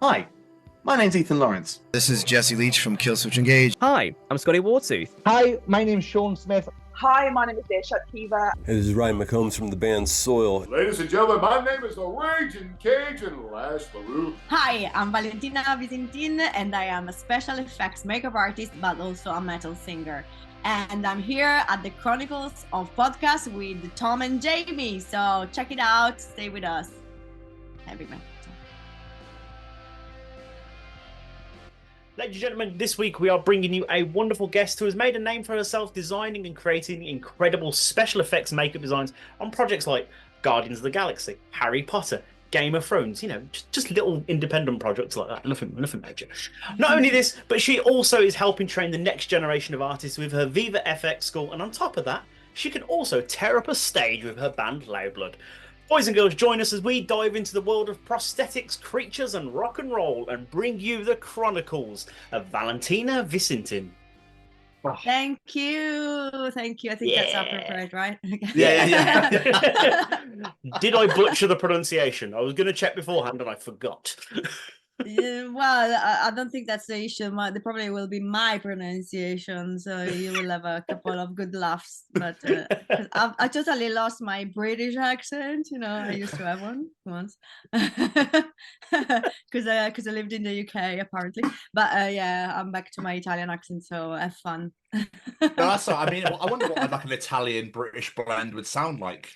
Hi, my name's Ethan Lawrence. This is Jesse Leach from Killswitch Engage. Hi, I'm Scotty Wartooth. Hi, my name's Sean Smith. Hi, my name is Desha Kiva. Hey, this is Ryan McCombs from the band Soil. Ladies and gentlemen, my name is the Raging Cajun Lash LaRue. Hi, I'm Valentina Visintin, and I am a special effects makeup artist, but also a metal singer. And I'm here at the Chronicles of Podcast with Tom and Jamie. So check it out. Stay with us. Happy man. Ladies and gentlemen, this week we are bringing you a wonderful guest who has made a name for herself designing and creating incredible special effects makeup designs on projects like Guardians of the Galaxy, Harry Potter, Game of Thrones, just little independent projects like that, nothing major. Not only this, but she also is helping train the next generation of artists with her Viva FX school, and on top of that, she can also tear up a stage with her band Loudblood. Boys and girls, join us as we dive into the world of prosthetics, creatures and rock and roll and bring you the Chronicles of Valentina Visintin. Oh. Thank you. I think that's appropriate, right? Yeah. Did I butcher the pronunciation? I was going to check beforehand and I forgot. Well, I don't think that's the issue. There probably will be my pronunciation, so you will have a couple of good laughs. But I totally lost my British accent. I used to have one once because I lived in the UK apparently. But yeah, I'm back to my Italian accent, so have fun. No, that's all right. I mean, I wonder what like an Italian-British blend would sound like.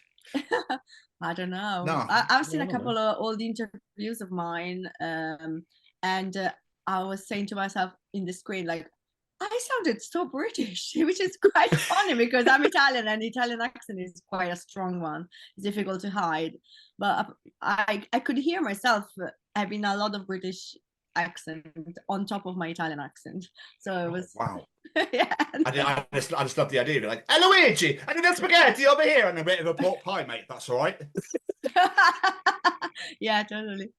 I don't know. No, I've seen a couple of old interviews of mine, and I was saying to myself in the screen, like, I sounded so British, which is quite funny because I'm Italian and the Italian accent is quite a strong one. It's difficult to hide. But I could hear myself having a lot of British accent on top of my Italian accent. So it was... Wow. Yeah. I just love the idea of it, like, Luigi, I need that spaghetti over here and a bit of a pork pie, mate. That's all right. Yeah, totally.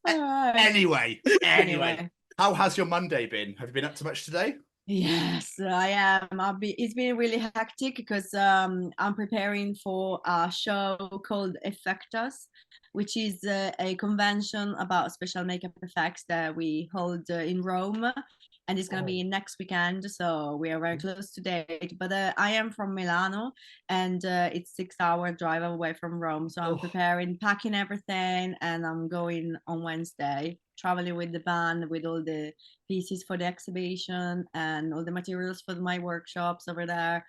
Right. Anyway, how has your Monday been? Have you been up to much today? Yes, I am. It's been really hectic because I'm preparing for a show called EffectUs, which is a convention about special makeup effects that we hold in Rome. And it's going to be next weekend, so we are very close to date. But I am from Milano, and it's 6-hour drive away from Rome. So I'm preparing, packing everything, and I'm going on Wednesday, traveling with the band, with all the pieces for the exhibition and all the materials for my workshops over there.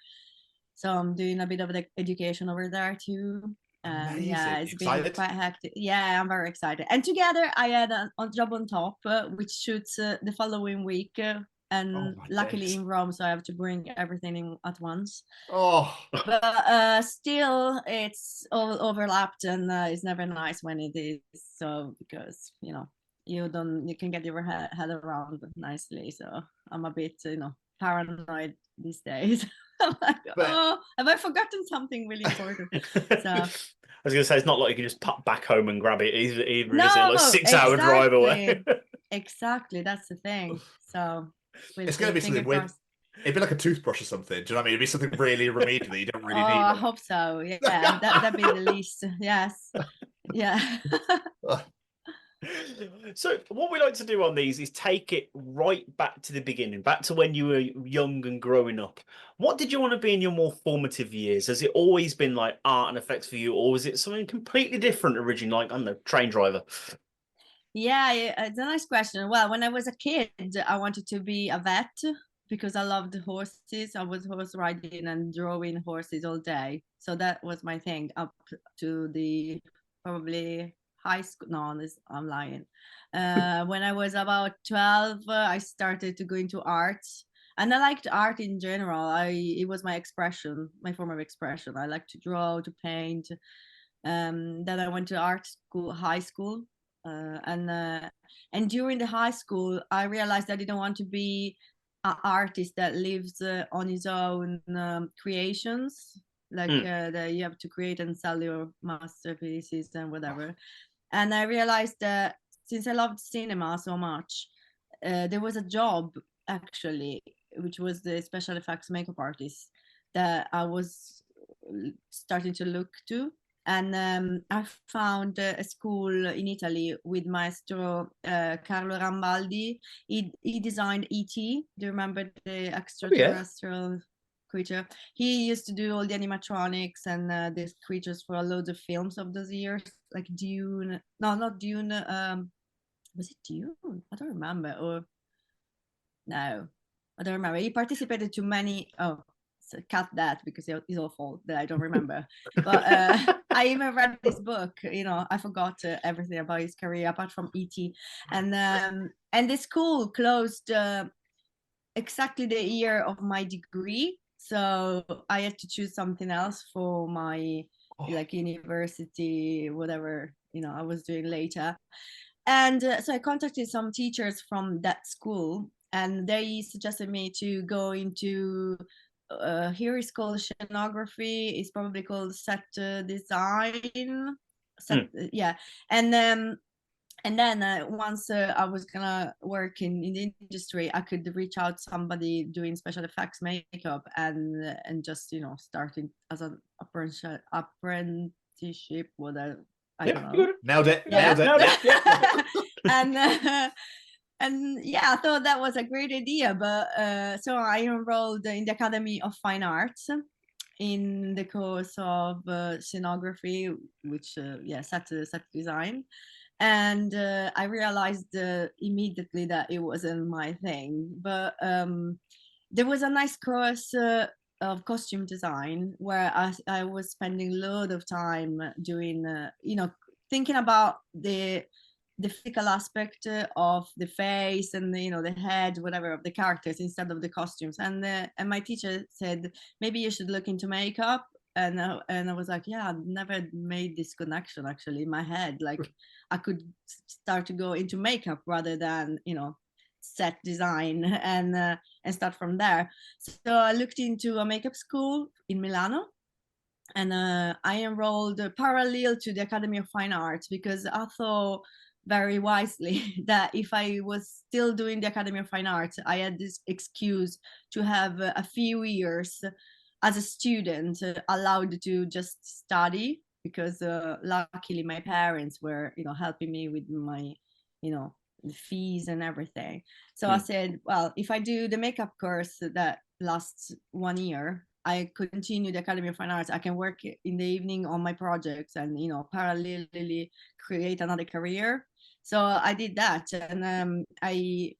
So I'm doing a bit of the education over there too. Yeah, it's been quite hectic. Yeah, I'm very excited. And together I had a job on top, which shoots the following week, and luckily in Rome, so I have to bring everything in at once. But still, it's all overlapped, and it's never nice when it is. So because you can get your head around nicely. So I'm a bit paranoid these days. Like, have I forgotten something really important? So I was going to say, it's not like you can just pop back home and grab it either, is it? Like 6-hour drive away. Exactly, that's the thing. So it's going to be something weird. It'd be like a toothbrush or something. Do you know what I mean? It'd be something really remedial that you don't really need. I hope so. Yeah, that'd be the least. Yes. Yeah. So what we like to do on these is take it right back to the beginning, back to when you were young and growing up. What did you want to be in your more formative years? Has it always been like art and effects for you, or was it something completely different originally, like, I don't know, train driver? Yeah, it's a nice question. Well, when I was a kid, I wanted to be a vet because I loved horses. I was horse riding and drawing horses all day. So that was my thing up to the probably high school. No, I'm lying. When I was about 12, I started to go into art, and I liked art in general. It was my expression, my form of expression. I like to draw, to paint. Then I went to art school, high school, and during the high school, I realized I didn't want to be an artist that lives on his own creations. Like that you have to create and sell your masterpieces and whatever. And I realized that since I loved cinema so much, there was a job actually, which was the special effects makeup artist, that I was starting to look to And I found a school in Italy with Maestro Carlo Rambaldi. He designed E.T. Do you remember the extraterrestrial creature? He used to do all the animatronics and the creatures for loads of films of those years, like Dune. No, not Dune. Was it Dune? I don't remember. Or no, I don't remember. He participated to many. Oh, so cut that because it's awful that I don't remember. But I even read this book. You know, I forgot everything about his career apart from E.T. And the school closed exactly the year of my degree, so I had to choose something else for my like university, whatever I was doing later. And so I contacted some teachers from that school, and they suggested me to go into here is called scenography. It's probably called set design. Yeah, and then once I was gonna work in the industry, I could reach out to somebody doing special effects makeup and just starting as an apprenticeship, whatever. I don't know. Nailed it. Yeah. Nailed it. Yeah. And yeah, I thought that was a great idea. But so I enrolled in the Academy of Fine Arts in the course of scenography, which set design. And I realized immediately that it wasn't my thing. But there was a nice course of costume design where I was spending a lot of time doing, thinking about the physical aspect of the face and the head, whatever, of the characters instead of the costumes. And my teacher said, maybe you should look into makeup. And I was like, yeah, I've never made this connection actually in my head. Like I could start to go into makeup rather than set design and start from there. So I looked into a makeup school in Milano, and I enrolled parallel to the Academy of Fine Arts because I thought very wisely that if I was still doing the Academy of Fine Arts, I had this excuse to have a few years as a student allowed to just study, because luckily my parents were helping me with my the fees and everything. So I said, well, if I do the makeup course that lasts 1 year, I continue the Academy of Fine Arts, I can work in the evening on my projects and parallelly create another career. So I did that, and I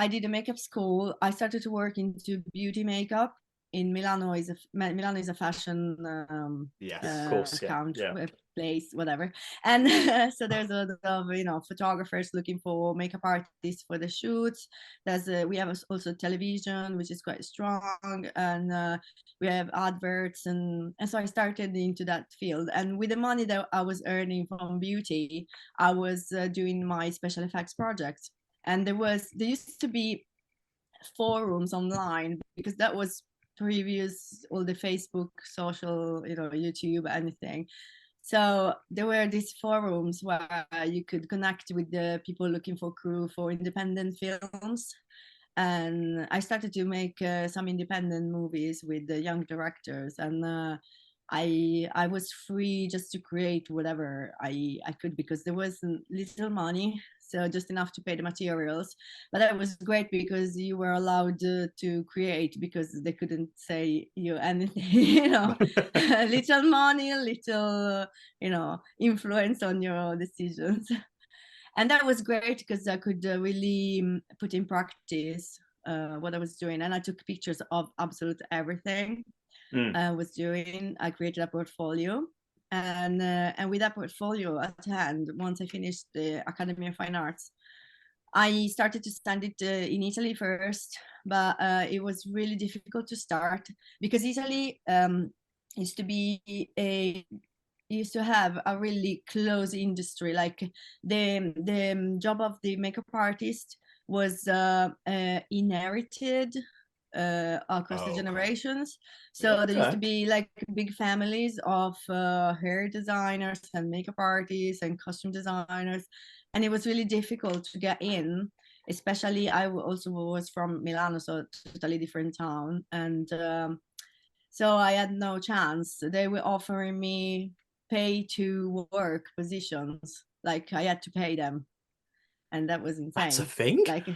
did a makeup school. I started to work into beauty makeup in Milano. Milano is a fashion place, whatever. And so there's a lot of photographers looking for makeup artists for the shoots. We have also television, which is quite strong, and we have adverts, and so I started into that field. And with the money that I was earning from beauty, I was doing my special effects projects. And there used to be forums online, because that was previous all the Facebook, social, YouTube, anything. So there were these forums where you could connect with the people looking for crew for independent films. And I started to make some independent movies with the young directors, and I was free just to create whatever I could, because there was little money, so just enough to pay the materials. But that was great because you were allowed to create, because they couldn't say you anything, little money, little, influence on your decisions. And that was great because I could really put in practice what I was doing. And I took pictures of absolute everything I was doing. I created a portfolio. And with that portfolio at hand, once I finished the Academy of Fine Arts, I started to send it in Italy first, but it was really difficult to start, because Italy used to have a really close industry. Like the job of the makeup artist was inherited across the generations. So there used to be like big families of hair designers and makeup artists and costume designers, and it was really difficult to get in. Especially I also was from Milano, so totally different town, and so I had no chance. They were offering me pay to work positions. Like I had to pay them, and that was insane. That's a thing. Like,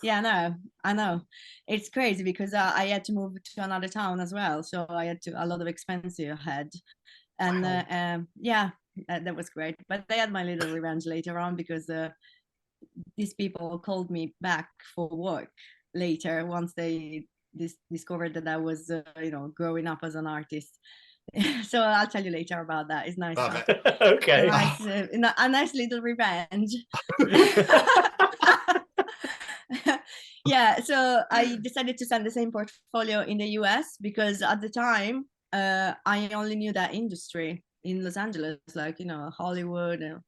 yeah, I know, it's crazy because I had to move to another town as well, so I had a lot of expenses ahead, and yeah, that was great. But I had my little revenge later on because these people called me back for work later once they discovered that I was, growing up as an artist. So I'll tell you later about that. It's nice. Okay. A nice little revenge. Yeah, so I decided to send the same portfolio in the US because at the time I only knew that industry in Los Angeles, like, Hollywood.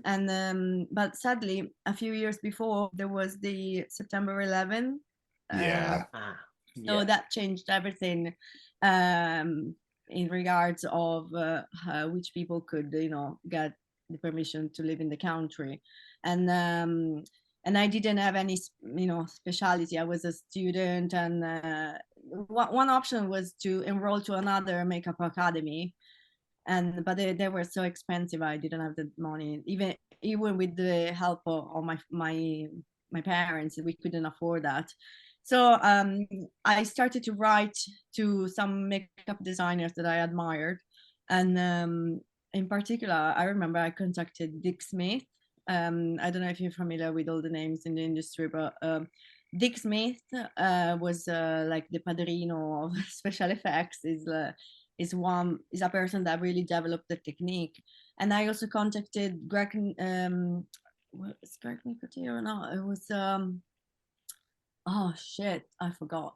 And but sadly, a few years before, there was the September 11th. So that changed everything in regards of which people could, get the permission to live in the country. And I didn't have any, specialty. I was a student, and one option was to enroll to another makeup academy, but they were so expensive. I didn't have the money, even with the help of my parents. We couldn't afford that. So I started to write to some makeup designers that I admired, and in particular, I remember I contacted Dick Smith. I don't know if you're familiar with all the names in the industry, but Dick Smith was like the padrino of special effects. Is a person that really developed the technique. And I also contacted Greg. Was Greg Nicotero or not? It was oh shit, I forgot.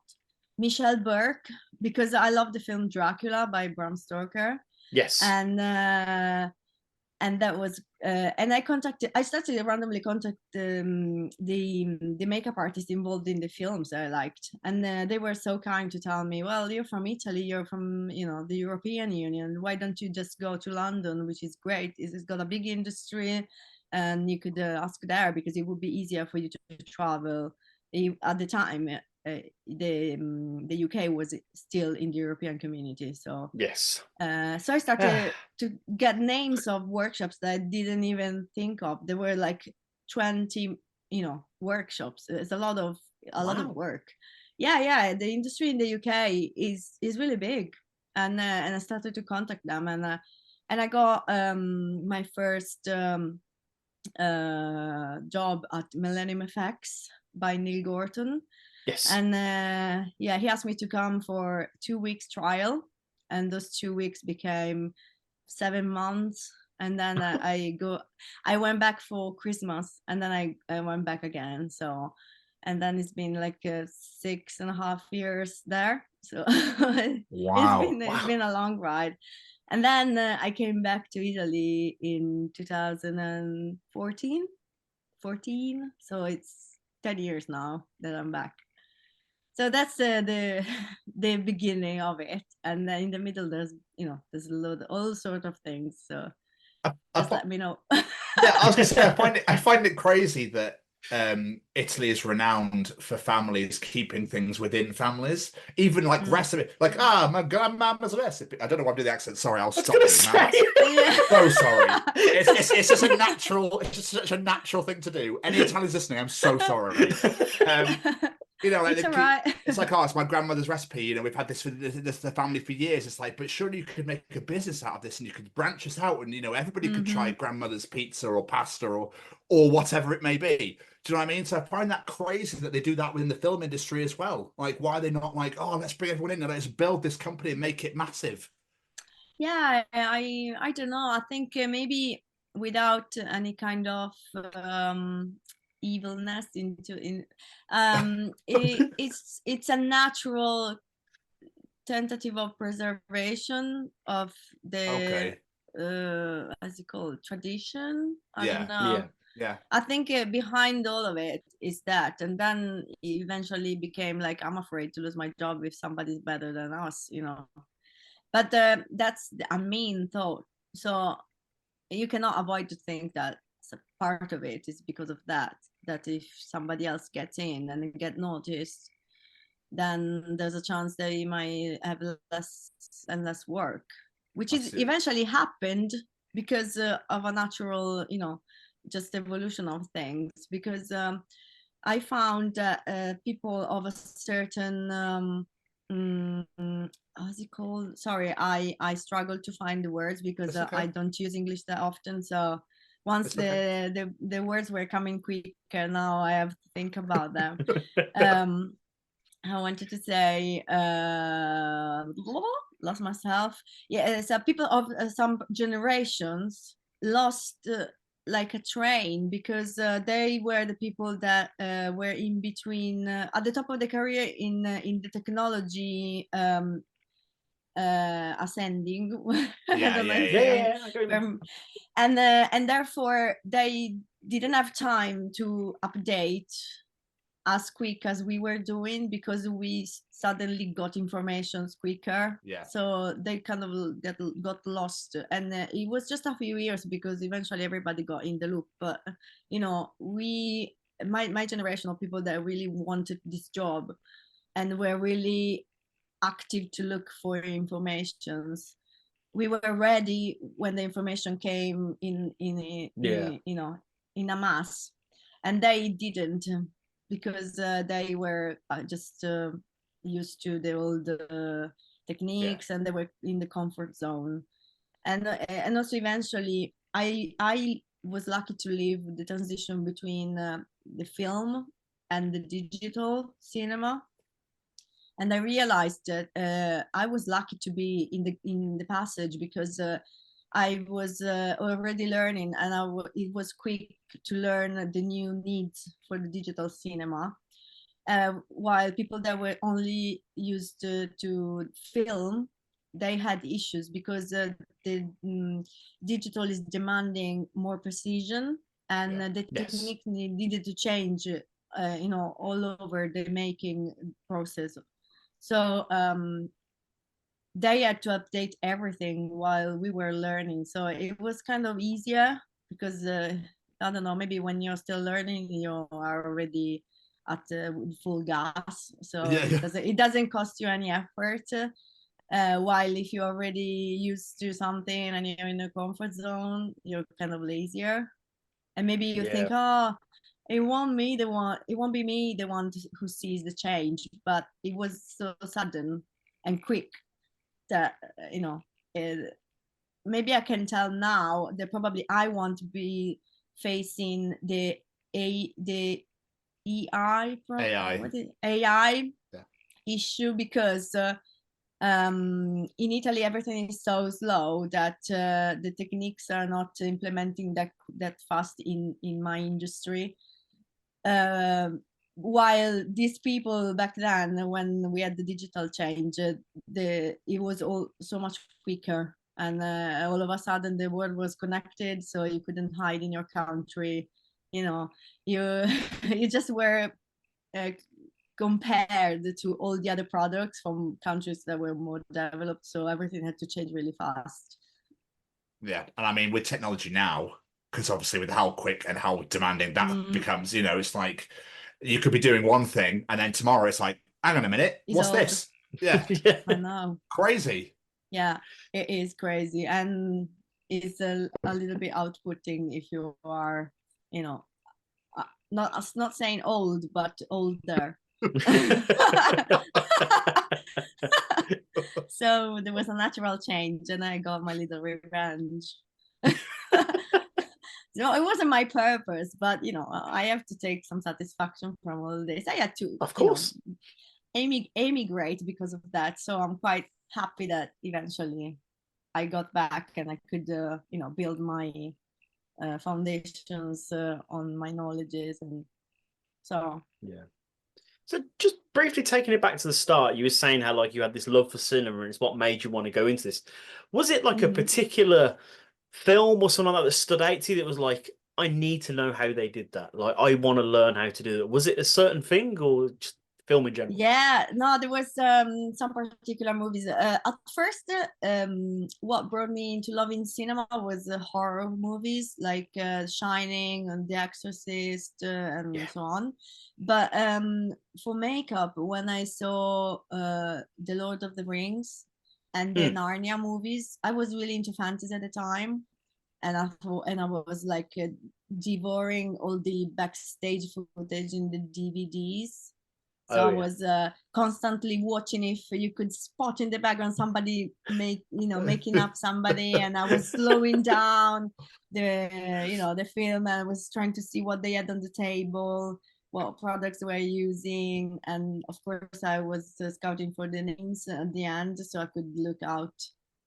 Michelle Burke, because I love the film Dracula by Bram Stoker. Yes. And that was and I started to randomly contact the makeup artists involved in the films that I liked, and they were so kind to tell me, well, you're from Italy, you're from the European Union, why don't you just go to London, which is great, it's got a big industry, and you could ask there because it would be easier for you to travel. At the time the UK was still in the European community, so yes. So I started to get names of workshops that I didn't even think of. There were like 20 workshops. It's a lot of work. Yeah, the industry in the UK is really big, and I started to contact them, and I got my first job at Millennium FX by Neil Gorton. Yes. And he asked me to come for 2 weeks trial, and those 2 weeks became 7 months. And then I went back for Christmas, and then I went back again. So, and then it's been like 6.5 years there. So Wow. It's been a long ride. And then I came back to Italy in 2014. So it's 10 years now that I'm back. So that's the beginning of it, and then in the middle there's all sort of things. So just let me know. Yeah, I was gonna say I find it crazy that Italy is renowned for families keeping things within families, even like recipe, like my grandmama's recipe. I don't know why I'm doing the accent. Sorry, I'll stop doing that. So sorry. It's just a natural. It's just such a natural thing to do. Any Italians listening, I'm so sorry. Like it's all right. It's like, it's my grandmother's recipe. We've had this for the family for years. It's like, but surely you could make a business out of this, and you could branch this out, and everybody could try grandmother's pizza or pasta or whatever it may be. Do you know what I mean? So I find that crazy that they do that within the film industry as well. Like, why are they not like, let's bring everyone in and let's build this company and make it massive? Yeah, I don't know. I think maybe without any kind of evilness it's a natural tentative of preservation of the as you call it, tradition. I don't know. Yeah. I think behind all of it is that, and then it eventually became like, I'm afraid to lose my job if somebody's better than us, But that's a mean thought. So you cannot avoid to think that part of it is because of that if somebody else gets in and get noticed, then there's a chance they might have less and less work. which I is see. eventually happened because of a natural, just evolution of things. Because I found that people of a certain how's it called? Sorry, I struggle to find the words because That's okay. I don't use English that often. So once It's okay. the words were coming quicker, now I have to think about them. I wanted to say lost myself. Yeah, so people of some generations lost like a train because they were the people that were in between at the top of the career in the technology ascending. I don't know if I go and therefore they didn't have time to update as quick as we were doing because we suddenly got information quicker. Yeah. So they kind of got lost, and it was just a few years because eventually everybody got in the loop. But my generation of people that really wanted this job and were really active to look for informations. We were ready when the information came in a mass, and they didn't because they were just used to the old techniques and they were in the comfort zone. And also eventually I was lucky to live the transition between the film and the digital cinema. And I realized that I was lucky to be in the passage because I was already learning, and it was quick to learn the new needs for the digital cinema. While people that were only used to film, they had issues because the digital is demanding more precision, and the technique needed to change, all over the making process. So they had to update everything while we were learning. So it was kind of easier because I don't know, maybe when you're still learning, you are already at full gas. So it doesn't cost you any effort. While if you're already used to something and you're in a comfort zone, you're kind of lazier. And maybe you think, it won't be me the one who sees the change, but it was so sudden and quick that maybe I can tell now that probably I want to be facing the AI issue because in Italy everything is so slow that the techniques are not implementing that fast in my industry. While these people back then, when we had the digital change, it was all so much quicker, and all of a sudden the world was connected, so you couldn't hide in your country. You you just were compared to all the other products from countries that were more developed, so everything had to change really fast. Yeah, and I mean with technology now, because obviously with how quick and how demanding that becomes, it's like you could be doing one thing and then tomorrow it's like, hang on a minute, what's this? Yeah. I know. Crazy. Yeah, it is crazy, and it's a little bit outputting if you are, not saying old, but older. So there was a natural change, and I got my little revenge. No, it wasn't my purpose, but I have to take some satisfaction from all this. I had to, of course, emigrate because of that. So I'm quite happy that eventually I got back and I could, build my foundations on my knowledges, and so. Yeah. So just briefly taking it back to the start, you were saying how you had this love for cinema and it's what made you want to go into this. Was it a particular film or something like that stood out to you that was like, I need to know how they did that? I want to learn how to do it. Was it a certain thing or just film in general? Yeah, no, there was some particular movies. At first, what brought me into loving cinema was horror movies like Shining and The Exorcist and so on. But for makeup, when I saw The Lord of the Rings and the Narnia movies. I was really into fantasy at the time, and I was like devouring all the backstage footage in the DVDs. So I was constantly watching if you could spot in the background somebody making up somebody, and I was slowing down the film, and I was trying to see what they had on the table, what products they were using, and of course I was scouting for the names at the end so I could look out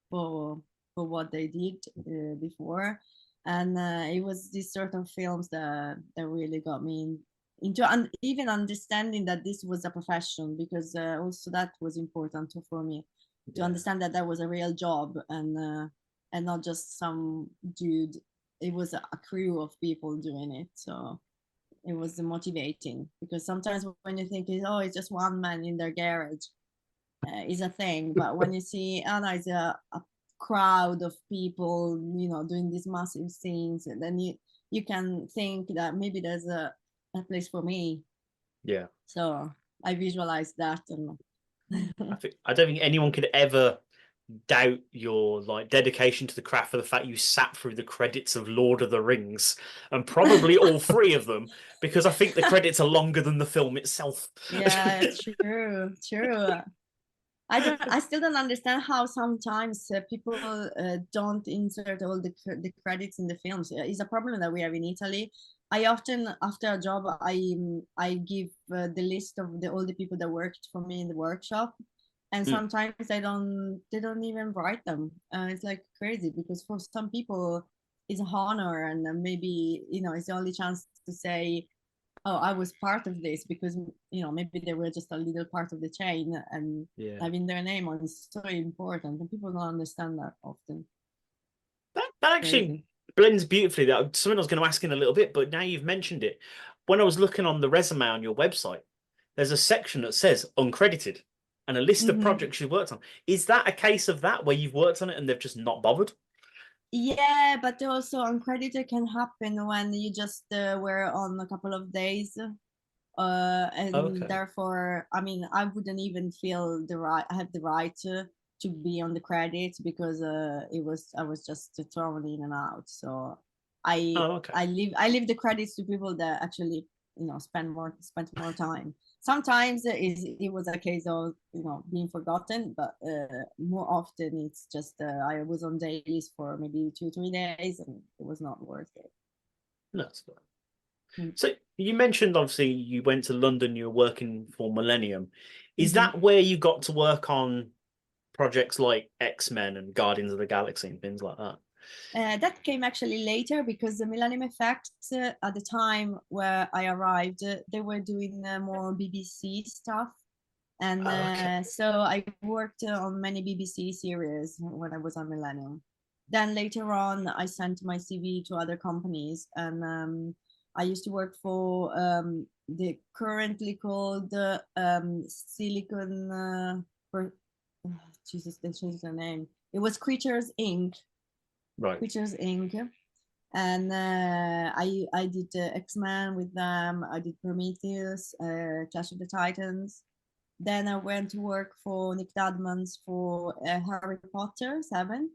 for what they did before. And it was these sort of films that really got me into even understanding that this was a profession, because also that was important for me to understand that was a real job, and not just some dude. It was a crew of people doing it, so it was motivating, because sometimes when you think it's just one man in their garage is a thing, but when you see it's a crowd of people doing these massive scenes, and then you can think that maybe there's a place for me. So I visualized that, and I don't think anyone could ever doubt your dedication to the craft for the fact you sat through the credits of Lord of the Rings, and probably all three of them, because I think the credits are longer than the film itself. Yeah, true. I still don't understand how sometimes people don't insert all the credits in the films. It's a problem that we have in Italy. I often, after a job, I give the list of all the people that worked for me in the workshop, and sometimes they don't even write them. It's like crazy, because for some people it's an honor, and maybe it's the only chance to say, oh, I was part of this, because maybe they were just a little part of the chain, and having their name on is so important, and people don't understand that often. That actually blends beautifully. That something I was going to ask in a little bit, but now you've mentioned it. When I was looking on the resume on your website, there's a section that says uncredited and a list of projects you've worked on. Is that a case of that, where you've worked on it and they've just not bothered? Yeah, but also uncredited can happen when you just were on a couple of days, and therefore, I mean, I wouldn't even feel I have the right to be on the credits, because I was just thrown in and out. So I leave the credits to people that actually spent more time. Sometimes it was a case of being forgotten, but more often it's just I was on dailies for maybe 2-3 days, and it was not worth it. That's fine. So you mentioned obviously you went to London, you were working for Millennium. Is that where you got to work on projects like X-Men and Guardians of the Galaxy and things like that? That came actually later, because the Millennium FX at the time where I arrived, they were doing more BBC stuff, and so I worked on many BBC series when I was on Millennium. Then later on, I sent my CV to other companies, and I used to work for the currently called Silicon. Jesus, they changed their name. It was Creatures Inc. Right. Creatures Inc. And I did X-Men with them. I did Prometheus, Clash of the Titans. Then I went to work for Nick Dadman's for Harry Potter 7,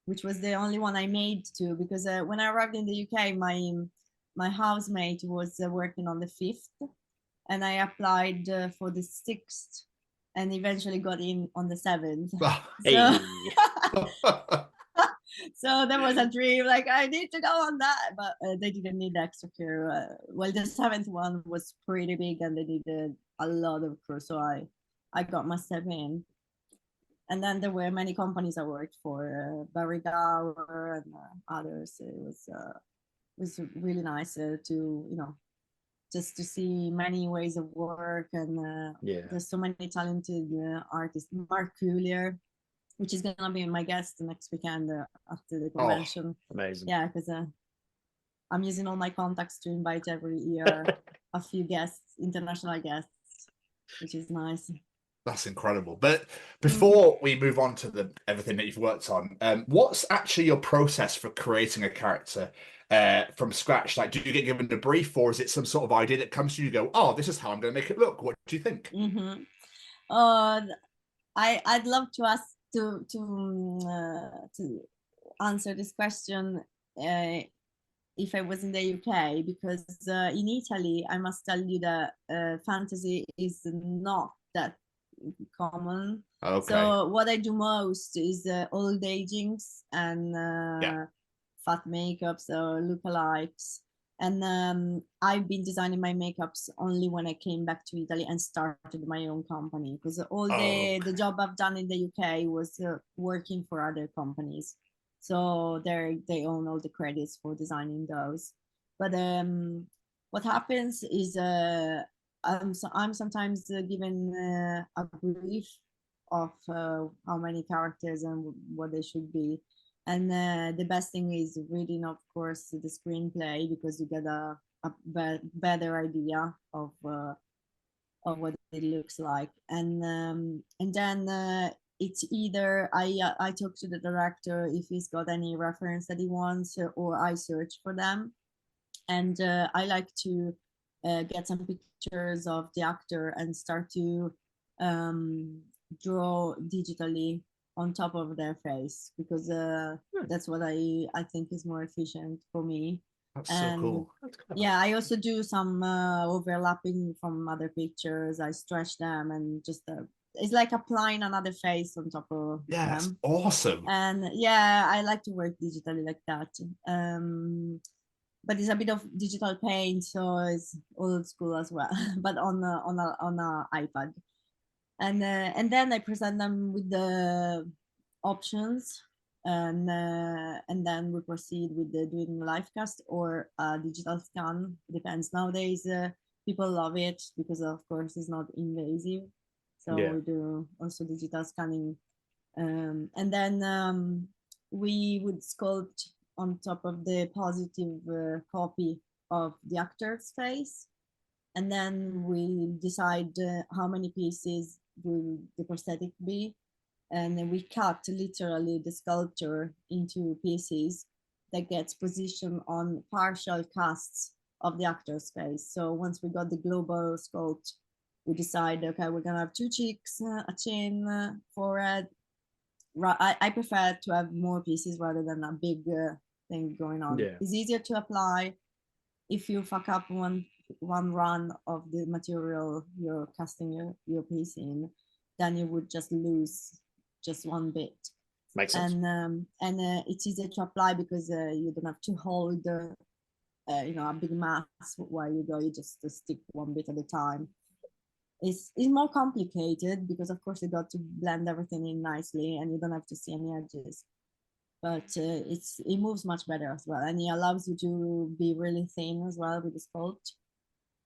which was the only one I made too, because when I arrived in the UK, my housemate was working on the 5th, and I applied for the 6th, and eventually got in on the 7th. So that was a dream, like I need to go on that, but they didn't need extra crew. Well, the 7th one was pretty big, and they needed a lot of crew, so I got my step in. And then there were many companies I worked for, Barry Gower and others. It was really nice to just to see many ways of work, and there's so many talented artists. Mark Coulier, which is gonna be my guest next weekend after the convention. Amazing. Yeah, because I'm using all my contacts to invite every year a few guests, international guests, which is nice. That's incredible. But before we move on to everything that you've worked on, what's actually your process for creating a character from scratch? Like, do you get given a brief, or is it some sort of idea that comes to you? You go, oh, this is how I'm going to make it look. What do you think? I'd love to to answer this question, if I was in the UK, because in Italy, I must tell you that fantasy is not that common. Okay. So what I do most is old agings and fat makeups or lookalikes. And I've been designing my makeups only when I came back to Italy and started my own company, because all the job I've done in the UK was working for other companies. So they own all the credits for designing those. But what happens is I'm sometimes given a brief of how many characters and what they should be. And the best thing is reading, of course, the screenplay, because you get a better idea of what it looks like. And then it's either I talk to the director if he's got any reference that he wants, or I search for them. And I like to get some pictures of the actor and start to draw digitally on top of their face, because that's what I think is more efficient for me. That's so cool. Yeah, I also do some overlapping from other pictures. I stretch them and just it's like applying another face on top of Yeah, that's them. awesome. And yeah, I like to work digitally like that. But it's a bit of digital paint, so it's old school as well, but on a iPad. And then I present them with the options, and then we proceed with doing live cast or digital scan. Depends. Nowadays, people love it because, of course, it's not invasive. So we do also digital scanning, and then we would sculpt on top of the positive copy of the actor's face, and then we decide how many pieces will the prosthetic be, and then we cut literally the sculpture into pieces that gets positioned on partial casts of the actor's face. So once we got the global sculpt, we decide, okay, we're gonna have 2 cheeks, a chin, forehead. I prefer to have more pieces rather than a big thing going on. It's easier to apply. If you fuck up one run of the material you're casting your piece in, then you would just lose just one bit. Makes sense. And it's easier to apply because you don't have to hold a big mass while you go. You just stick one bit at a time. It's more complicated because, of course, you got to blend everything in nicely, and you don't have to see any edges. But it moves much better as well, and it allows you to be really thin as well with the sculpt.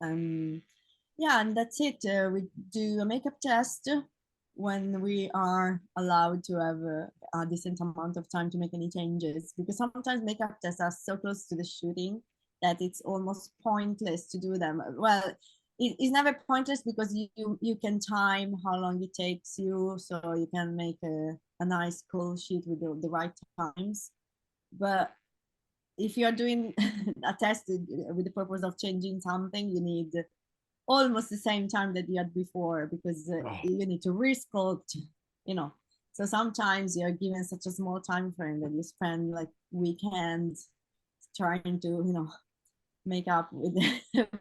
Yeah, and that's it. We do a makeup test when we are allowed to have a decent amount of time to make any changes, because sometimes makeup tests are so close to the shooting that it's almost pointless to do them. Well, it's never pointless because you can time how long it takes you, so you can make a nice cool shoot with the right times. But if you're doing a test with the purpose of changing something, you need almost the same time that you had before, because you need to resculpt, So sometimes you're given such a small time frame that you spend like weekends trying to, make up with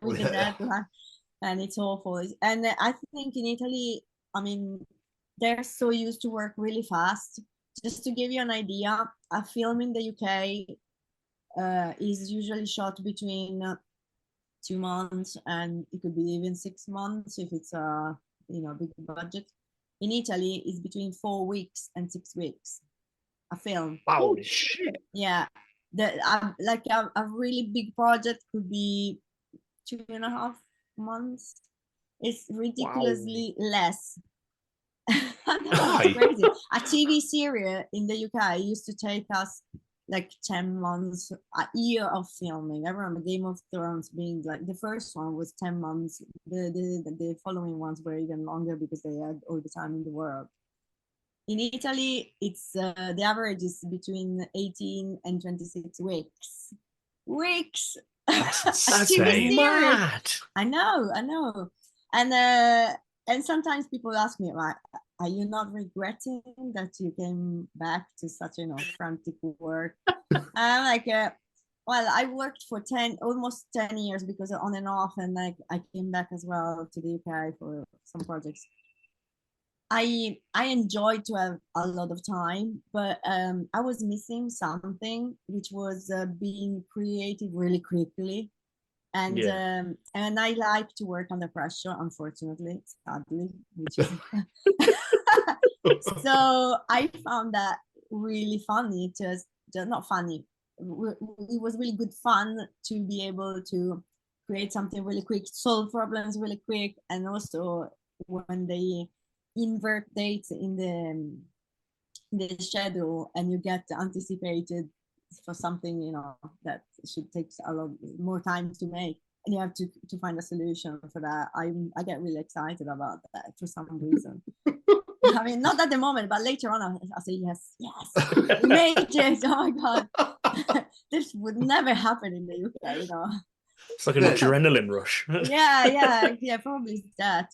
with the deadline, and it's awful. And I think in Italy, they're so used to work really fast. Just to give you an idea, a film in the UK is usually shot between 2 months, and it could be even 6 months if it's a big budget. In Italy, it's between 4 weeks and 6 weeks. A film. Wow, holy shit! Yeah, a really big project could be 2.5 months. It's ridiculously less. It's crazy. A TV series in the UK used to take us like 10 months, a year of filming. I remember Game of Thrones being like, the first one was 10 months. The following ones were even longer because they had all the time in the world. In Italy, it's the average is between 18 and 26 weeks. Weeks. That's mad. I know. And sometimes people ask me, like, are you not regretting that you came back to such, frantic work? I'm like, well, I worked for almost 10 years because on and off, and like I came back as well to the UK for some projects. I enjoyed to have a lot of time, but I was missing something, which was being creative really quickly. And I like to work under pressure, unfortunately, sadly, which is so I found that really funny, just not funny. It was really good fun to be able to create something really quick, solve problems really quick, and also when they invert dates in the schedule and you get anticipated for something that should take a lot more time to make, and you have to find a solution for that. I get really excited about that for some reason. I mean, not at the moment, but later on I say yes, we made it. Oh my god, this would never happen in the UK, It's like an adrenaline rush. yeah, probably that.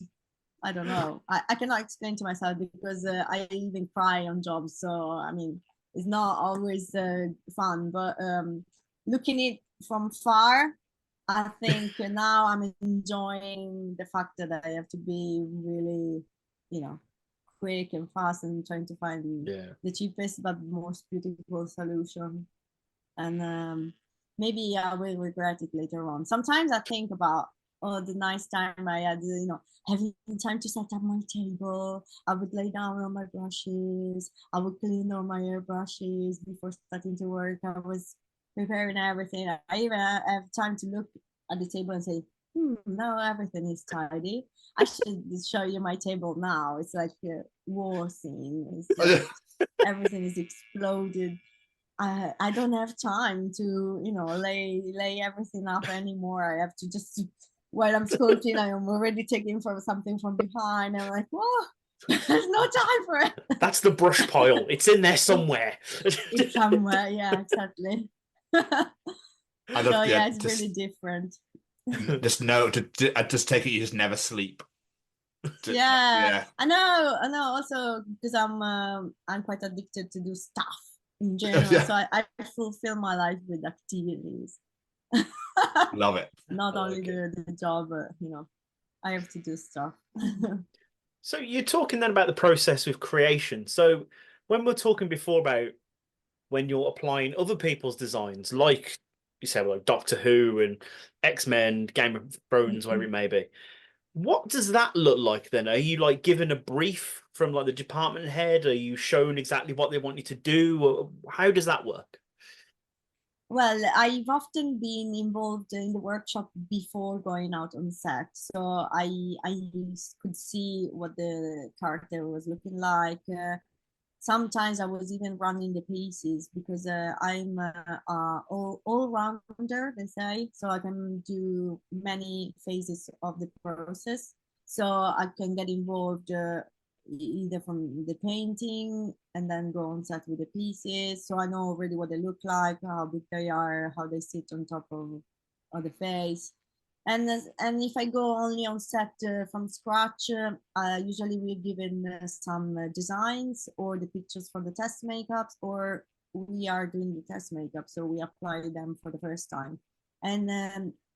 I don't know. I cannot explain to myself because I even cry on jobs. So, I mean, it's not always fun. But looking it from far, I think now I'm enjoying the fact that I have to be really, quick and fast and trying to find the cheapest but most beautiful solution. And maybe I will regret it later on. Sometimes I think about the nice time I had, having time to set up my table. I would lay down on my brushes. I would clean all my airbrushes before starting to work. I was preparing everything. I even have time to look at the table and say, now everything is tidy. I should show you my table now. It's like a war scene. It's everything is exploded. I don't have time to, lay everything up anymore. I have to just, while I'm sculpting, I'm already taking something from behind. I'm like, whoa, there's no time for it. That's the brush pile. It's in there somewhere. It's somewhere, yeah, exactly. It's really different. Just no, I just take it you just never sleep. Yeah. I know. Also, because I'm quite addicted to do stuff in general, so I fulfill my life with activities. Love it. Not only the job, but I have to do stuff. So you're talking then about the process with creation. So when we're talking before about when you're applying other people's designs, like you said, like Doctor Who and X-Men, Game of Thrones, whatever it may be, what does that look like then? Are you like given a brief from like the department head? Are you shown exactly what they want you to do? Or how does that work? Well, I've often been involved in the workshop before going out on set, so I could see what the character was looking like. Sometimes I was even running the pieces because I'm all-rounder, they say, so I can do many phases of the process. So I can get involved either from the painting and then go on set with the pieces. So I know already what they look like, how big they are, how they sit on top of the face. And if I go only on set from scratch, usually we're given some designs or the pictures for the test makeups, or we are doing the test makeup, so we apply them for the first time. And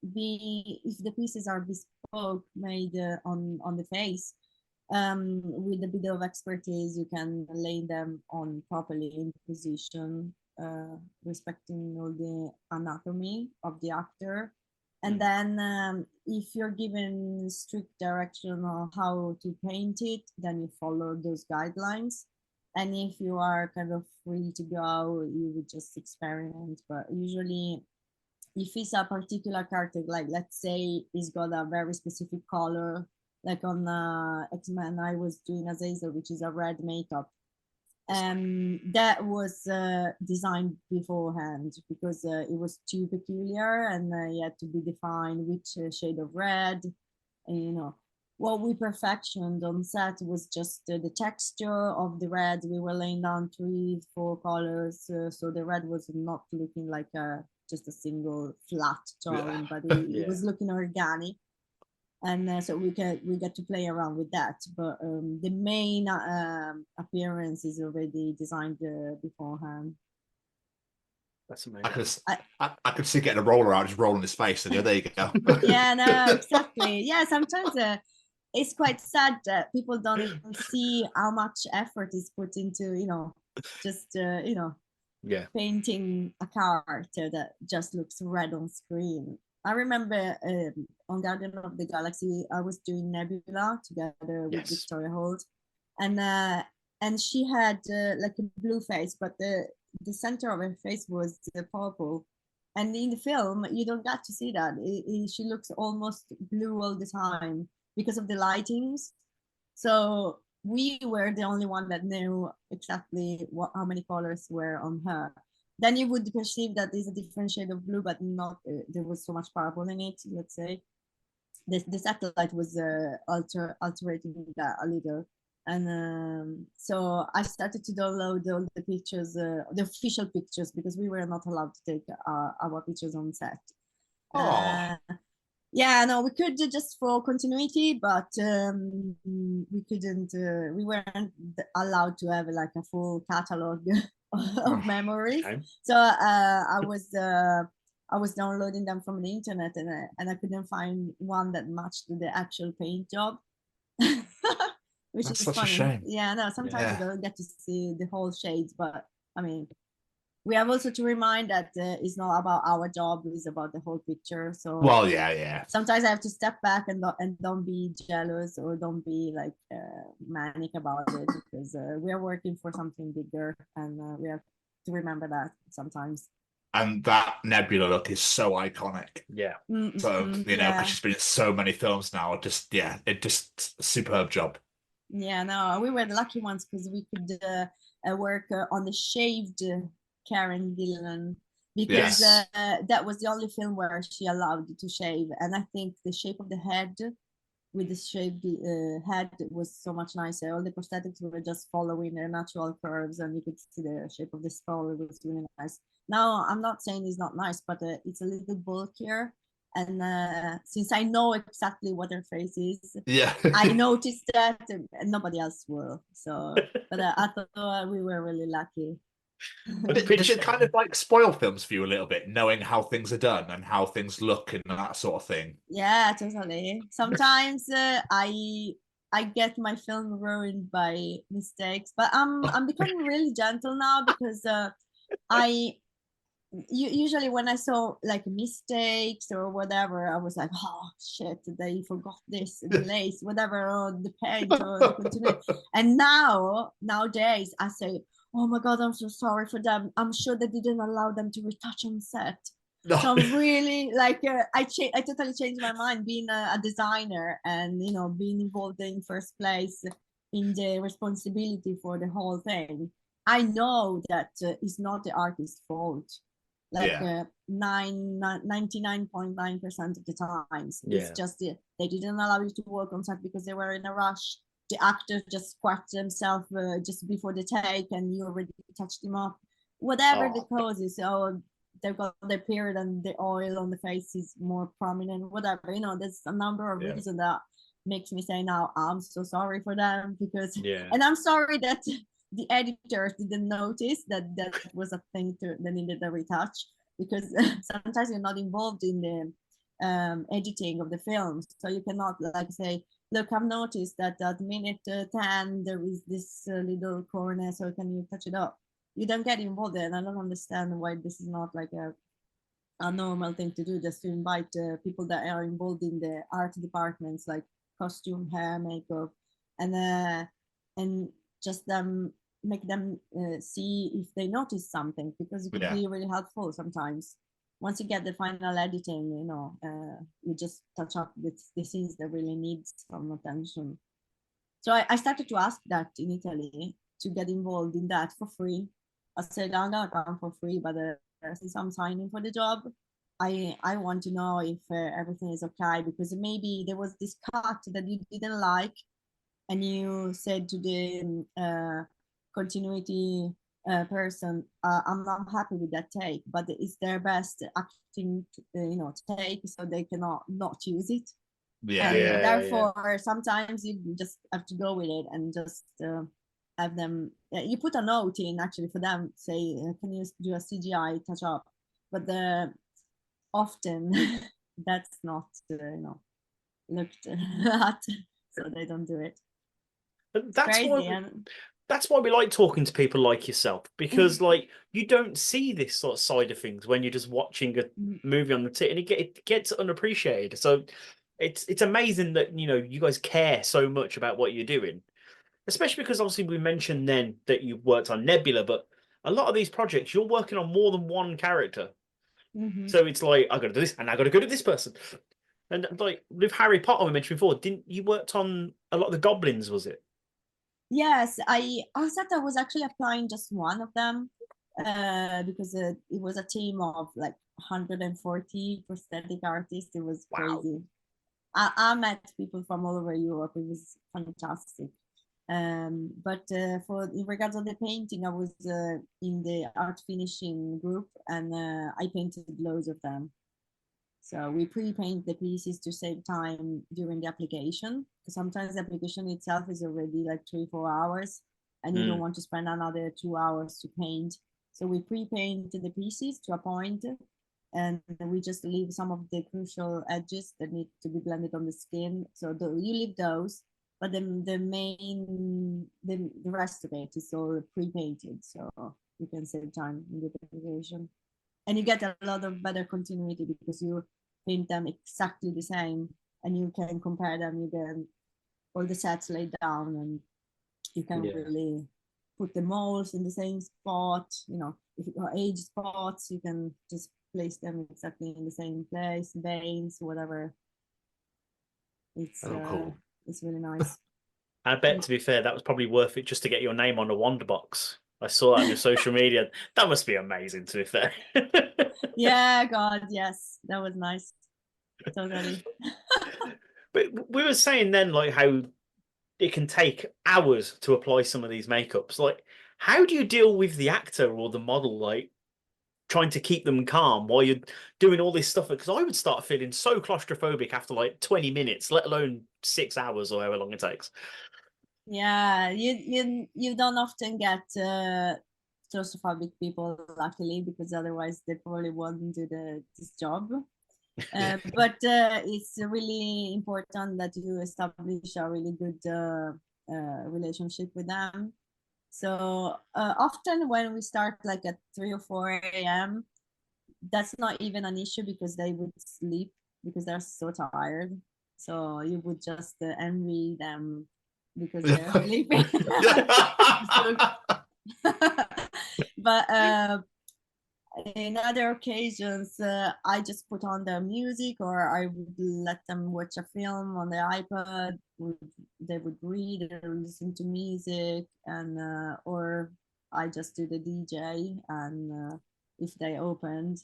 if the pieces are bespoke, made on the face, with a bit of expertise, you can lay them on properly in position, respecting all the anatomy of the actor. And then if you're given strict direction on how to paint it, then you follow those guidelines. And if you are kind of free to go, you would just experiment. But usually, if it's a particular character, like let's say he's got a very specific color, like on X-Men, I was doing Azazel, which is a red makeup. That was designed beforehand because it was too peculiar, and it had to be defined which shade of red. And what we perfectioned on set was just the texture of the red. We were laying down 3-4 colors, so the red was not looking like just a single flat tone, but it was looking organic. and so we get to play around with that. But the main appearance is already designed beforehand. That's amazing. I could see getting a roller out, just rolling his face, and there you go. Yeah, no, exactly. Yeah, sometimes it's quite sad that people don't see how much effort is put into, just painting a character that just looks red on screen. I remember on Guardian of the Galaxy, I was doing Nebula together with Victoria Holt, and she had like a blue face, but the center of her face was purple. And in the film, you don't get to see that. She looks almost blue all the time because of the lightings. So we were the only one that knew exactly how many colors were on her. Then you would perceive that there's a different shade of blue, but not there was so much purple in it. Let's say the satellite was altering that a little, and so I started to download all the pictures, the official pictures, because we were not allowed to take our pictures on set. Yeah, no, we could just for continuity, but we couldn't. We weren't allowed to have like a full catalog of memories. Okay. So I was downloading them from the internet, and I couldn't find one that matched the actual paint job. Which That's is such funny. A shame. Yeah, no, sometimes you don't get to see the whole shades, but I mean, we have also to remind that it's not about our job; it's about the whole picture. So, well, yeah. Sometimes I have to step back and don't be jealous or don't be like manic about it, because we are working for something bigger, and we have to remember that sometimes. And that Nebula look is so iconic. Yeah. So because she's been in so many films now, it just superb job. Yeah, no, we were the lucky ones because we could work on the shaved Karen Gillan, because that was the only film where she allowed to shave, and I think the shape of the head with the shaved head was so much nicer. All the prosthetics were just following their natural curves, and you could see the shape of the skull. It was really nice. Now, I'm not saying it's not nice, but it's a little bulkier. And since I know exactly what her face is, I noticed that, and nobody else will. So, but I thought we were really lucky. Does it kind of like spoil films for you a little bit, knowing how things are done and how things look and that sort of thing? Yeah, totally. Sometimes I get my film ruined by mistakes, but I'm becoming really gentle now, because usually when I saw like mistakes or whatever, I was like, oh shit, they forgot this, the lace, whatever, or the paint or the continuity. And nowadays I say, oh my god, I'm so sorry for them. I'm sure they didn't allow them to retouch on set. No. So I'm really like I totally changed my mind, being a designer and being involved in first place in the responsibility for the whole thing. I know that it's not the artist's fault. Like 99.9% of the times, it's just they didn't allow you to work on set because they were in a rush. The actors just scratched themselves just before the take, and you already touched them up. Whatever the cause is, so they've got their period and the oil on the face is more prominent. Whatever, there's a number of reasons that makes me say now I'm so sorry for them, because and I'm sorry that the editors didn't notice that was a thing that needed a retouch, because sometimes you're not involved in the editing of the films, so you cannot like say, look, I've noticed that at minute 10 there is this little corner, so can you touch it up? You don't get involved, and I don't understand why this is not like a normal thing to do, just to invite people that are involved in the art departments, like costume, hair, makeup, and just make them see if they notice something, because it could be really helpful sometimes. Once you get the final editing, you just touch up the scenes that really need some attention. So I started to ask that in Italy, to get involved in that for free. I said, I'm gonna come for free, but since I'm signing for the job, I want to know if everything is okay, because maybe there was this cut that you didn't like, and you said to the continuity person, I'm not happy with that take, but it's their best acting take, so they cannot not use it. Yeah. And therefore sometimes you just have to go with it and just have them, you put a note in actually for them, say can you do a CGI touch up, but often that's not looked at, so they don't do it. But that's Crazy, that's why we like talking to people like yourself, because like you don't see this sort of side of things when you're just watching a movie on the and it gets unappreciated. So it's amazing that you guys care so much about what you're doing, especially because obviously we mentioned then that you worked on Nebula, but a lot of these projects you're working on more than one character. So it's like I got to do this and I got to go to this person. And like with Harry Potter we mentioned before, didn't you worked on a lot of the goblins, was it? Yes, I said I was actually applying just one of them because it was a team of like 140 prosthetic artists. It was crazy. I met people from all over Europe. It was fantastic. But in regards of the painting, I was in the art finishing group, and I painted loads of them. So we pre-paint the pieces to save time during the application. Sometimes the application itself is already like 3-4 hours, and you don't want to spend another 2 hours to paint. So we pre-paint the pieces to a point, and we just leave some of the crucial edges that need to be blended on the skin. So you leave those, but then the rest of it is all pre-painted, so you can save time in the application. And you get a lot of better continuity because you paint them exactly the same, and you can compare them. You get all the sets laid down, and you can really put the molds in the same spot. If you got age spots, you can just place them exactly in the same place, veins, whatever. It's cool. It's really nice. I bet, to be fair, that was probably worth it just to get your name on a wonder box. I saw that on your social media. That must be amazing, to be fair. Yeah, God, yes, that was nice. Totally. But we were saying then, like, how it can take hours to apply some of these makeups. Like, how do you deal with the actor or the model, like, trying to keep them calm while you're doing all this stuff? Because I would start feeling so claustrophobic after like 20 minutes, let alone 6 hours or however long it takes. Yeah, you don't often get claustrophobic people, luckily, because otherwise they probably wouldn't do this job. But it's really important that you establish a really good relationship with them. So often when we start like at 3 or 4 a.m., that's not even an issue because they would sleep because they're so tired. So you would just envy them because they're sleeping. But in other occasions, I just put on the music, or I would let them watch a film on the iPad. They would read or listen to music, and or I just do the DJ. And if they opened,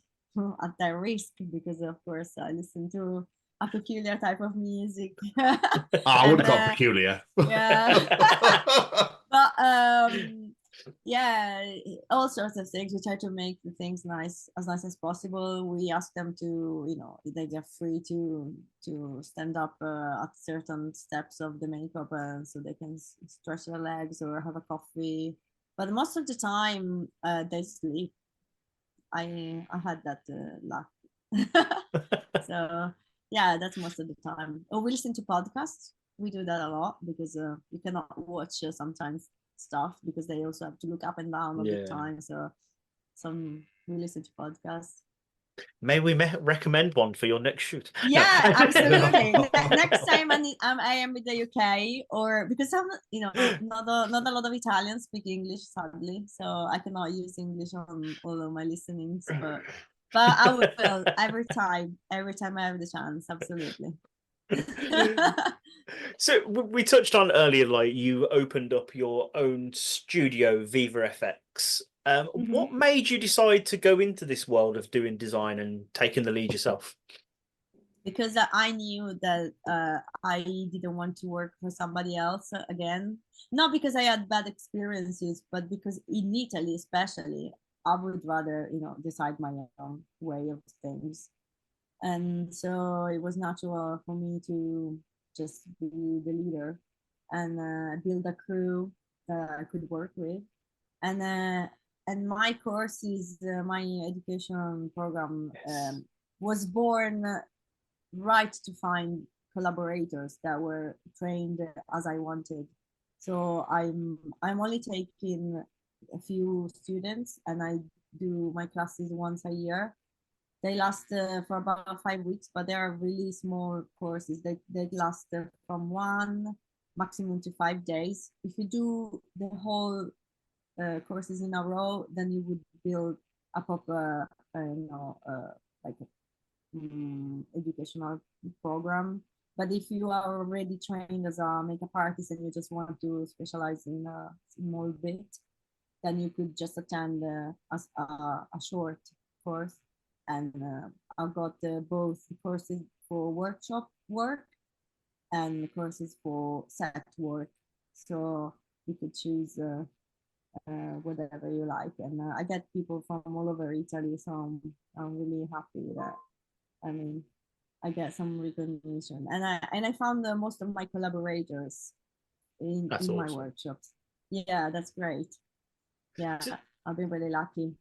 at their risk, because of course I listen to a peculiar type of music. I wouldn't call it peculiar. Yeah. But yeah, all sorts of things. We try to make the things nice as possible. We ask them to, they get free to stand up at certain steps of the makeup, so they can stretch their legs or have a coffee. But most of the time, they sleep. I had that luck. So yeah, that's most of the time. Or we listen to podcasts. We do that a lot because you cannot watch sometimes stuff because they also have to look up and down all the time. So we listen to podcasts. May we recommend one for your next shoot? Yeah, absolutely. Next time I am in the UK, or because not a lot of Italians speak English, sadly, so I cannot use English on all of my listenings, but I will every time I have the chance, absolutely. So we touched on earlier, like you opened up your own studio, Viva FX. What made you decide to go into this world of doing design and taking the lead yourself? Because I knew that I didn't want to work for somebody else again. Not because I had bad experiences, but because in Italy especially, I would rather decide my own way of things. and so it was natural for me to just be the leader and build a crew that I could work with. And my course is my education program was born right to find collaborators that were trained as I wanted. So I'm only taking a few students, and I do my classes once a year. They last for about 5 weeks, but they are really small courses. They last from 1 maximum to 5 days. If you do the whole courses in a row, then you would build a proper, like educational program. But if you are already trained as a makeup artist and you just want to specialize in a small bit, then you could just attend a short course. And I've got both courses for workshop work and courses for set work. So you could choose whatever you like. And I get people from all over Italy, so I'm really happy that, I mean, I get some recognition. And I found most of my collaborators in awesome. my workshops. Yeah, that's great. Yeah, I've been really lucky.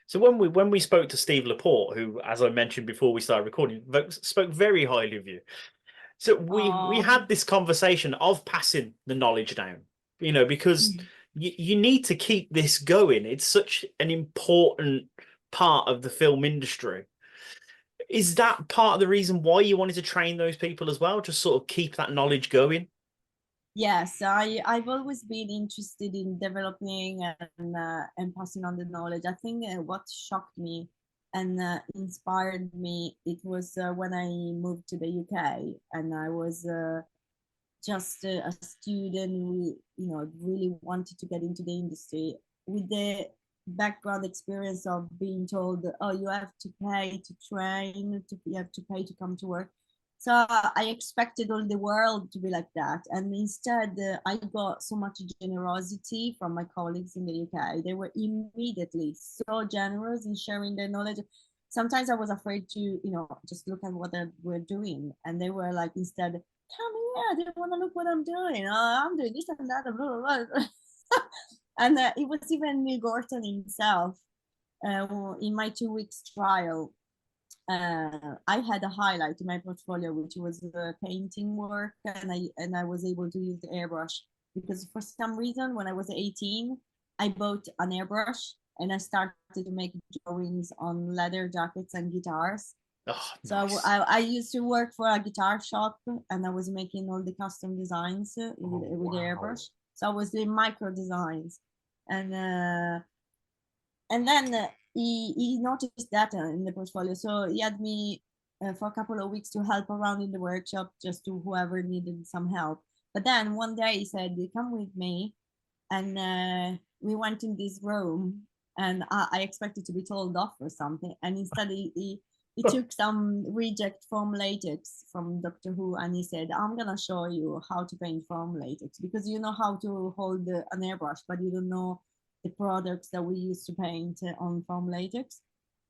So when we spoke to Steve Laporte, who, as I mentioned before we started recording, spoke very highly of you. So we had this conversation of passing the knowledge down, you know, because you need to keep this going. It's such an important part of the film industry. Is that part of the reason why you wanted to train those people as well, just sort of keep that knowledge going? Yes, I've always been interested in developing and passing on the knowledge. I think what shocked me and inspired me, it was when I moved to the UK, and I was just a student who, you know, really wanted to get into the industry, with the background experience of being told, oh, you have to pay to train, you have to pay to come to work. So I expected all the world to be like that. And instead, I got so much generosity from my colleagues in the UK. They were immediately so generous in sharing their knowledge. Sometimes I was afraid to, you know, just look at what they were doing. And they were like, instead, come here, do you want to look what I'm doing? I'm doing this and that, and blah, blah, blah. And it was even Neil Gorton himself in my 2 weeks trial. I had a highlight in my portfolio, which was painting work, and I was able to use the airbrush, because for some reason when I was 18, I bought an airbrush and I started to make drawings on leather jackets and guitars. Oh, so nice. I used to work for a guitar shop, and I was making all the custom designs with the airbrush. So I was doing micro designs, and then he noticed that in the portfolio. So he had me for a couple of weeks to help around in the workshop, just to whoever needed some help. But then one day he said, come with me. And we went in this room, and I expected to be told off or something. And instead he took some reject foam latex from Doctor Who, and he said, I'm going to show you how to paint foam latex, because you know how to hold an airbrush, but you don't know the products that we used to paint on foam latex.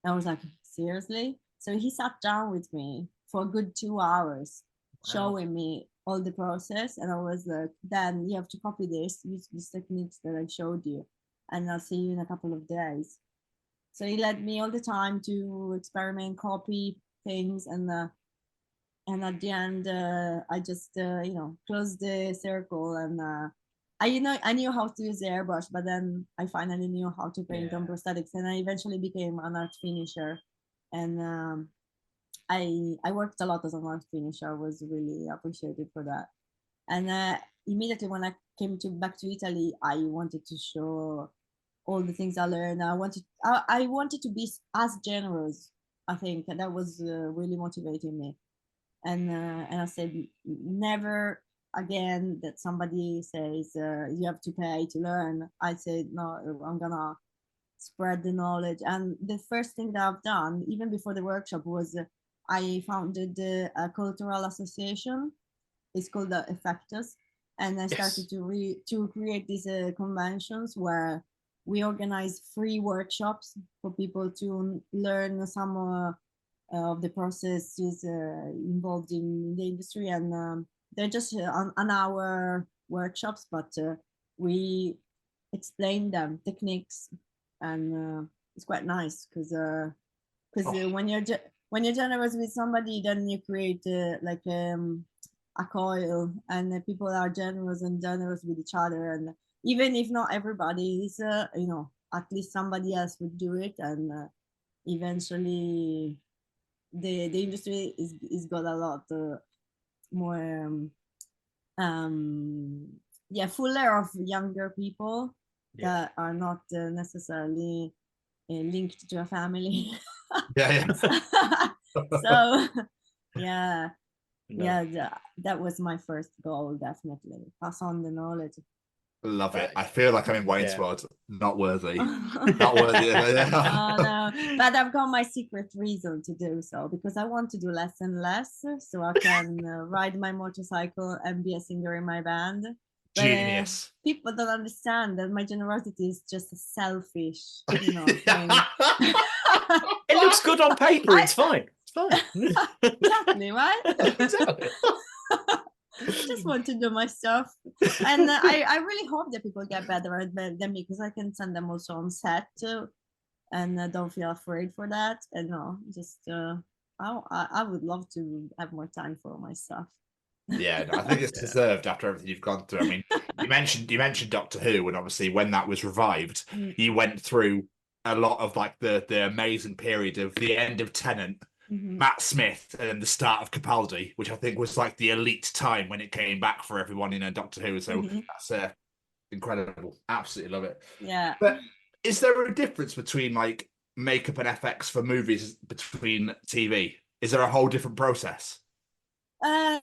I was like, seriously? So he sat down with me for a good 2 hours, showing me all the process. And I was like, then you have to copy this, use these techniques that I showed you, and I'll see you in a couple of days. So he led me all the time to experiment, copy things, and at the end, I just closed the circle, and I knew how to use the airbrush, but then I finally knew how to paint on prosthetics, and I eventually became an art finisher. And I worked a lot as an art finisher. I was really appreciated for that. And immediately when I came back to Italy, I wanted to show all the things I learned. I wanted to be as generous. I think that was really motivating me. And I said, never again that somebody says you have to pay to learn. I said, no, I'm gonna spread the knowledge. And the first thing that I've done, even before the workshop, was I founded a cultural association. It's called the EffectUs, and I started to create these conventions where we organize free workshops for people to learn some of the processes involved in the industry, and they're just on our workshops, but we explain them techniques, and it's quite nice because when you're generous with somebody, then you create like a coil, and people are generous with each other, and even if not everybody is, at least somebody else would do it, and eventually the industry is got a lot more fuller of younger people that are not necessarily linked to a family. So that was my first goal. Definitely pass on the knowledge. Love it. I feel like I'm in Wayne's World. Not worthy. Not worthy. Oh no, but I've got my secret reason to do so, because I want to do less and less, so I can ride my motorcycle and be a singer in my band. But, genius. People don't understand that my generosity is just a selfish, thing. It looks good on paper. It's fine. It's fine. Exactly, right? Exactly. Just want to do my stuff, and I really hope that people get better than me, because I can send them also on set too, and don't feel afraid for that. And I would love to have more time for my stuff. Yeah, no, I think it's deserved after everything you've gone through. I mean, you mentioned Doctor Who, and obviously when that was revived, you went through a lot of like the amazing period of the end of Tennant, Matt Smith, and the start of Capaldi, which I think was like the elite time when it came back for everyone in Doctor Who. So that's incredible. Absolutely love it. Yeah. But is there a difference between like makeup and FX for movies between TV? Is there a whole different process?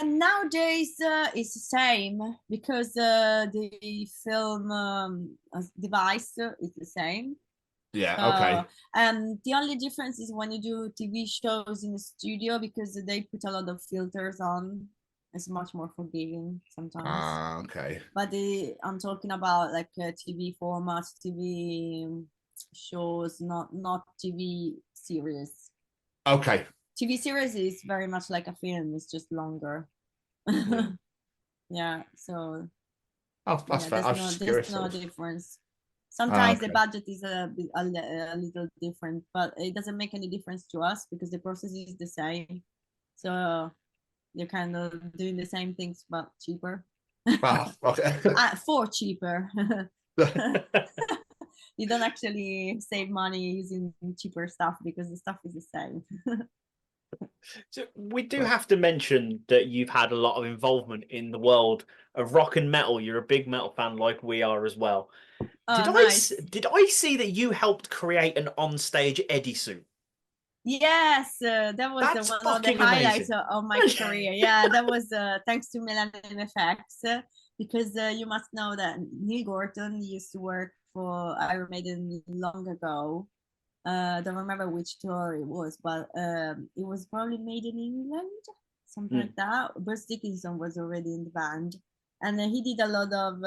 Nowadays it's the same, because the film device is the same. Yeah, okay. The only difference is when you do TV shows in the studio, because they put a lot of filters on. It's much more forgiving sometimes. Okay. But I'm talking about like TV formats, TV shows, not TV series. Okay. TV series is very much like a film. It's just longer. Yeah. So. Oh, that's fair. There's no difference. Sometimes the budget is a little different, but it doesn't make any difference to us because the process is the same. So you're kind of doing the same things, but cheaper. Wow, okay. For cheaper. You don't actually save money using cheaper stuff because the stuff is the same. So we do have to mention that you've had a lot of involvement in the world of rock and metal. You're a big metal fan like we are as well. Did I see that you helped create an onstage Eddie suit? Yes, that was one of the highlights of my career. Yeah, that was thanks to Millennium FX, because you must know that Neil Gorton used to work for Iron Maiden long ago. Don't remember which tour it was, but it was probably made in England, something like that. Bruce Dickinson was already in the band, and he did a lot of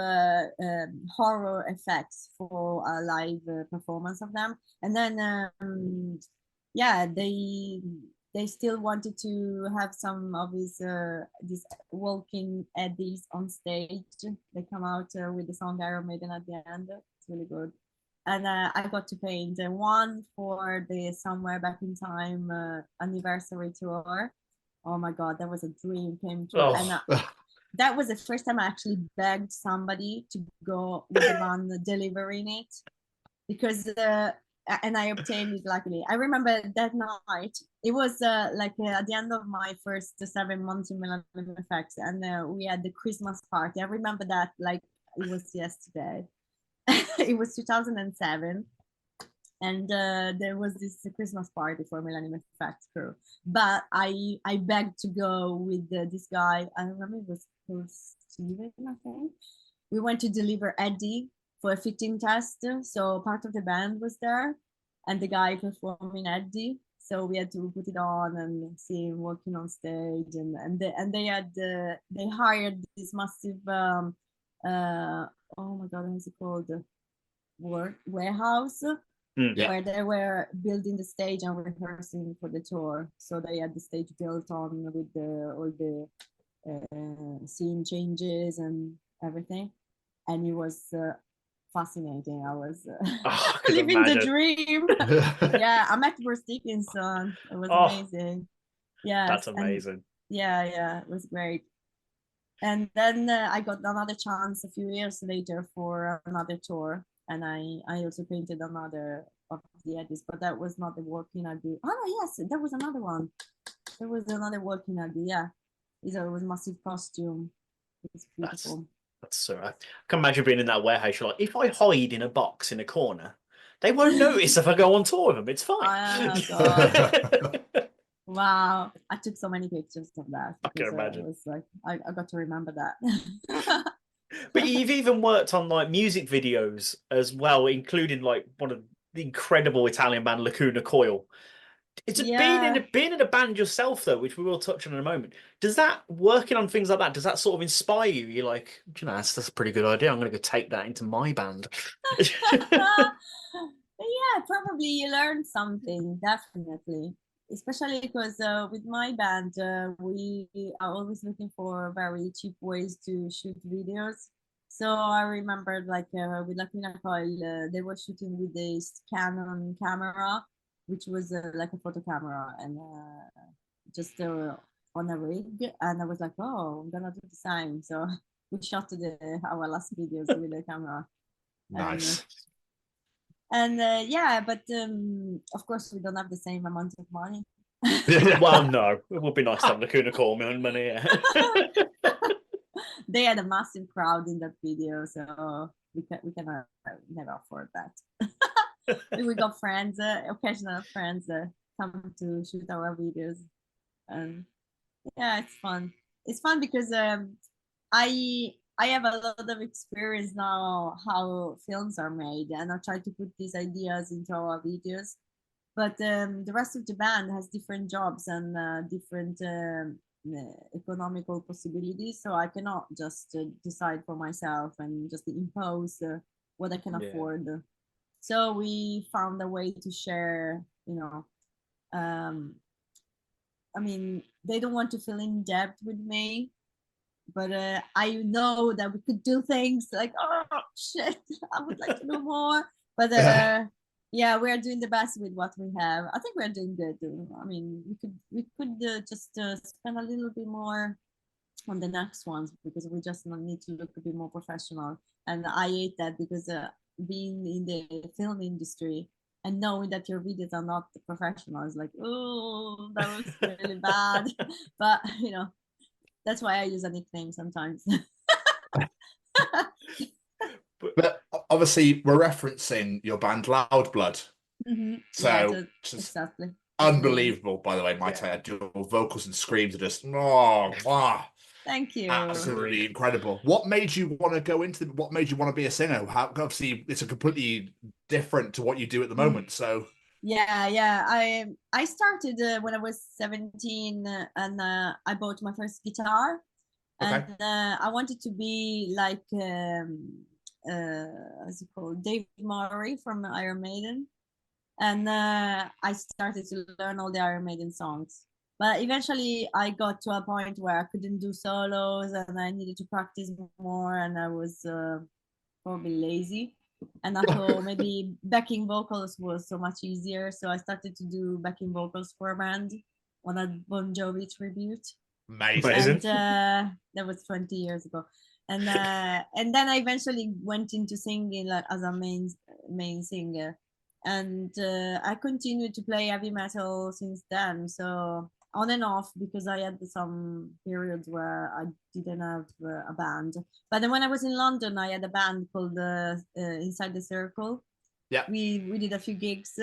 horror effects for a live performance of them. And then they still wanted to have some of his these walking Eddies on stage. They come out with the song Iron Maiden at the end. It's really good. And I got to paint one for the Somewhere Back in Time anniversary tour. Oh my God, that was a dream came true. Oh. And that was the first time I actually begged somebody to go with the van delivering it, because and I obtained it luckily. I remember that night. It was like at the end of my first 7 months in Millennium FX, and we had the Christmas party. I remember that like it was yesterday. It was 2007, and there was this Christmas party for Millennium FX crew. But I begged to go with this guy. I remember it was called Steven, I think. We went to deliver Eddie for a fitting test. So part of the band was there, and the guy performing Eddie. So we had to put it on and see him walking on stage, and they hired this massive oh my God, how's it called? Warehouse Yeah. where they were building the stage and rehearsing for the tour. So they had the stage built on with all the scene changes and everything, and it was fascinating. I was I can living the imagine. dream. Yeah, I met Bruce Dickinson. It was amazing. Yeah, That's amazing. Yeah, it was great. And then I got another chance a few years later for another tour, and I also painted another of the edits, but that was not the working idea. Oh yes, there was another one. There was another working idea. Yeah, it was massive costume. It was beautiful. That's so. I can imagine being in that warehouse. You're like, if I hide in a box in a corner, they won't notice if I go on tour with them. It's fine. Oh God. Wow, I took so many pictures of that. I can imagine. It was like I got to remember that. But you've even worked on like music videos as well, including like one of the incredible Italian band Lacuna Coil. It's being in a band yourself though, which we will touch on in a moment. Does that working on things like that? Does that sort of inspire you? You're like, that's a pretty good idea. I'm going to go take that into my band. Yeah, probably you learn something, definitely. Especially because with my band, we are always looking for very cheap ways to shoot videos. So I remember like with Latina Coil, they were shooting with this Canon camera, which was like a photo camera, and just on a rig. And I was like, oh, I'm gonna do the same. So we shot our last videos with the camera. Nice. And yeah, but of course we don't have the same amount of money. Well, no, it would be nice to have Lacuna Coil money. Yeah. They had a massive crowd in that video, so we cannot never afford that. We got friends, occasional friends come to shoot our videos, and yeah, it's fun. It's fun because I have a lot of experience now how films are made, and I try to put these ideas into our videos. But the rest of the band has different jobs and different economical possibilities, so I cannot just decide for myself and just impose what I can afford. So we found a way to share, I mean, they don't want to feel in debt with me, but I know that we could do things like, oh shit, I would like to do more. But yeah, we're doing the best with what we have. I think we're doing good. I mean, we could just spend a little bit more on the next ones, because we just need to look a bit more professional. And I hate that, because being in the film industry and knowing that your videos are not professional is like, oh, that was really bad. But that's why I use a nickname sometimes. But obviously we're referencing your band Loud Blood. Mm-hmm. So Yeah, just exactly. unbelievable, by the way, might I add. Your vocals and screams are just wow. Thank you. Absolutely incredible. What made you want to go into what made you want to be a singer? Obviously it's a completely different to what you do at the moment. So yeah, I started when I was 17, and I bought my first guitar. Okay. And I wanted to be like what's it called, Dave Murray from Iron Maiden, and I started to learn all the Iron Maiden songs. But eventually I got to a point where I couldn't do solos, and I needed to practice more, and I was probably lazy, and I thought maybe backing vocals was so much easier, so I started to do backing vocals for a band on a Bon Jovi tribute. Amazing. And that was 20 years ago. And then I eventually went into singing, like as a main singer, and I continued to play heavy metal since then. So on and off, because I had some periods where I didn't have a band. But then when I was in London, I had a band called Inside the Circle. Yeah, we did a few gigs,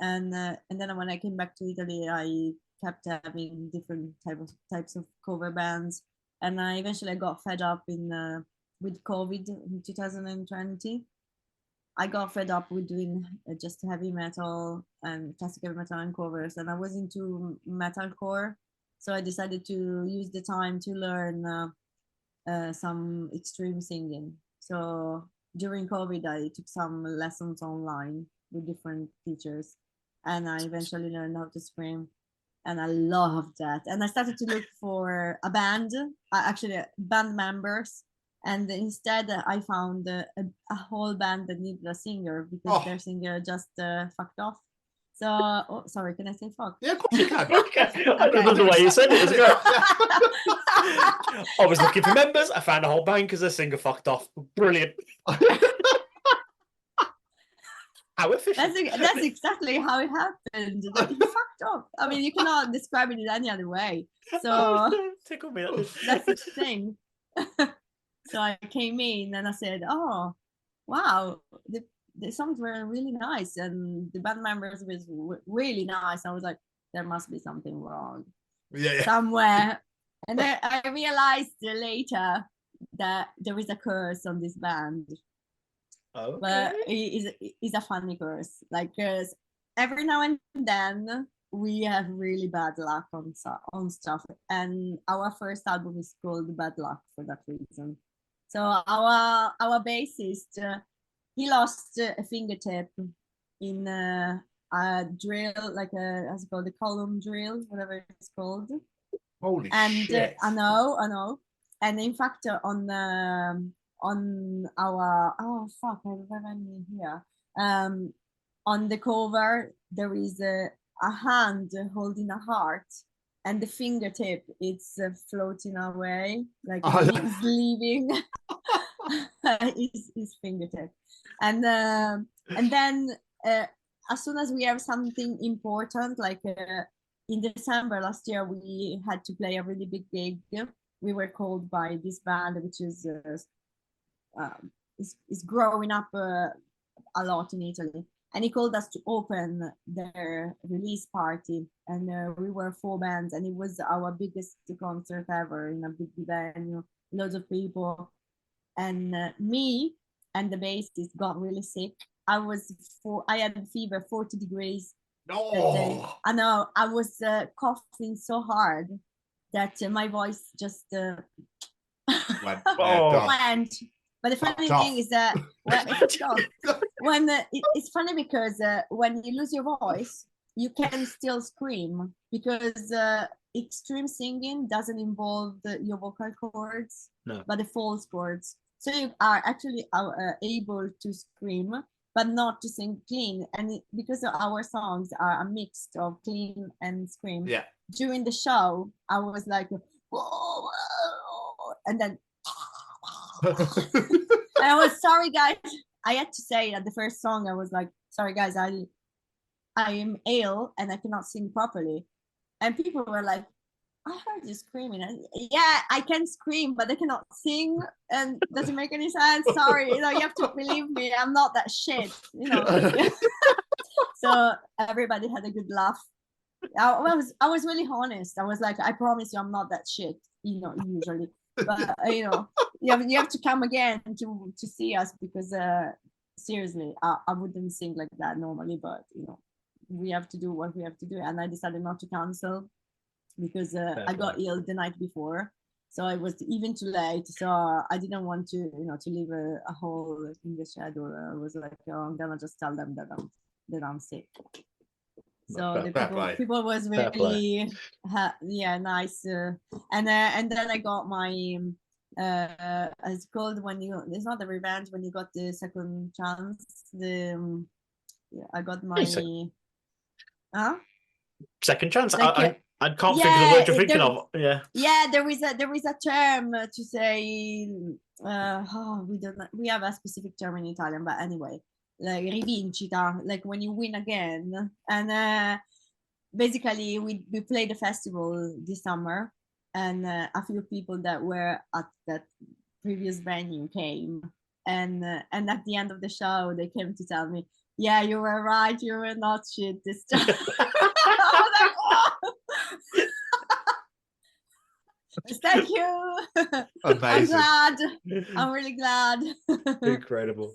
and then when I came back to Italy, I kept having different types of cover bands, and I eventually got fed up with COVID in 2020. I got fed up with doing just heavy metal and classical metal and covers, and I was into metalcore, so I decided to use the time to learn some extreme singing. So during COVID, I took some lessons online, with different teachers, and I eventually learned how to scream, and I loved that. And I started to look for a band, actually band members, and instead I found a whole band that needed a singer because their singer just fucked off. So, sorry, can I say fuck? Yeah, of course you can. I don't know the way you said it. I was looking for members. I found a whole band because their singer fucked off. Brilliant. How efficient. That's exactly how it happened. Like, he fucked up. I mean, you cannot describe it in any other way. So Tickle me. that's the thing. So I came in and I said, "Oh, wow, the songs were really nice, and the band members was really nice." I was like, "There must be something wrong somewhere." And then I realized later that there is a curse on this band. Okay. But it's a funny curse. Like, every now and then we have really bad luck on stuff, and our first album is called Bad Luck for that reason. So our bassist, he lost a fingertip in a drill, like how's it called, the column drill, whatever it's called. Holy shit! I know. And in fact, on our I remember here. On the cover there is a hand holding a heart, and the fingertip it's floating away, like he's leaving his fingertip. And then as soon as we have something important, like in December last year, we had to play a really big gig. We were called by this band, which is growing up a lot in Italy, and he called us to open their release party, and we were 4 bands, and it was our biggest concert ever in a big venue, loads of people, and me and the bassist got really sick. I had fever, 40 degrees. No, I know. I was coughing so hard that my voice just went. But the funny thing is that it's funny because when you lose your voice, you can still scream, because extreme singing doesn't involve your vocal cords, but the false cords. So you are actually able to scream, but not to sing clean. And because our songs are a mix of clean and scream, during the show, I was like, whoa, and then I was sorry, guys. I had to say at the first song, I was like, sorry, guys, I am ill and I cannot sing properly. And people were like, I heard you screaming. And, yeah, I can scream, but I cannot sing. And doesn't make any sense. Sorry, you have to believe me. I'm not that shit, So everybody had a good laugh. I was really honest. I was like, I promise you, I'm not that shit, usually. But you have to come again to see us, because seriously, I wouldn't sing like that normally, but we have to do what we have to do. And I decided not to cancel, because I got ill the night before, so it was even too late. So I didn't want to to leave a hole in the schedule. I was like, I'm gonna just tell them that I'm sick. So the people was really nice, and then I got my it's called it's not the revenge, when you got the second chance. I got my second chance. Like, I can't think of the word you're thinking of. There is a term to say. We have a specific term in Italian, but anyway, like rivincita, like when you win again. And basically we played a festival this summer, and a few people that were at that previous venue came, and at the end of the show they came to tell me, yeah, you were right, you were not shit this time. I was like, oh. Thank you. Amazing. I'm really glad. Incredible.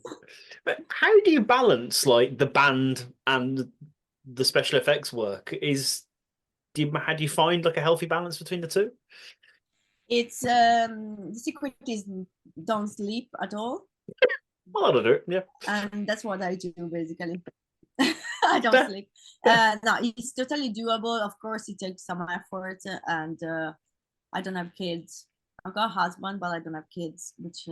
But how do you balance like the band and the special effects work? How do you find like a healthy balance between the two? It's the secret is don't sleep at all. Well, I don't do it, yeah. And that's what I do basically. I don't sleep. No, it's totally doable. Of course, it takes some effort, and I don't have kids. I've got a husband, but I don't have kids, which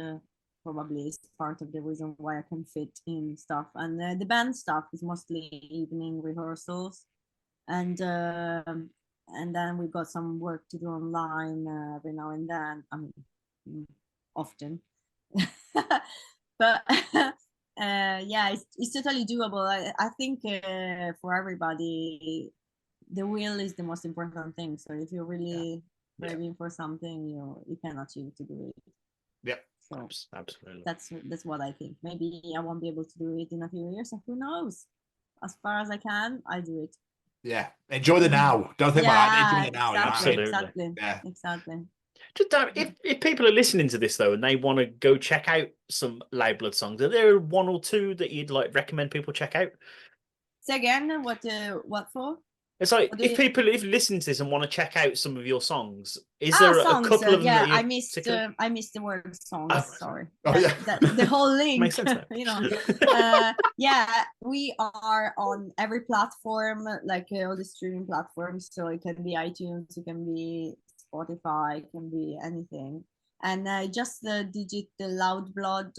probably is part of the reason why I can fit in stuff. And the band stuff is mostly evening rehearsals, and then we've got some work to do online every now and then. I mean, often, but yeah, it's totally doable. I think for everybody, the will is the most important thing. So if you're really craving for something, you can achieve to do it. Yep. So absolutely. That's what I think. Maybe I won't be able to do it in a few years. So who knows? As far as I can, I do it. Yeah. Enjoy the now. Don't think about it. Enjoy the now. Absolutely. Exactly. Yeah. Exactly. Just if people are listening to this though and they want to go check out some Loud Blood songs, are there one or two that you'd like recommend people check out? Say again, what for? It's like if listen to this and want to check out some of your songs, is there songs, a couple of them? Yeah, that I missed the word songs. Sorry, the whole link. Makes sense. Yeah, we are on every platform, like all the streaming platforms. So it can be iTunes, it can be Spotify, it can be anything. And just digit the Loud Blood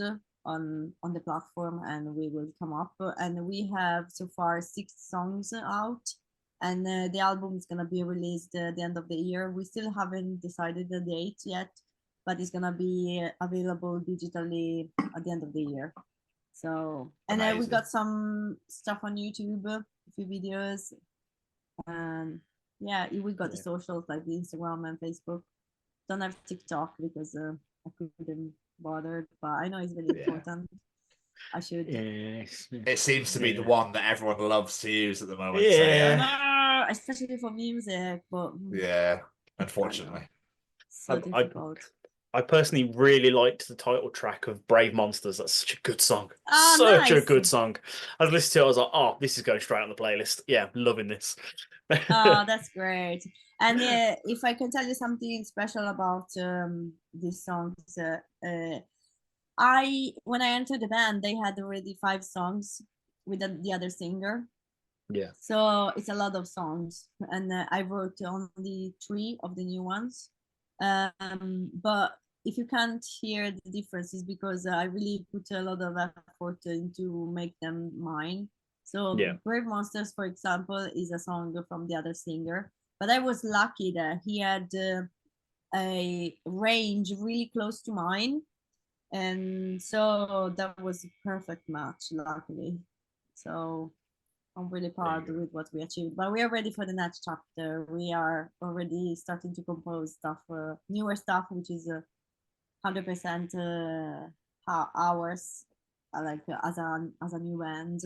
on the platform, and we will come up. And we have so far 6 songs out. And the album is going to be released at the end of the year. We still haven't decided the date yet, but it's going to be available digitally at the end of the year. So, and then we got some stuff on YouTube, a few videos. And yeah, we got the socials like the Instagram and Facebook. Don't have TikTok because I couldn't bother, but I know it's really important. I should. Yes. It seems to be the one that everyone loves to use at the moment. Yeah. Especially for music, but yeah, unfortunately. So difficult. I personally really liked the title track of Brave Monsters. That's such a good song. A good song. I listened to it, I was like, oh, this is going straight on the playlist. Yeah, loving this. Oh, that's great. And if I can tell you something special about these songs, when I entered the band, they had already 5 songs with the other singer. Yeah. So it's a lot of songs, and I wrote only 3 of the new ones. But if you can't hear the differences, because I really put a lot of effort into make them mine. So Brave Monsters, for example, is a song from the other singer. But I was lucky that he had a range really close to mine. And so that was a perfect match, luckily. So I'm really proud with what we achieved. But we are ready for the next chapter. We are already starting to compose stuff, newer stuff, which is 100% ours, like as a new band.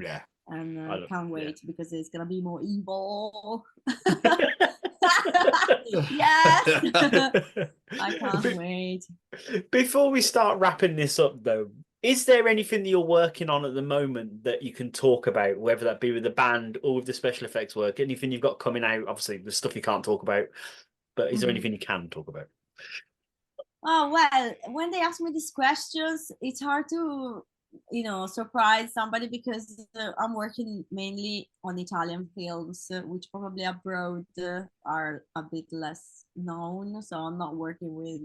Yeah. And can't wait because it's gonna be more evil. Yes. I can't wait. Before we start wrapping this up though, is there anything that you're working on at the moment that you can talk about, whether that be with the band or with the special effects work? Anything you've got coming out? Obviously the stuff you can't talk about, but is there anything you can talk about? Oh, well, when they ask me these questions, it's hard to surprise somebody because I'm working mainly on Italian films, which probably abroad are a bit less known. So I'm not working with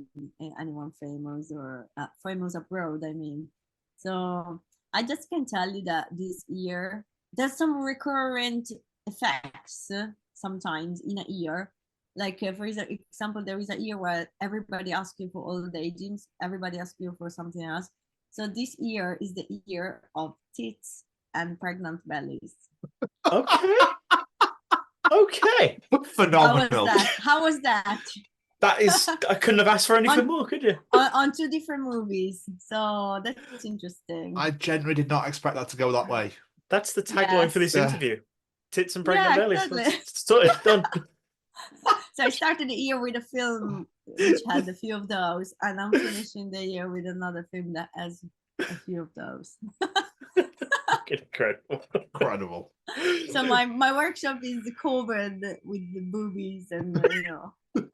anyone famous or famous abroad, I mean. So I just can tell you that this year there's some recurrent effects sometimes in a year. Like for example, there is a year where everybody asks you for old agents, everybody asks you for something else. So this year is the year of tits and pregnant bellies. Okay. Okay. Phenomenal. How was that? That is, I couldn't have asked for anything more, could you? On 2 different movies. So that's interesting. I genuinely did not expect that to go that way. That's the tagline for this interview. Tits and pregnant bellies. Exactly. It's done. So I started the year with a film which had a few of those, and I'm finishing the year with another film that has a few of those. Incredible. So my workshop is covered with the boobies and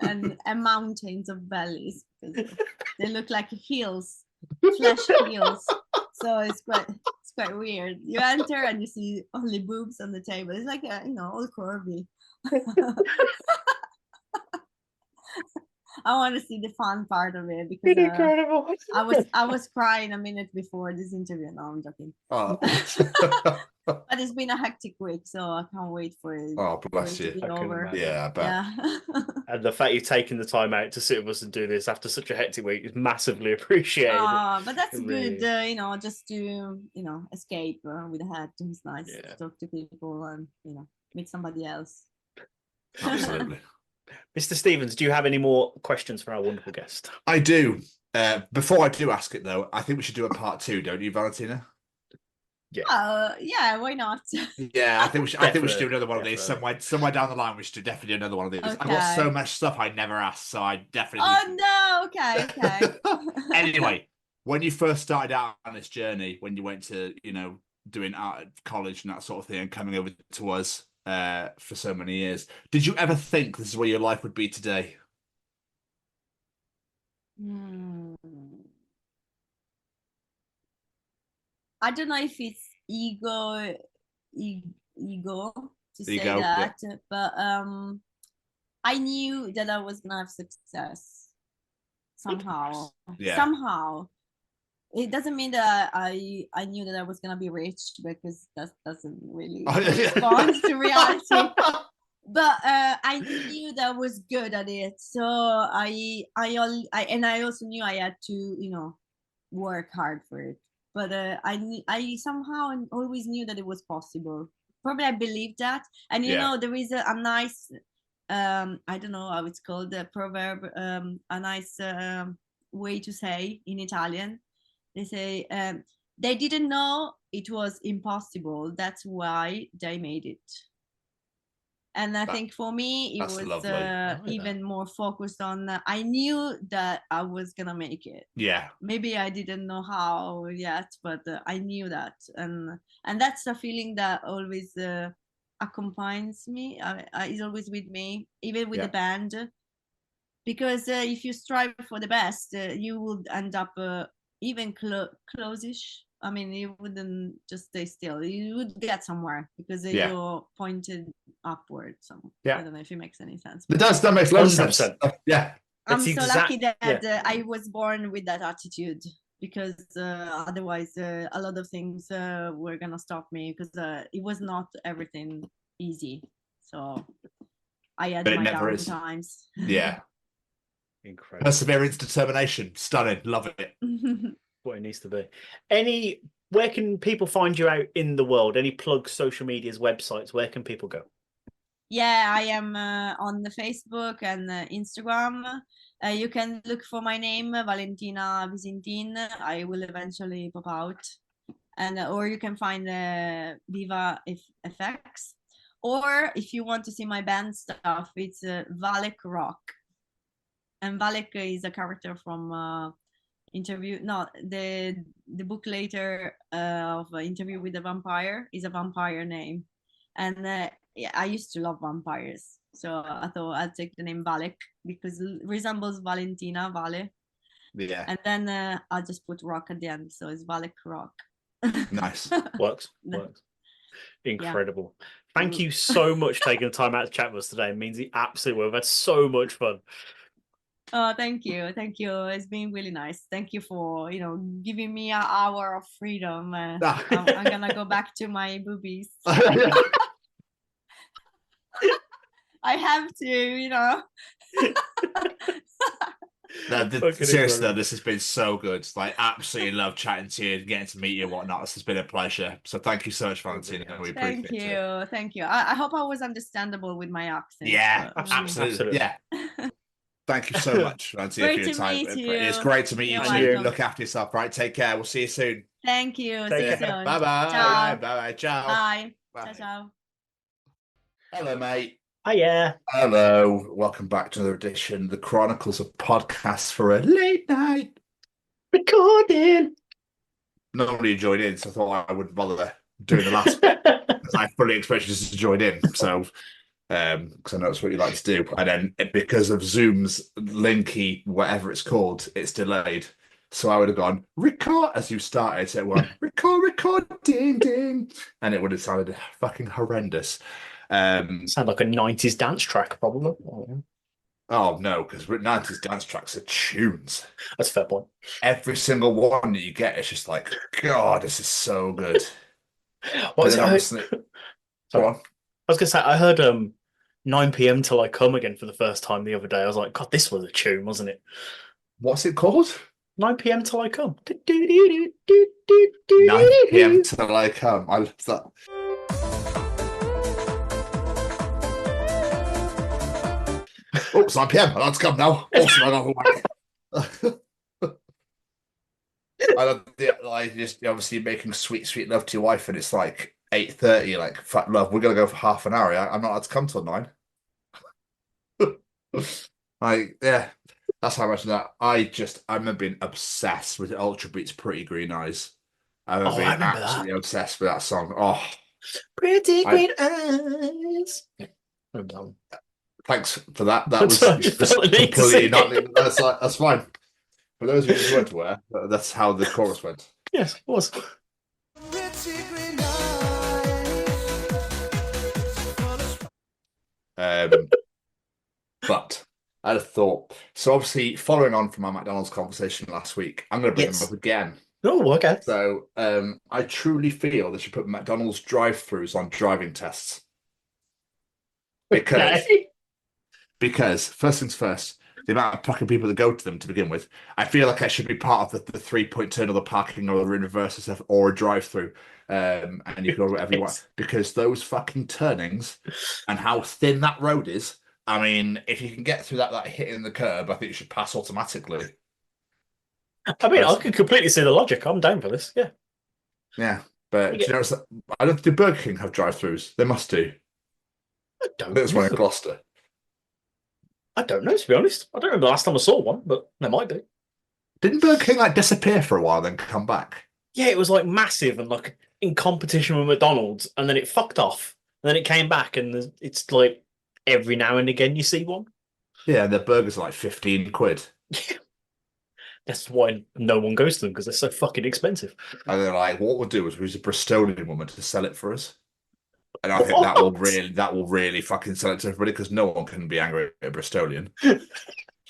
and mountains of bellies because they look like heels, flesh heels. So it's It's quite weird. You enter and you see only boobs on the table. It's like all curvy. I want to see the fun part of it because Incredible. I was crying a minute before this interview. No, I'm joking. Oh, But it's been a hectic week, so I can't wait for it. oh bless for it you. to be over. imagine. Yeah, I bet. Yeah. And the fact you've taken the time out to sit with us and do this after such a hectic week is massively appreciated. But that's Really. good. Just to escape with the head. It's nice Yeah. to talk to people and meet somebody else. Absolutely. Mr. Stevens, do you have any more questions for our wonderful guest? I do. Before I do ask it though, I think we should do a part 2, don't you, Valentina? Yeah, why not? Yeah, I think we should. I think we should do Definitely, another one of these somewhere down the line. We should definitely do another one of these. I've got so Okay. much stuff I never asked, so I definitely. Oh no! Okay. Anyway, when you first started out on this journey, when you went to doing art at college and that sort of thing, and coming over to us for so many years, did you ever think this is where your life would be today? I don't know if it's ego to say Ego, that, but I knew that I was gonna have success somehow. Yeah. Somehow. It doesn't mean that I knew that I was gonna be rich, because that doesn't really correspond to reality. But I knew that I was good at it, so I also knew I had to work hard for it. But I somehow always knew that it was possible. Probably I believed that, and there is a nice I don't know how it's called, the proverb, a nice way to say in Italian. They say they didn't know it was impossible. That's why they made it. And I think for me, it was even more focused on, I knew that I was going to make it. Yeah. Maybe I didn't know how yet, but I knew that. And that's a feeling that always accompanies me, is always with me, even with the band. Because if you strive for the best, you would end up even close-ish. I mean, you wouldn't just stay still. You would get somewhere because you're pointed upward. So I don't know if it makes any sense. It does. That makes loads of sense. Yeah. I'm so lucky that I was born with that attitude, because otherwise a lot of things were gonna stop me, because it was not everything easy. So I had my down times. Yeah. Incredible. Perseverance, determination, stunning. Love it. What it needs to be. Where can people find you out in the world? Any plugs, social medias, websites? Where can people go? Yeah, I am on the Facebook and Instagram. You can look for my name, Valentina Visintin. I will eventually pop out, or you can find Viva FX. Or if you want to see my band stuff, it's Valiant Rock. And Valiant is a character from the book later of Interview with a Vampire is a vampire name. And I used to love vampires, so I thought I'd take the name Valek because it resembles Valentina, Vale. Yeah. And then I'll just put rock at the end, so it's Valek Rock. Nice. Works. Incredible. Thank you so much for taking the time out to chat with us today. It means the absolute world. We've had so much fun. Oh, thank you. It's been really nice. Thank you for giving me an hour of freedom. I'm gonna go back to my boobies. I have to, Seriously though, this has been so good. Like, absolutely love chatting to you and getting to meet you and whatnot. This has been a pleasure. So thank you so much, Valentina. We appreciate it. Thank you. I hope I was understandable with my accent. Yeah, absolutely. Yeah. Thank you so much, Valentina, for your time. It's great to meet you too. Look after yourself, right? Take care. We'll see you soon. Thank you. See you soon. Bye-bye. Ciao. Bye-bye. Ciao. Bye. Bye. Ciao. Hello, mate. Hiya. Hello. Welcome back to another edition of the Chronicles of Podcast for a late night recording. Normally you join in, so I thought I wouldn't bother doing the last bit because I fully expect you to join in. So, because I know it's what you like to do, and then because of Zoom's linky, whatever it's called, it's delayed. So I would have gone, record, as you started, so it went, record, ding, ding. And it would have sounded fucking horrendous. Sound like a 90s dance track, probably. Oh, no, because 90s dance tracks are tunes. That's a fair point. Every single one that you get is just like, God, this is so good. What was it? Obviously... Go on. I was going to say, I heard 9 p.m. Till I Come Again for the first time the other day. I was like, God, this was a tune, wasn't it? What's it called? 9 p.m. Till I Come. 9 p.m. Till I Come. I love that. Oh, it's 9 p.m. Let's come now. Awesome, I know. I love just obviously making sweet love to your wife, and it's like 8:30. Like, fuck love, we're gonna go for half an hour. I'm not allowed to come till 9. Like, yeah, that's how much of that. I remember being obsessed with Ultra Beats' Pretty Green Eyes. I remember being absolutely obsessed with that song. Oh, Pretty Green Eyes. Thanks for that. That was completely not. That's fine. For those of you who weren't aware, that's how the chorus went. Yes, it was. But I had a thought. So obviously, following on from our McDonald's conversation last week, I'm going to bring them up again. Oh, okay. So I truly feel they should put McDonald's drive-thrus on driving tests. Because first things first, the amount of fucking people that go to them to begin with, I feel like I should be part of the 3-point turn or the parking or the in reverse stuff or a drive-through. And you can order whatever you want. Because those fucking turnings and how thin that road is, I mean, if you can get through that hitting the curb, I think you should pass automatically. I mean, I can completely see the logic. I'm down for this. Yeah. Yeah. But do you know, I don't think Burger King have drive-thrus. They must do. I don't There's one in Gloucester. I don't know, to be honest. I don't remember the last time I saw one, but they might do. Didn't Burger King disappear for a while, then come back? Yeah, it was massive and in competition with McDonald's, and then it fucked off. And then it came back, and it's every now and again you see one. Yeah, and their burgers are 15 quid. That's why no one goes to them, because they're so fucking expensive. And they're like, what we'll do is we'll use a Bristolian woman to sell it for us. And I think that will really fucking sell it to everybody, because no one can be angry at a Bristolian.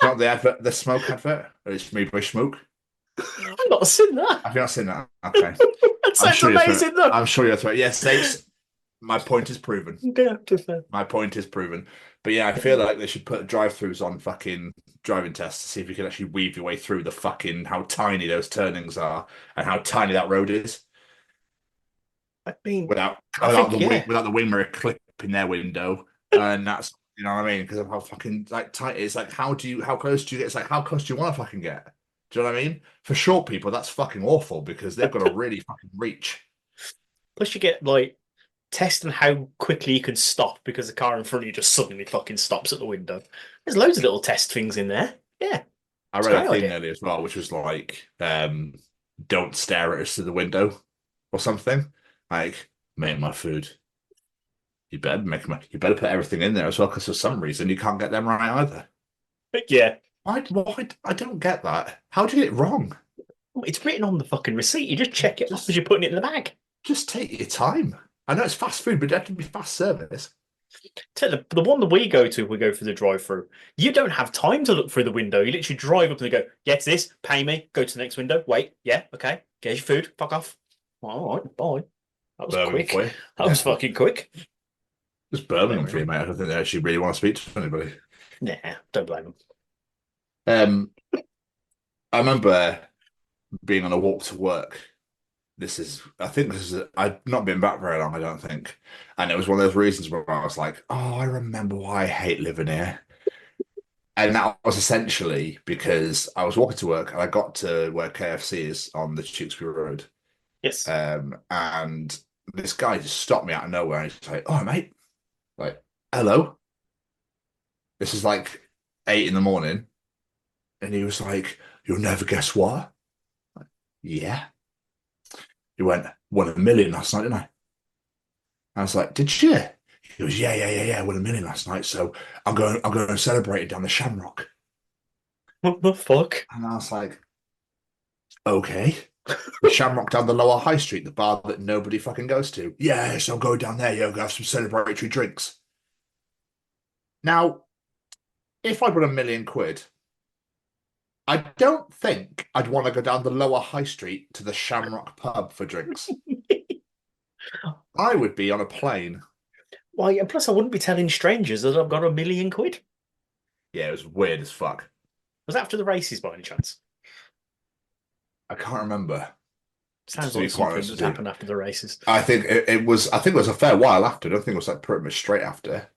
Not the advert, the smoke advert, or it's me by smoke. I've not seen that. Have you not seen that? Okay. That sounds amazing, though. I'm sure you're throwing. Yes, my point is proven. Yeah, too fair. My point is proven. But yeah, I feel like they should put drive-thrus on fucking driving tests to see if you can actually weave your way through the fucking how tiny those turnings are and how tiny that road is. I mean, without the wing mirror clipping their window, and that's, you know what I mean, because of how fucking tight it is. How close do you get? It's how close do you want to fucking get? Do you know what I mean? For short people, that's fucking awful because they've got to really fucking reach. Plus, you get testing how quickly you can stop because the car in front of you just suddenly fucking stops at the window. There's loads of little test things in there. Yeah. I read a thing earlier as well, which was don't stare at us through the window or something. Make my food. You better put everything in there as well, because for some reason you can't get them right either. Yeah. Why? I don't get that. How do you get it wrong? It's written on the fucking receipt. You just check it off as you're putting it in the bag. Just take your time. I know it's fast food, but it has to be fast service. The one that we go for the drive-through. You don't have time to look through the window. You literally drive up and go, get this, pay me, go to the next window, wait, yeah, okay, get your food, fuck off. All right, bye. That was quick. That was fucking quick. Just Birmingham for you, mate. I don't think they actually really want to speak to anybody. Nah, don't blame them. I remember being on a walk to work. I've not been back very long, I don't think. And it was one of those reasons where I was like, oh, I remember why I hate living here. And that was essentially because I was walking to work and I got to where KFC is on the Tewkesbury Road. Yes. And this guy just stopped me out of nowhere and he's like, oh, mate. Hello. This is 8 a.m. And he was like, you'll never guess what? Yeah. He went, won $1 million last night, didn't I? I was like, did you? He goes, yeah, won $1 million last night. So I'm going to celebrate it down the Shamrock. What the fuck? And I was like, Okay. The Shamrock down the lower high street, the bar that nobody fucking goes to. Yes, I'll go down there. You'll have some celebratory drinks. Now, if I'd won £1,000,000, I don't think I'd want to go down the lower high street to the Shamrock pub for drinks. I would be on a plane. Why? And plus, I wouldn't be telling strangers that I've got £1,000,000. Yeah, it was weird as fuck. Was that after the races by any chance? I can't remember. Sounds To be like quite something honest that with you. happened after the races. I think it was. I think it was a fair while after. I don't think it was like pretty much straight after.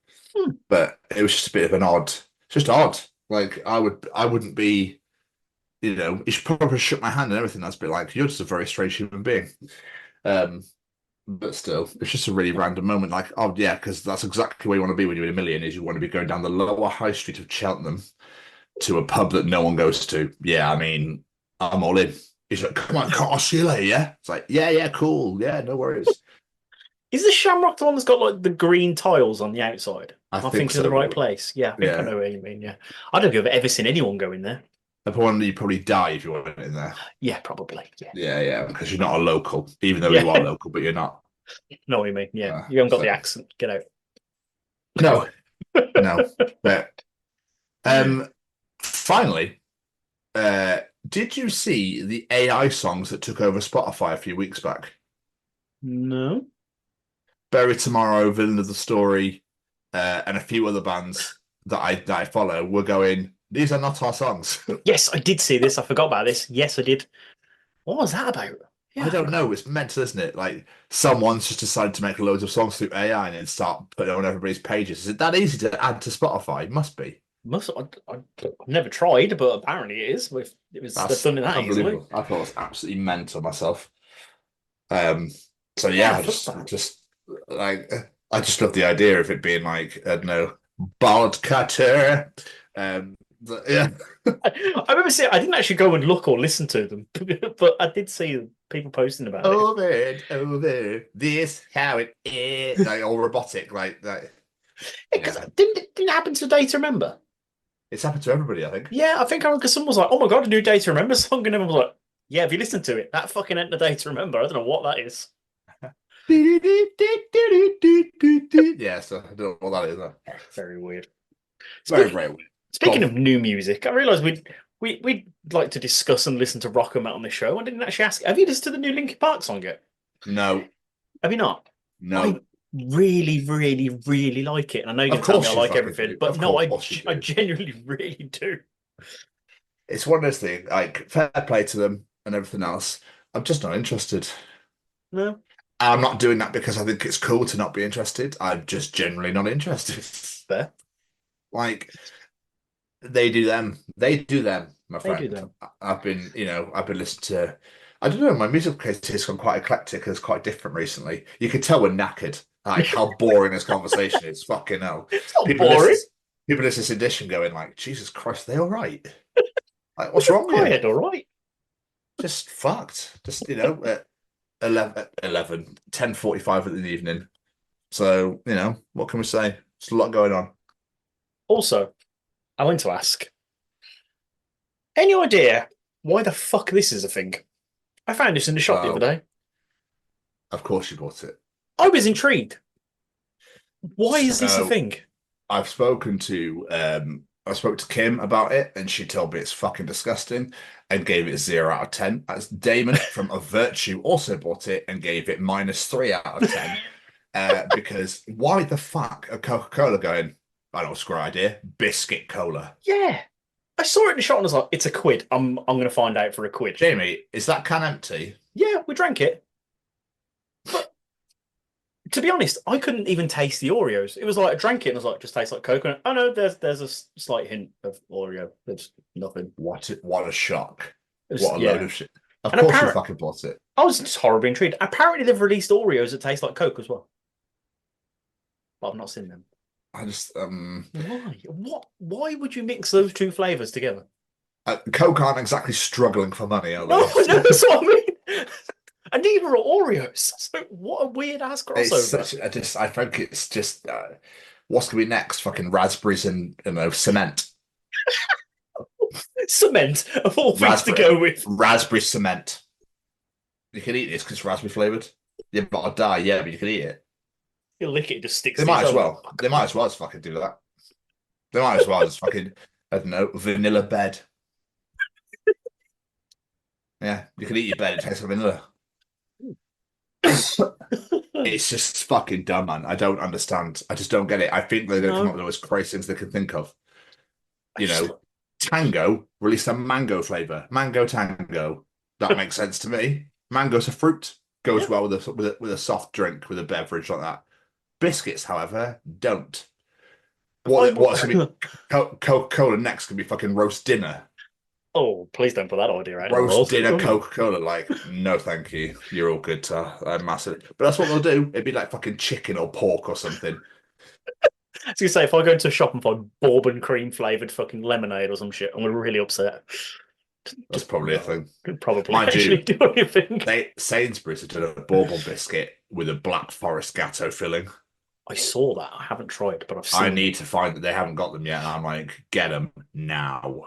But it was just a bit of an odd. Just odd. Like I wouldn't be. You know, you should probably shook my hand and everything. That's a bit like you're just a very strange human being. But still, it's just a really random moment. Like, oh yeah, because that's exactly where you want to be when you're in $1,000,000. Is you want to be going down the lower high street of Cheltenham to a pub that no one goes to. Yeah, I mean, I'm all in. He's like, come on, I'll see you later, yeah? It's like, yeah, cool. Yeah, no worries. Is the Shamrock the one that's got like the green tiles on the outside? I Am I think thinking so. of the right place? Yeah, I think I know what you mean. Yeah, I don't think I've ever seen anyone go in there. The one that you probably die if you went in there. Yeah, probably. Yeah, Yeah, because you're not a local, even though you are local, but you're not. know what you mean. Yeah, you haven't got the accent. Get out. No, no. But, finally, did you see the AI songs that took over Spotify a few weeks back? No. Bury Tomorrow, Villain of the Story, and a few other bands that I follow were going, these are not our songs. Yes, I did see this. I forgot about this. Yes, I did. What was that about? Yeah, I don't know. It's mental, isn't it? Like someone's just decided to make loads of songs through AI and then start putting it on everybody's pages. Is it that easy to add to Spotify? It must be. I've never tried, but apparently it is. They've done it that easily. Unbelievable. I thought it was absolutely mental myself. So yeah, I just love the idea of it being like, I don't know, bald cutter. Yeah. I remember seeing. I didn't actually go and look or listen to them, but I did see people posting about it. Over, this how it is. Like all robotic, like that. Because didn't it happen to Data Remember? It's happened to everybody, I think. Yeah, I think I remember because someone was like, "Oh my god, a new Data Remember song," and everyone was like, "Yeah, if you listen to it, that fucking ain't the Data Remember." I don't know what that is. Yeah, so I don't know what that is. Very weird. Very weird. Speaking of new music, I realised we'd like to discuss and listen to rock and metal on this show. I didn't actually ask. Have you listened to the new Linkin Park song yet? No. Have you not? No. I really, really, really like it. And I know you're going to tell me I like everything, but no, I genuinely really do. It's one of those things, like, fair play to them and everything else. I'm just not interested. No. I'm not doing that because I think it's cool to not be interested. I'm just generally not interested. Fair. Like, they do them, my friend. They do them. I've been listening to, I don't know, my music taste has gone quite eclectic, it's quite different recently. You can tell we're knackered, like how boring this conversation is. Fucking hell. It's not boring. People listen to this edition going like, Jesus Christ, they all right? Like, what's wrong with you? All right. Just fucked. Just, at 10:45 in the evening. So, what can we say? There's a lot going on. Also, I want to ask, any idea why the fuck this is a thing? I found this in the shop the other day. Of course you bought it. I was intrigued. Why is this a thing? I spoke to Kim about it, and she told me it's fucking disgusting and gave it 0 out of 10. As Damon from A Virtue also bought it and gave it -3 out of 10. Because why the fuck are Coca-Cola going, I don't know, screw idea, biscuit cola? Yeah. I saw it in the shop and I was like, it's £1. I'm going to find out for £1. Jamie, is that can empty? Yeah, we drank it. But to be honest, I couldn't even taste the Oreos. It was like I drank it and I was like, just tastes like coconut. Oh no, there's a slight hint of Oreo. There's nothing. What a shock. What a load of shit. Of And course you fucking bought it. I was just horribly intrigued. Apparently they've released Oreos that taste like Coke as well. But I've not seen them. I just Why? Why would you mix those two flavours together? Coke aren't exactly struggling for money, are they? No, that's what I mean. And neither are Oreos. So what a weird ass crossover. I think it's just what's gonna be next? Fucking raspberries and cement. Cement of all things to go with. Raspberry cement. You can eat this because it's raspberry flavoured. Yeah, but I'll die, yeah, but you can eat it. You lick it, it just sticks They to might your as tongue. well. They might as well just fucking do that. They might as well just fucking, I don't know, vanilla bed. Yeah, you can eat your bed, it tastes like vanilla. It's just fucking dumb, man. I don't understand. I just don't get it. I think they're going to come up with the most crazy things they can think of. You know, Tango released a mango flavour. Mango Tango. That makes sense to me. Mango's a fruit. Goes well with a soft drink, with a beverage like that. Biscuits, however, don't. What's going to be Coca-Cola next can be fucking roast dinner. Oh, please don't put that idea out. Roast dinner Coca-Cola, like, no thank you. You're all good, massive. But that's what they'll do. It'd be like fucking chicken or pork or something. I was going to say, if I go into a shop and find bourbon cream flavoured fucking lemonade or some shit, I'm really upset. That's probably a thing. Could probably Mind actually do anything. Sainsbury's have done a bourbon biscuit with a Black Forest Gatto filling. I saw that. I haven't tried, but I've seen I need to find that they haven't got them yet. And I'm like, get them now.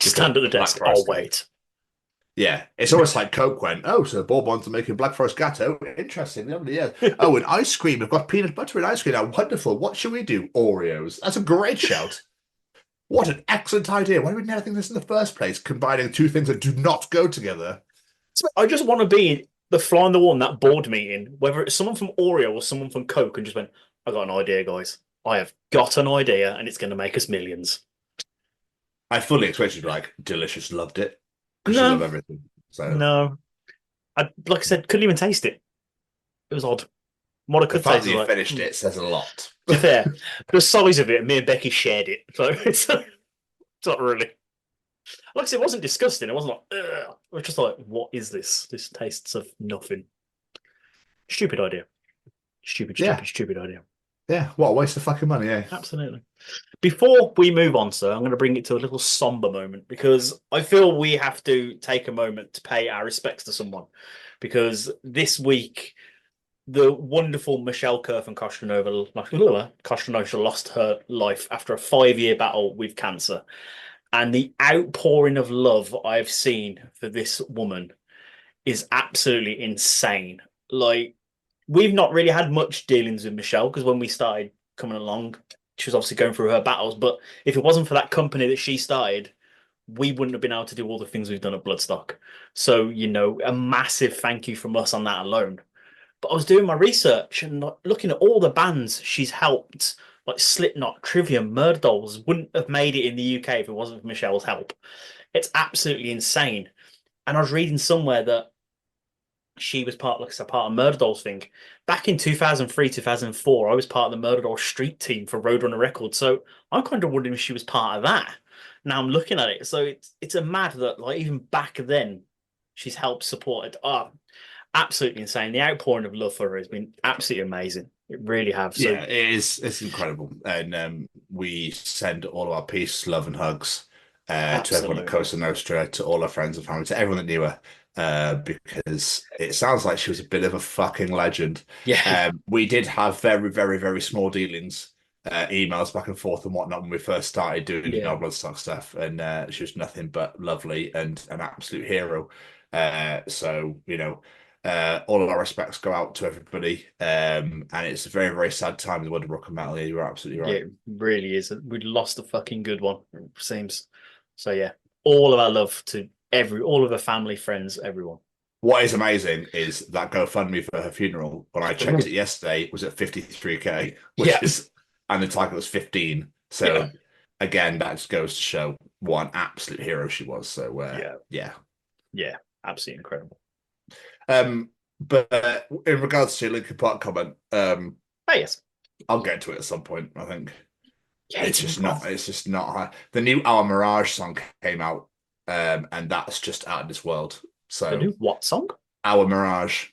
Stand at the desk. I'll wait. Yeah, it's almost like Coke went, oh, so Bourbons are making Black Forest Gatto. Interesting. Yeah. Oh, and ice cream. We've got peanut butter and ice cream now. Wonderful. What should we do? Oreos. That's a great shout. What an excellent idea. Why did we never think of this in the first place? Combining two things that do not go together. I just want to be the fly on the wall in that board meeting, whether it's someone from Oreo or someone from Coke, and just went, I got an idea, guys. I have got an idea, and it's going to make us millions. I fully expected to be like, delicious, loved it. Because you love everything. So no. Like I said, couldn't even taste it. It was odd. What I could the fact taste that you like, finished it says a lot. To be fair, the size of it, me and Becky shared it. So it's not really. Like I said, it wasn't disgusting. It wasn't like, ugh. It was just like, what is this? This tastes of nothing. Stupid idea. Stupid idea. Yeah, what a waste of fucking money, eh? Absolutely. Before we move on, sir, I'm going to bring it to a little somber moment because I feel we have to take a moment to pay our respects to someone. Because this week, the wonderful Michelle Kerr from Cosa Nostra lost her life after a 5-year battle with cancer. And the outpouring of love I've seen for this woman is absolutely insane. Like, we've not really had much dealings with Michelle because when we started coming along, she was obviously going through her battles. But if it wasn't for that company that she started, we wouldn't have been able to do all the things we've done at Bloodstock. So, you know, a massive thank you from us on that alone. But I was doing my research and looking at all the bands she's helped, like Slipknot, Trivium, Murder Dolls, wouldn't have made it in the UK if it wasn't for Michelle's help. It's absolutely insane. And I was reading somewhere that she was part of Murder Dolls thing. Back in 2003, 2004, I was part of the Murder Dolls street team for Roadrunner Records. So I'm kind of wondering if she was part of that. Now I'm looking at it. So it's a mad that, like, even back then, she's helped support it. Oh, absolutely insane. The outpouring of love for her has been absolutely amazing. It really has. So, yeah, it is. It's incredible. And we send all of our peace, love, and hugs to everyone at Cosa Nostra, to all our friends and family, to everyone that knew her. Because it sounds like she was a bit of a fucking legend. Yeah. We did have very, very, very small dealings, emails back and forth and whatnot when we first started doing Bloodstock stuff, and she was nothing but lovely and an absolute hero. So, you know, all of our respects go out to everybody. And it's a very, very sad time in the world of rock and metal. Yeah, you're absolutely right. Yeah, it really is. We lost a fucking good one, it seems. So yeah, all of our love to all of her family, friends, everyone. What is amazing is that GoFundMe for her funeral, when I checked it yesterday, was at 53k, which is, and the title was 15. So again, that just goes to show what an absolute hero she was. So yeah, absolutely incredible. But in regards to Linkin Park comment, yes, I'll get to it at some point. I think it's just not high. The new Our Mirage song came out. And that's just out of this world. So the new what song? Our Mirage.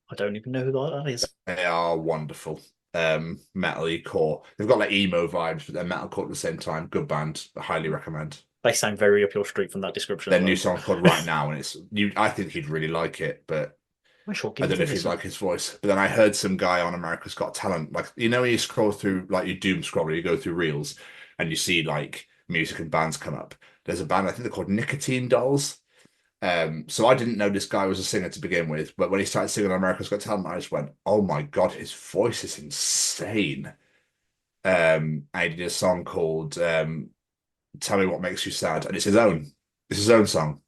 I don't even know who that is. They are wonderful. Metal-y core. They've got like emo vibes, but they're metalcore at the same time. Good band. I highly recommend. They sound very up your street from that description. Their new song's called Right Now, and I think you'd really like it, but I don't know if you'd like his voice. But then I heard some guy on America's Got Talent, like, you know, when you scroll through, like, you doom scroll, or you go through reels, and you see like music and bands come up. There's a band, I think they're called Nicotine Dolls. So I didn't know this guy was a singer to begin with, but when he started singing on America's Got Talent, I just went, "Oh my God, his voice is insane." And he did a song called "Tell Me What Makes You Sad," and it's his own song,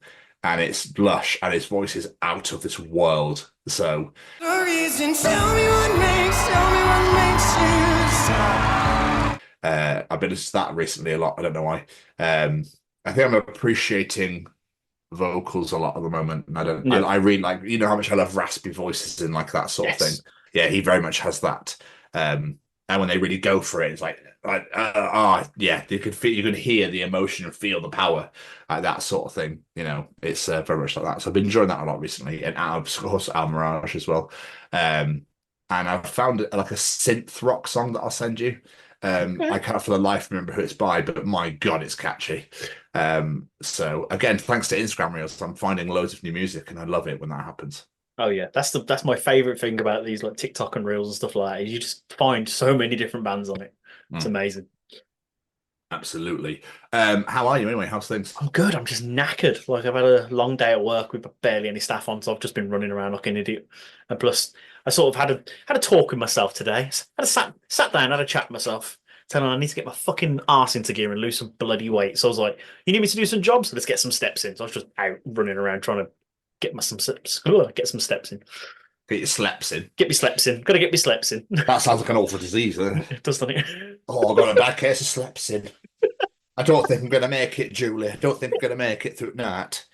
and it's lush, and his voice is out of this world. So Tell me what makes you sad. I've been listening to that recently a lot. I don't know why. I think I'm appreciating vocals a lot at the moment, and I really like, you know how much I love raspy voices and like that sort of thing. Yeah, he very much has that. And when they really go for it, it's like yeah, you can hear the emotion and feel the power, that sort of thing. You know, it's very much like that. So I've been enjoying that a lot recently, and of course Al Mirage as well. And I've found like a synth rock song that I'll send you. I can't for the life remember who it's by, but my God, it's catchy. So again, thanks to Instagram Reels, I'm finding loads of new music, and I love it when that happens. Oh yeah, that's my favorite thing about these like TikTok and Reels and stuff like that. Is you just find so many different bands on it. It's amazing. Absolutely. How are you anyway? How's things? I'm good. I'm just knackered. Like, I've had a long day at work with barely any staff on, so I've just been running around like an idiot. And plus, I sort of had a talk with myself today. Sat down, had a chat with myself, telling I need to get my fucking arse into gear and lose some bloody weight. So I was like, "You need me to do some jobs? So let's get some steps in." So I was just out running around trying to get some steps in. Get your sleps in. Get me sleps in. Gotta get me sleps in. That sounds like an awful disease, doesn't it? It does, doesn't it? Oh, I've got a bad case of sleps in. I don't think I'm going to make it, Julie. I don't think I'm going to make it through night.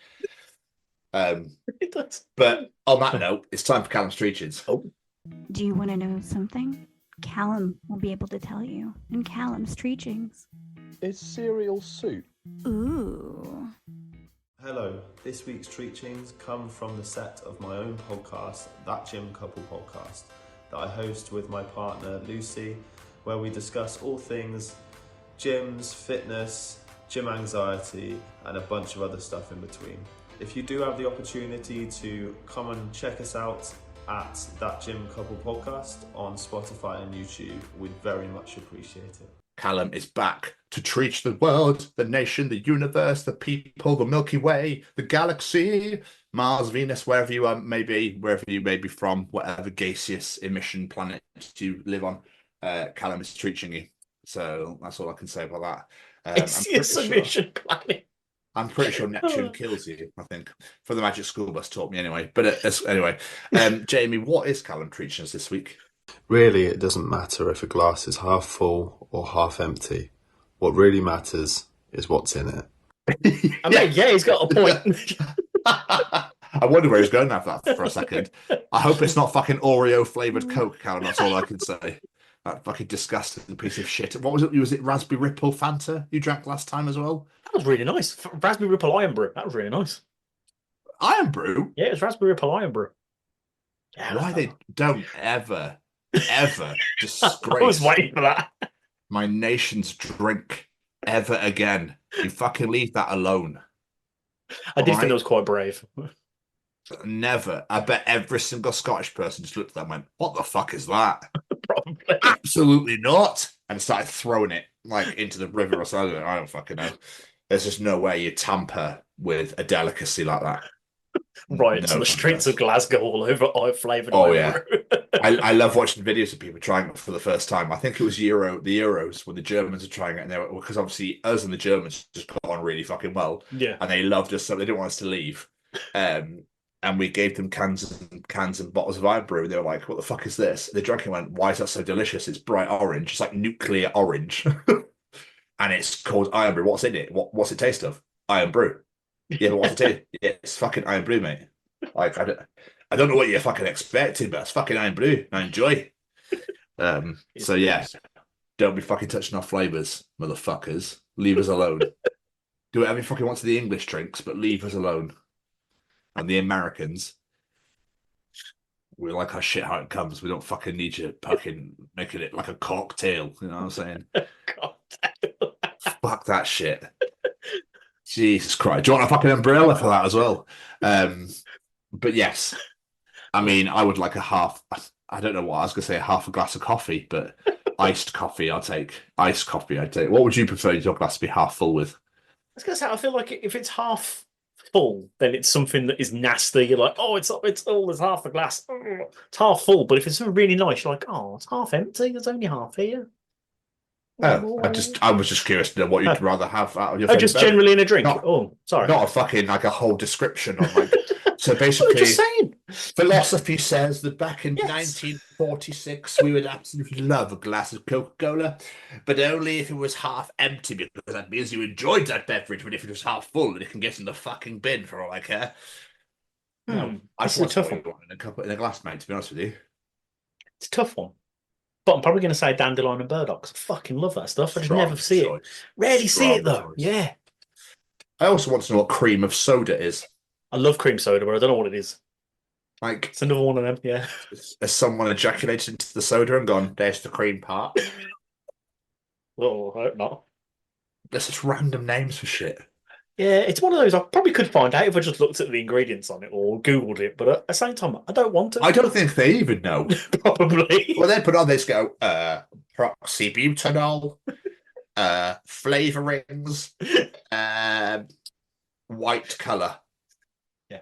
It does. But on that note, it's time for Callum's Treachings. Oh. Do you want to know something? Callum will be able to tell you in Callum's Treachings. Is cereal soup? Ooh. Hello, this week's Treachings come from the set of my own podcast, That Gym Couple Podcast, that I host with my partner Lucy, where we discuss all things gyms, fitness, gym anxiety, and a bunch of other stuff in between. If you do have the opportunity to come and check us out at That Gym Couple Podcast on Spotify and YouTube, we'd very much appreciate it. Callum is back to treat the world, the nation, the universe, the people, the Milky Way, the galaxy, Mars, Venus, wherever you may be from, whatever gaseous emission planet you live on. Callum is treating you. So that's all I can say about that. Gaseous emission planet. I'm pretty sure Neptune kills you, I think. For the Magic School Bus taught me anyway. But anyway, Jamie, what is Callum treating us this week? Really, it doesn't matter if a glass is half full or half empty. What really matters is what's in it. I mean, yeah, he's got a point. I wonder where he's going after that for a second. I hope it's not fucking Oreo-flavoured Coke, Callum. That's all I can say. That fucking disgusting piece of shit. What was it? Was it Raspberry Ripple Fanta you drank last time as well? That was really nice. Raspberry Ripple Iron Brew. That was really nice. Iron Brew? Yeah, it's Raspberry Ripple Iron Brew. Yeah, why they don't ever disgrace I was waiting for that. my nation's drink ever again. You fucking leave that alone. I did think that was quite brave. Never. I bet every single Scottish person just looked at that and went, "What the fuck is that?" Probably. Absolutely not. And started throwing it like into the river or something. I don't fucking know. There's just no way you tamper with a delicacy like that. Right, on the streets of Glasgow all over flavoured. Oh, yeah. I love watching videos of people trying it for the first time. I think it was the Euros when the Germans were trying it, and they were, because obviously us and the Germans just got on really fucking well. Yeah. And they loved us, so they didn't want us to leave. And we gave them cans and bottles of Iron Brew, and they were like, "What the fuck is this?" They drank it and went, "Why is that so delicious? It's bright orange. It's like nuclear orange." And it's called Iron Brew. What's in it? What's it taste of? Iron Brew. Yeah, but what's it taste? Yeah, it's fucking Iron Brew, mate. Like, I don't know what you're fucking expecting, but it's fucking Iron Brew. I enjoy. So yeah, don't be fucking touching our flavors, motherfuckers. Leave us alone. Do whatever you fucking want to the English drinks, but leave us alone. And the Americans, we like our shit how it comes. We don't fucking need you fucking making it like a cocktail. You know what I'm saying? Cocktail. Fuck that shit. Jesus Christ. Do you want a fucking umbrella for that as well? But yes, I mean, I would like a half, I don't know what I was going to say, half a glass of coffee, but Iced coffee, I'll take. Iced coffee, I'd take. What would you prefer your glass to be half full with? I was gonna say, I feel like if it's half full, then it's something that is nasty. You're like, oh, it's all there's half a glass. It's half full, but if it's something really nice, you're like, oh, it's half empty. There's only half here. Oh, I was just curious to know what you'd rather have out of your. Just generally in a drink. Sorry, not a fucking like a whole description on like. So basically, just saying. Philosophy says that back in 1946 we would absolutely love a glass of Coca Cola, but only if it was half empty, because that means you enjoyed that beverage. But if it was half full, then it can get in the fucking bin for all I care. That's a tough one in a glass, mate. To be honest with you, it's a tough one. But I'm probably going to say dandelion and burdock. I fucking love that stuff. I just never see it. Rarely see it though. Yeah. I also want to know what cream of soda is. I love cream soda, but I don't know what it is. Like, it's another one of them. Yeah. Has someone ejaculated into the soda and gone, "There's the cream part"? Well, I hope not. There's such random names for shit. Yeah, it's one of those I probably could find out if I just looked at the ingredients on it or Googled it, but at the same time, I don't want to. I don't think they even know. Probably. Well, they put on this go, proxybutanol, flavorings, white colour. Yeah.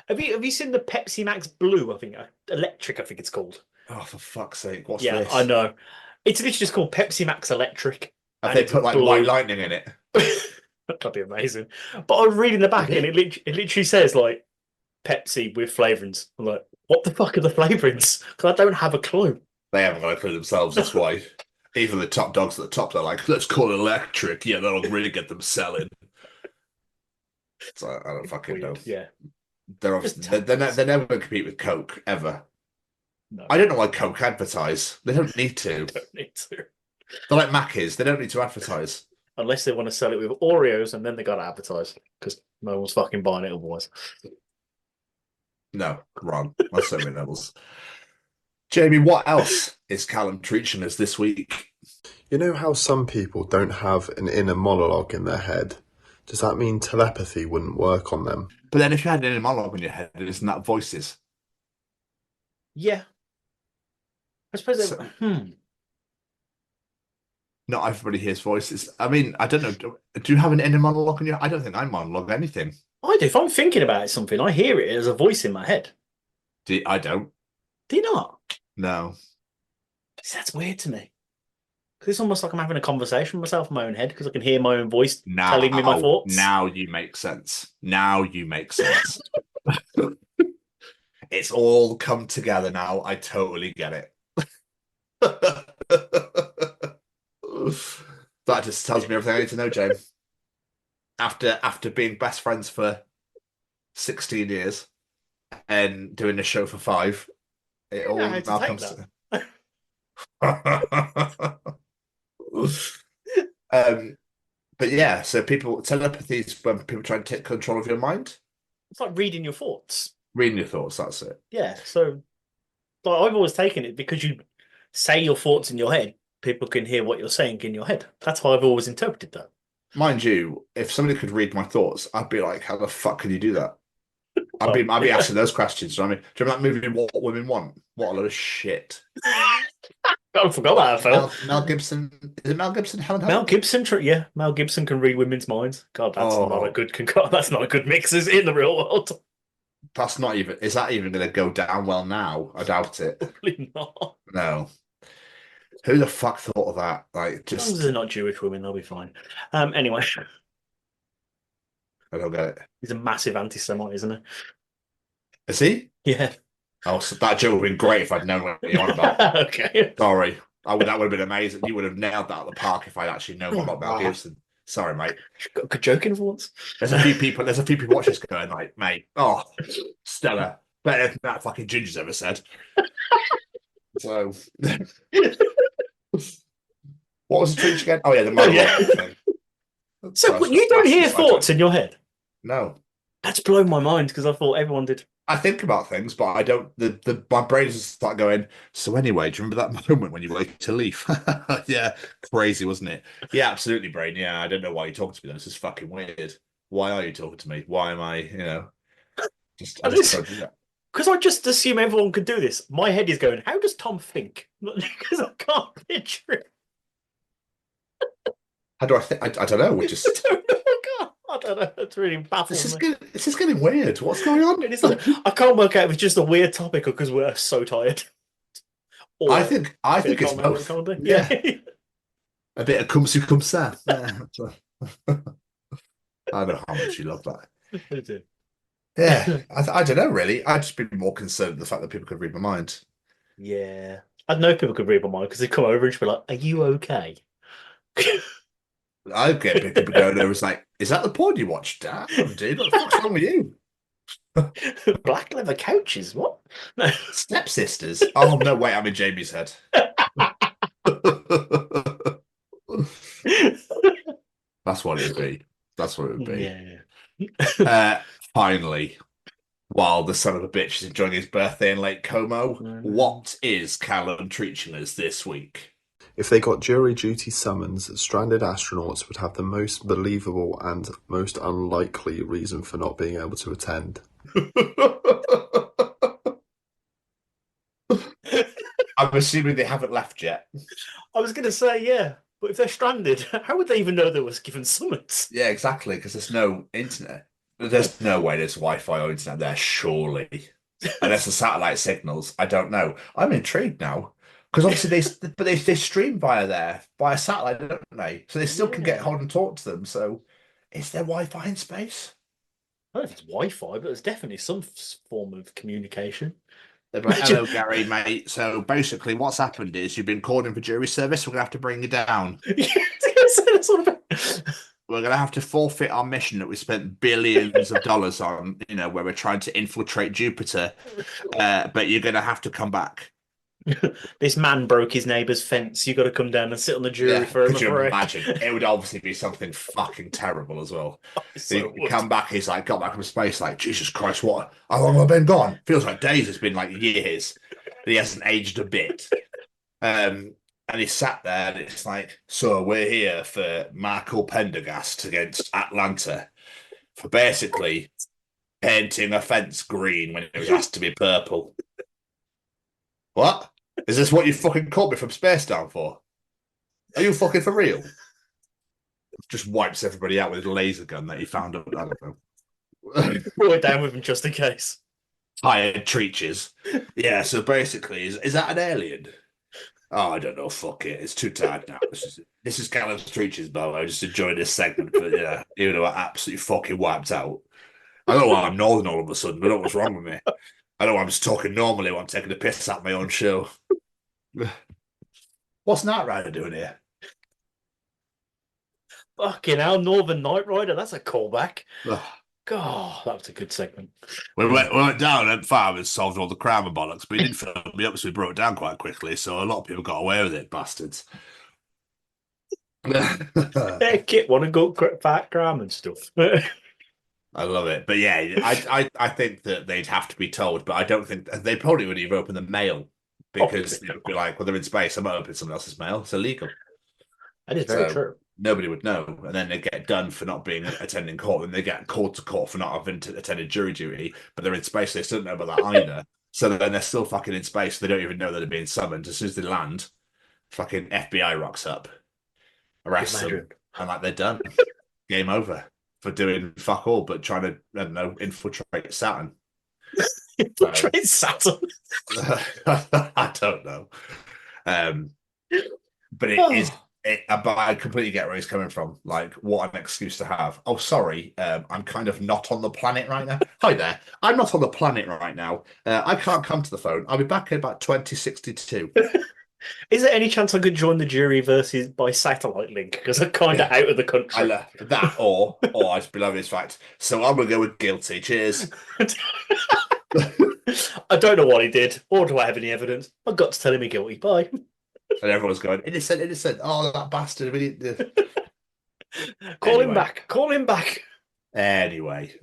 Have you seen the Pepsi Max Blue? I think electric. I think it's called. Oh, for fuck's sake! What's this? I know. It's literally just called Pepsi Max Electric. Have they put like white lightning in it? That'd be amazing. But I was reading the back and it literally says like Pepsi with flavourings. I'm like, what the fuck are the flavourings? Because I don't have a clue. They haven't got a clue themselves. That's why. Even the top dogs at the top, they're like, let's call it electric. Yeah, that'll really get them selling. So I don't fucking know. Yeah. They're obviously they're never going to compete with Coke ever. No. I don't know why Coke advertise. They don't need to. Don't need to. They're like Macca's. They don't need to advertise. Unless they want to sell it with Oreos, and then they got to advertise because no one's fucking buying it otherwise. No, wrong. That's so many levels. Jamie, what else is Callum teaching us this week? You know how some people don't have an inner monologue in their head? Does that mean telepathy wouldn't work on them? But then if you had an inner monologue in your head, isn't that voices? Yeah. I suppose Not everybody hears voices. I mean, I don't know. Do you have an inner monologue in your I don't think I monologue anything. I do. If I'm thinking about something, I hear it as a voice in my head. I don't. Do you not? No. That's weird to me. Because it's almost like I'm having a conversation with myself in my own head because I can hear my own voice telling me my thoughts. Now you make sense. Now you make sense. It's all come together now. I totally get it. That just tells me everything I need to know, James. After being best friends for 16 years and doing the show for 5, it all now comes but yeah, so telepathy is when people try and take control of your mind. It's like reading your thoughts. Reading your thoughts, that's it. Yeah, so like, I've always taken it because you say your thoughts in your head, people can hear what you're saying in your head. That's how I've always interpreted that. Mind you, if somebody could read my thoughts, I'd be like, how the fuck can you do that? I'd be asking those questions. Do you know that movie, What Women Want? What a load of shit. I forgot that film. Mel Gibson. Is it Mel Gibson? Mel Gibson, yeah. Mel Gibson can read women's minds. God, that's not a good that's not a good mix, is it, in the real world? That's not even. Is that even going to go down well now? I doubt it. Probably not. No. Who the fuck thought of that? Like, just as long as they're not Jewish women, they'll be fine. Anyway, I don't get it. He's a massive anti-Semite, isn't he? Is he? Yeah. Oh, so that joke would have been great if I'd known what you're on about. Okay. Sorry. That would have been amazing. You would have nailed that at the park if I'd actually known about Mel Gibson. Sorry, mate. Got a good joke in for once. There's a few people watching this going like, mate, oh, Stella, better than that fucking Ginger's ever said. So, what was the treat again? Oh yeah, the monologue thing. So you don't hear thoughts in your head? No. That's blown my mind because I thought everyone did. I think about things, but I don't. My brain just start going. So anyway, do you remember that moment when you were to leave? Yeah, crazy, wasn't it? Yeah, absolutely, brain. Yeah, I don't know why you're talking to me. This is fucking weird. Why are you talking to me? Why am I? I just don't do that. Because I just assume everyone could do this. My head is going, how does Tom think? Because I can't picture it. How do I think? I don't know. We just. I don't know. It's really baffling. This is getting weird. What's going on? It's like, I can't work out if it's just a weird topic or because we're so tired. Or I think it's both. Yeah. A bit of come si come sa. I know how much you love that. I do. Yeah, I don't know really. I'd just be more concerned with the fact that people could read my mind. Yeah, I know people could read my mind because they come over and just be like, "Are you okay?" I get people going over. It's like, is that the porn you watched? Damn, dude, what the fuck's wrong with you? Black leather couches? What? No. Stepsisters? Oh no, wait, I'm in Jamie's head. That's what it would be. That's what it would be. Yeah. Finally, while the son of a bitch is enjoying his birthday in Lake Como, what is Callum treating us this week? If they got jury duty summons, stranded astronauts would have the most believable and most unlikely reason for not being able to attend. I'm assuming they haven't left yet. I was going to say, yeah, but if they're stranded, how would they even know they was given summons? Yeah, exactly, because there's no internet. There's no way there's Wi-Fi or internet there, surely. Unless the satellite signals, I don't know. I'm intrigued now. Because obviously they stream via satellite, don't they? So they still can get hold and talk to them. So is there Wi-Fi in space? I don't know if it's Wi-Fi, but there's definitely some form of communication. They're like, hello, Gary, mate. So basically what's happened is you've been called in for jury service. We're going to have to bring you down. We're going to have to forfeit our mission that we spent billions of dollars on, where we're trying to infiltrate Jupiter. But you're going to have to come back. This man broke his neighbour's fence. You got to come down and sit on the jury for him. Could you imagine? It would obviously be something fucking terrible as well. So he come back, he's like, got back from space, like, Jesus Christ, what? How long have I been gone? Feels like days. It's been like years. But he hasn't aged a bit. And he sat there, and it's like, so we're here for Michael Pendergast against Atlanta for basically painting a fence green when it was asked to be purple. What? Is this what you fucking called me from Space Down for? Are you fucking for real? Just wipes everybody out with a laser gun that he found up. I don't know. Pull it down with him just in case. Hired Treaches. Yeah, so basically, is that an alien? Oh, I don't know. Fuck it. It's too tired now. This is Callum Treaches, by the way. I just enjoyed this segment, but even though I absolutely fucking wiped out. I don't know why I'm northern all of a sudden. I don't know what's wrong with me. I know I'm just talking normally when I'm taking a piss at my own show. What's Knight Rider doing here? Fucking hell, Northern Knight Rider. That's a callback. God, that was a good segment. We went down at farm and solved all the crime and bollocks, but he didn't fill me up, so we brought it down quite quickly. So a lot of people got away with it, bastards. Yeah, Kit want to go fat crime and stuff. I love it, but yeah, I think that they'd have to be told, but I don't think they probably wouldn't even open the mail because they would be like, well, they're in space. I'm not opening someone else's mail. It's illegal. That is very true. Nobody would know, and then they get done for not being attending court, and they get called to court for not having attended jury duty. But they're in space; they still don't know about that either. So then they're still fucking in space. They don't even know that they're being summoned. As soon as they land, fucking FBI rocks up, arrests them, and like they're done. Game over. For doing fuck all, but trying to, I don't know, infiltrate Saturn. Infiltrate Saturn? I don't know. But it is, but I completely get where he's coming from. Like, what an excuse to have. Oh, sorry, I'm kind of not on the planet right now. Hi there. I'm not on the planet right now. I can't come to the phone. I'll be back in about 2062. Is there any chance I could join the jury versus by satellite link? Because I'm kind of out of the country. That or I'd be loving this fact. So I'm going to go with guilty. Cheers. I don't know what he did, or do I have any evidence? I've got to tell him he's guilty. Bye. And everyone's going, innocent. Oh, that bastard. Call him back. Call him back. Anyway.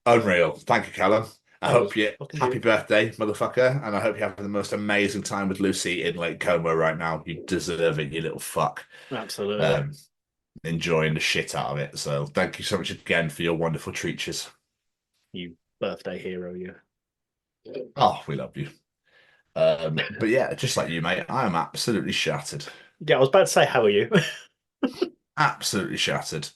Unreal. Thank you, Callum. I hope you happy birthday, motherfucker, and I hope you're having the most amazing time with Lucy in Lake Como right now. You deserve it, you little fuck. Absolutely. Enjoying the shit out of it. So thank you so much again for your wonderful treaches. You birthday hero, you. Oh, we love you. But yeah, just like you, mate, I am absolutely shattered. Yeah, I was about to say, how are you? Absolutely shattered.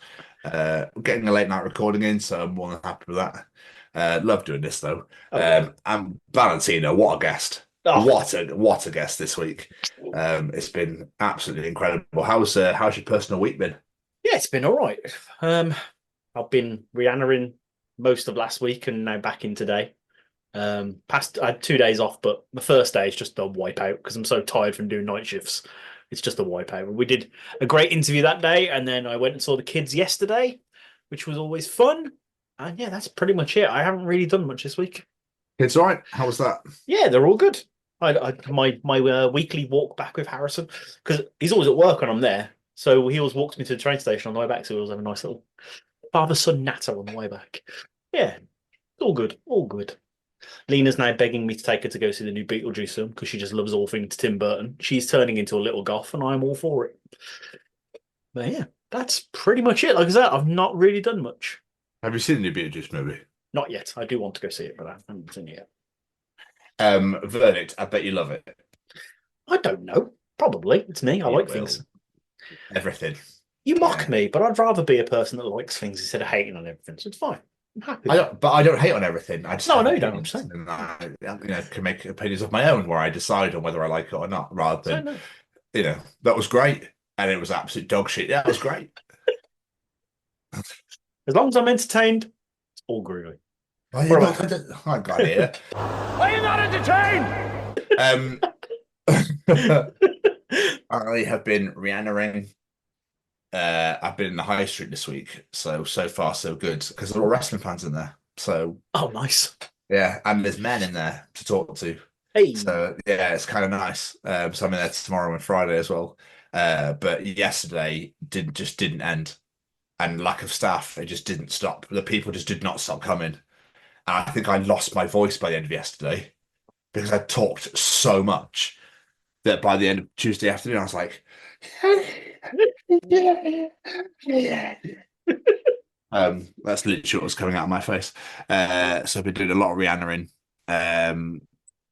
Getting a late night recording in, so I'm more than happy with that. Love doing this though. And Valentina, what a guest! Oh. What a guest this week. It's been absolutely incredible. How's your personal week been? Yeah, it's been all right. I've been Rihanna-ing most of last week and now back in today. I had 2 days off, but the first day is just a wipeout because I'm so tired from doing night shifts. It's just a wipeout. We did a great interview that day, and then I went and saw the kids yesterday, which was always fun. And yeah, that's pretty much it. I haven't really done much this week. Kids, all right? How was that? Yeah, they're all good. My weekly walk back with Harrison, because he's always at work when I'm there. So he always walks me to the train station on the way back. So we always have a nice little father-son natter on the way back. Yeah, all good, all good. Lena's now begging me to take her to go see the new Beetlejuice film because she just loves all things Tim Burton. She's turning into a little goth, and I'm all for it. But yeah, that's pretty much it. Like I said, I've not really done much. Have you seen the new Beetlejuice movie? Not yet. I do want to go see it, but I haven't seen it yet. Verdict, I bet you love it. I don't know. Probably. It's me. I like things. Everything. You mock me, but I'd rather be a person that likes things instead of hating on everything. So it's fine. I'm happy. But I don't hate on everything. I just no, I know you don't. I'm saying. And I, can make opinions of my own where I decide on whether I like it or not, rather than, that was great and it was absolute dog shit. Yeah, it was great. As long as I'm entertained, it's all groovy. I got it. Are you not entertained? I have been Rihanna-ing. I've been in the high street this week, so far so good because there are all wrestling fans in there. So nice. Yeah, and there's men in there to talk to. Hey. So yeah, it's kind of nice. So I'm in there tomorrow and Friday as well. But yesterday didn't end, and lack of staff, it just didn't stop. The people just did not stop coming. And I think I lost my voice by the end of yesterday because I talked so much that by the end of Tuesday afternoon I was like. That's literally what was coming out of my face. So I've been doing a lot of Rihanna in.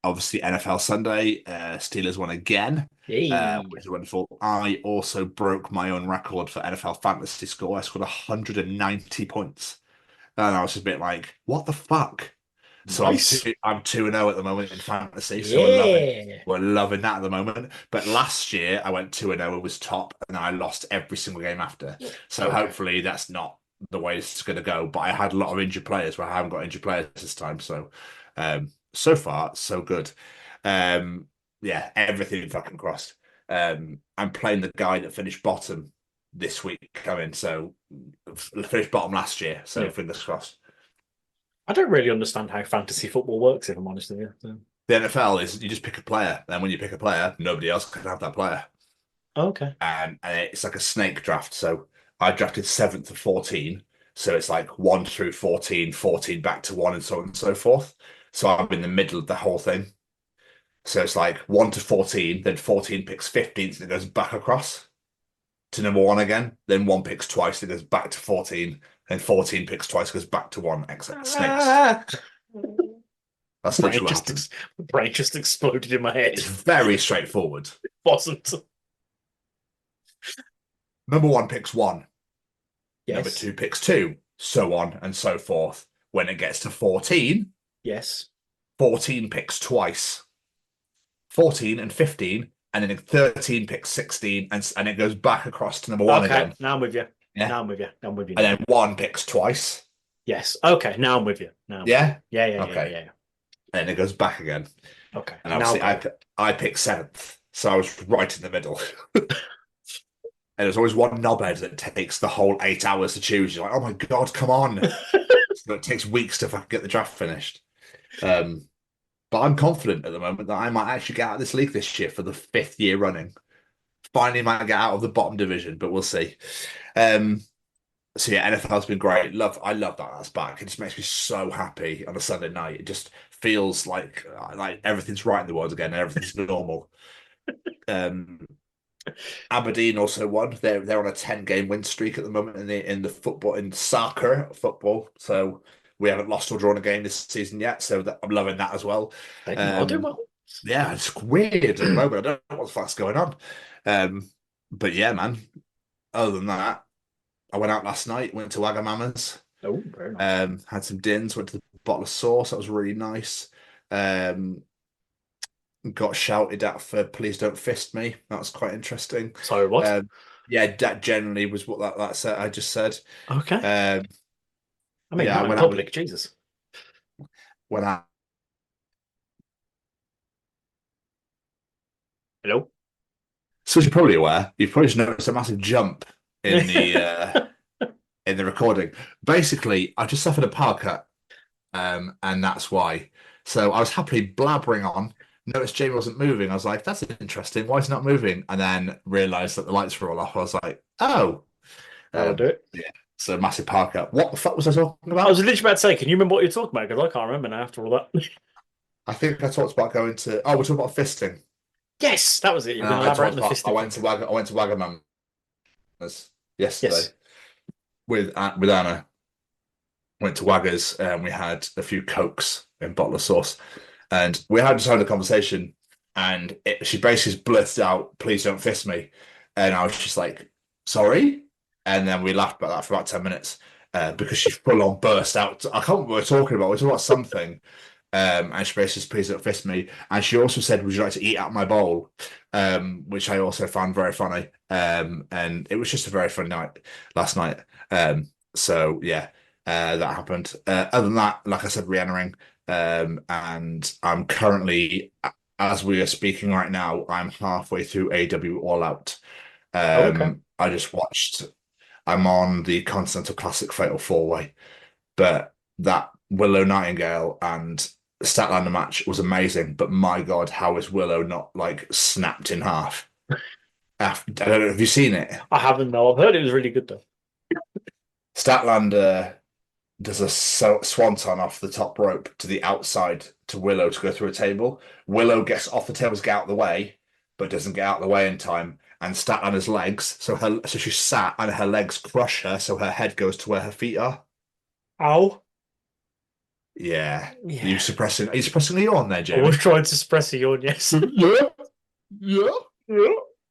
Obviously NFL Sunday, Steelers won again, which is wonderful. I also broke my own record for NFL fantasy score. I scored 190 points, and I was just a bit like, "What the fuck?" So nice. I'm 2-0 at the moment in fantasy. So we're loving that at the moment. But last year I went 2-0 and was top, and I lost every single game after. So hopefully that's not the way it's going to go. But I had a lot of injured players where I haven't got injured players this time. So so far so good. Yeah, everything fucking crossed. I'm playing the guy that finished bottom this week coming. So finished bottom last year. So fingers crossed. I don't really understand how fantasy football works, if I'm honest with you. So. The NFL is you just pick a player, and when you pick a player, nobody else can have that player. Okay. And it's like a snake draft. So I drafted 7th of 14. So it's like 1 through 14, 14 back to 1, and so on and so forth. So I'm in the middle of the whole thing. So it's like 1 to 14, then 14 picks 15th, and it goes back across to number 1 again. Then 1 picks twice, it goes back to 14. And 14 picks twice, goes back to 1, except snakes. That's literally what happens. The brain just exploded in my head. It's very straightforward. It wasn't. Number 1 picks 1. Yes. Number 2 picks 2, so on and so forth. When it gets to 14, yes, 14 picks twice. 14 and 15, and then 13 picks 16, and it goes back across to number 1 again. Now I'm with you. Yeah. Now I'm with you. And then 1 picks twice. Yes. Okay. Now I'm with you. Yeah. Okay. Yeah. And it goes back again. Okay. And obviously, I picked 7th, so I was right in the middle. And there's always one knobhead that takes the whole 8 hours to choose. You're like, oh my god, come on! So it takes weeks to fucking get the draft finished. But I'm confident at the moment that I might actually get out of this league this year for the 5th year running. Finally might get out of the bottom division, but we'll see. So yeah, NFL's been great. I love that that's back. It just makes me so happy on a Sunday night. It just feels like everything's right in the world again and everything's normal. Aberdeen also won. They're on a 10-game win streak at the moment in the football, in soccer football. So We haven't lost or drawn a game this season yet, so I'm loving that as well. I'll do well. Yeah, it's weird at the moment. I don't know what the fuck's going on. But yeah, man. Other than that, I went out last night, went to Wagamama's. Oh, very nice. Had some dins, went to the bottle of sauce. That was really nice. Got shouted at for "Please don't fist me." That was quite interesting. Sorry, what? Yeah, that generally was what that said. I just said. Okay. I mean, yeah, not in public, Jesus. When I Hello. So as you're probably aware, you've probably just noticed a massive jump in the in the recording. Basically, I just suffered a power cut, and that's why. So I was happily blabbering on. Noticed Jamie wasn't moving. I was like, "That's interesting. Why is he not moving?" And then realised that the lights were all off. I was like, "Oh, I'll do it." Yeah. So massive power cut. What the fuck was I talking about? I was literally about to say, can you remember what you're talking about? Because I can't remember now after all that. I think I talked about going to. Oh, we're talking about fisting. Yes, that was it. You I went to Wagamama's yesterday with Anna. Went to Waggers and we had a few Cokes in bottle of sauce, and we had just had a conversation. And she basically blurted out, "Please don't fist me," and I was just like, "Sorry," and then we laughed about that for about 10 minutes because she full on burst out. I can't remember what we're talking about. We're talking about something. And she basically said, "Please don't fist me." And she also said, "Would you like to eat out my bowl?" Which I also found very funny. And it was just a very fun night last night. So yeah, that happened. Other than that, like I said, re-entering. And I'm currently, as we are speaking right now, I'm halfway through AW All Out. Okay. I just watched. I'm on the Continental Classic Fatal 4-Way, but that Willow Nightingale and Statlander match was amazing, but my God, how is Willow not like snapped in half? I don't know. Have you seen it? I haven't, though. I've heard it was really good, though. Statlander does a swanton off the top rope to the outside to Willow to go through a table. Willow gets off the table to get out of the way, but doesn't get out of the way in time. And Statlander's legs, so she's sat and her legs crush her, so her head goes to where her feet are. Ow. Yeah. Are you suppressing the yawn there, Jamie? I was trying to suppress a yawn, yes. Yeah. It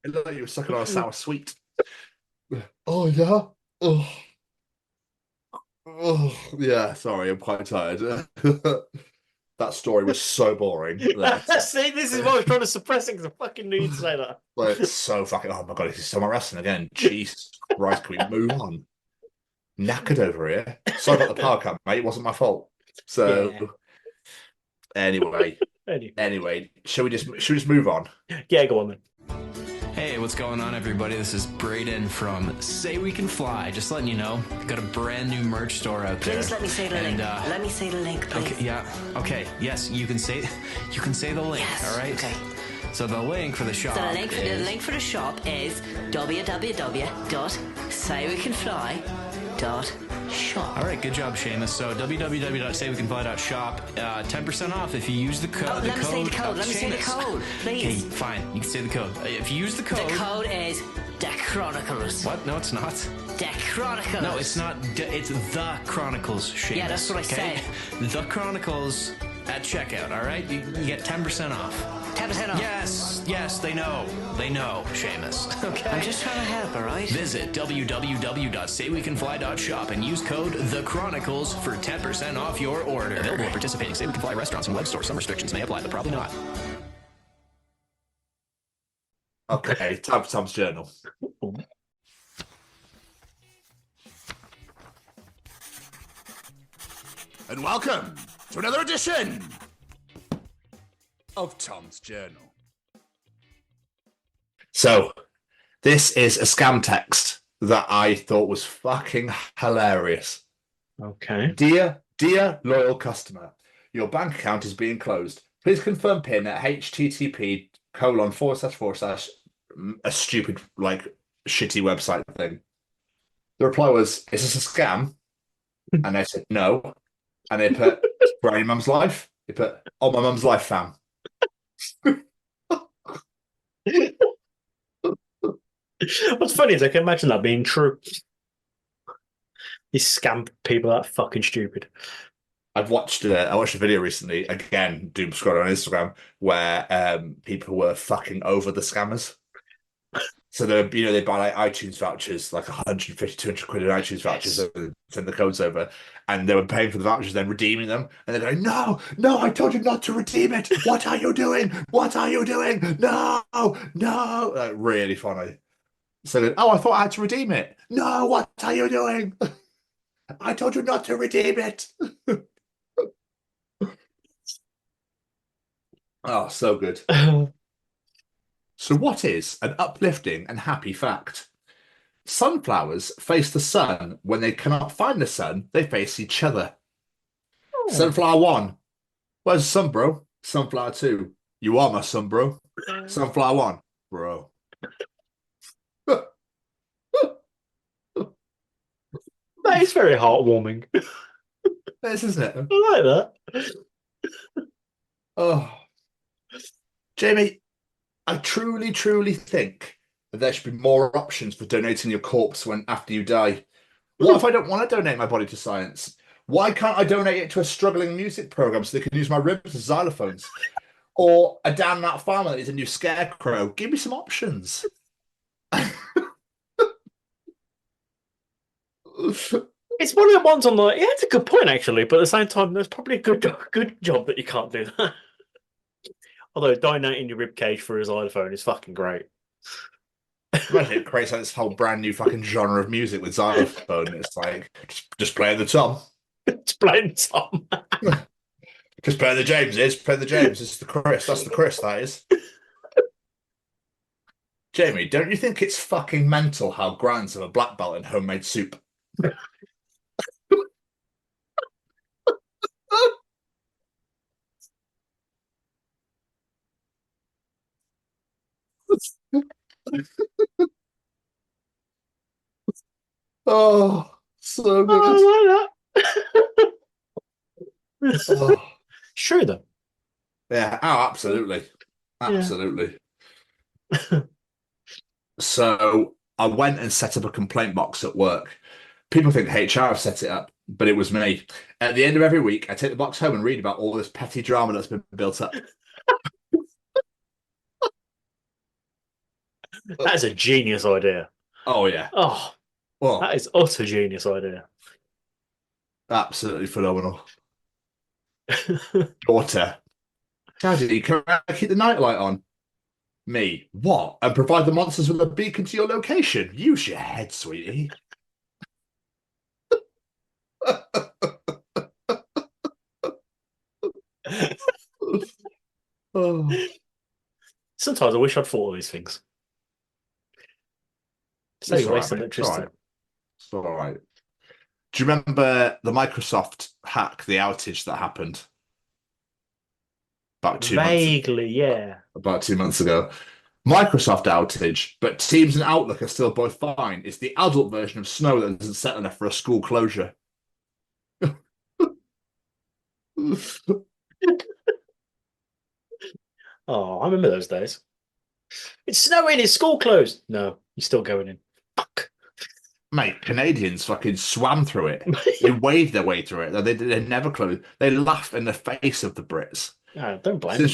looked like you were sucking on a sour sweet. Oh, yeah. Oh, yeah. Sorry, I'm quite tired. That story was so boring. See, this is why I was trying to suppress it because I fucking knew you'd say that. Like, it's so fucking. Oh my God, this is so much wrestling again. Jesus Christ, can we move on? Knackered over here. Sorry about the power cut, mate. It wasn't my fault. So, anyway, should we just move on? Yeah, go on then. Hey, what's going on, everybody? This is Braden from Say We Can Fly. Just letting you know, we've got a brand new merch store out there. Please let me say the link. Let me say the link, please. Okay, yeah. Okay, yes, you can say the link. Yes, all right. Okay. So the link for the shop. So the link for the shop is www.saywecanfly.shop. All right, good job, Seamus. So www.saywecanfly.shop. 10% off if you use the code. Let me say the code. Let me say the code, please. Okay, fine. You can say the code. If you use the code. The code is The Chronicles. What? No, it's not. The Chronicles. No, it's not. It's The Chronicles, Seamus. Yeah, that's what I said. The Chronicles at checkout. All right, you get 10% off. 10% off. Yes, they know, Seamus. Okay. I'm just trying to help, all right? Visit www.saywecanfly.shop and use code The Chronicles for 10% off your order. Available at participating Say We Can Fly restaurants and web stores. Some restrictions may apply, but probably not. Okay, time for Tom's journal. And welcome to another edition of Tom's Journal. So, this is a scam text that I thought was fucking hilarious. Okay. Dear loyal customer, your bank account is being closed. Please confirm PIN at http:// a stupid, like, shitty website thing. The reply was, "Is this a scam?" And they said, "No." And they put, "For your mum's life?" They put, "Oh, my mum's life, fam." What's funny is I can imagine that being true. These scam people are that fucking stupid. I watched a video recently, again, doom scrolling on Instagram, where people were fucking over the scammers. So they buy like iTunes vouchers, like 150, 200 quid in iTunes vouchers, and send the codes over, and they were paying for the vouchers, then redeeming them, and they're going, no, I told you not to redeem it. What are you doing? What are you doing? No, no, like, really funny. So then, I thought I had to redeem it. No, what are you doing? I told you not to redeem it. Oh, so good. So what is an uplifting and happy fact? Sunflowers face the sun. When they cannot find the sun, they face each other. Sunflower 1. Where's the sun, bro? Sunflower 2. You are my son, bro. Sunflower 1. Bro. That is very heartwarming. This isn't it? I like that. Oh. Jamie, I truly, truly think that there should be more options for donating your corpse after you die. What if I don't want to donate my body to science? Why can't I donate it to a struggling music program so they can use my ribs as xylophones? Or a damn that farmer that is a new scarecrow? Give me some options. It's one of the ones on the. Yeah, it's a good point actually, but at the same time, there's probably a good job that you can't do that. Although donating your ribcage for a xylophone is fucking great. Imagine it creates like this whole brand new fucking genre of music with xylophone. It's like just playing the tom. Just playing the tom. Just playing the Jameses. Play the James. It's the Chris. That's the Chris. That is. Jamie, don't you think it's fucking mental how Grants have a black belt in homemade soup? Oh, so good. I like that. Oh. Sure, though. Yeah, oh, absolutely. Absolutely. Yeah. So I went and set up a complaint box at work. People think HR have set it up, but it was me. At the end of every week, I take the box home and read about all this petty drama that's been built up. That's a genius idea. Oh, yeah. Oh, well, that is utter genius idea. Absolutely phenomenal. Daughter, Daddy, can I keep the nightlight on? Me, what? And provide the monsters with a beacon to your location? Use your head, sweetie. Oh. Sometimes I wish I'd thought of these things. So you waste electricity. It's all right. Do you remember the Microsoft hack, the outage that happened? About 2 months ago? Vaguely, yeah. About 2 months ago. Microsoft outage, but Teams and Outlook are still both fine. It's the adult version of Snow that doesn't set enough for a school closure. Oh, I remember those days. It's snowing, is school closed? No, you're still going in. Fuck. Mate, Canadians fucking swam through it. They waved their way through it. They never closed. They laugh in the face of the Brits. No, don't blame as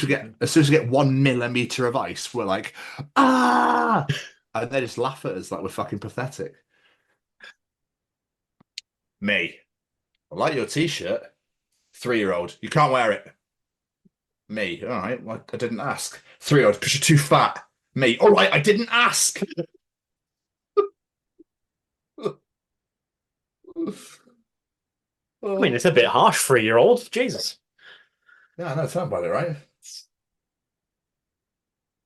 soon as we get 1 millimeter of ice, we're like, ah! And they just laugh at us like we're fucking pathetic. Me, I like your t-shirt. 3-year-old, you can't wear it. Me, all right, well, I didn't ask. 3-year-old, because you're too fat. Me, all right, I didn't ask. I mean, it's a bit harsh, 3-year-old. Jesus. Yeah, I know, tell about it, right?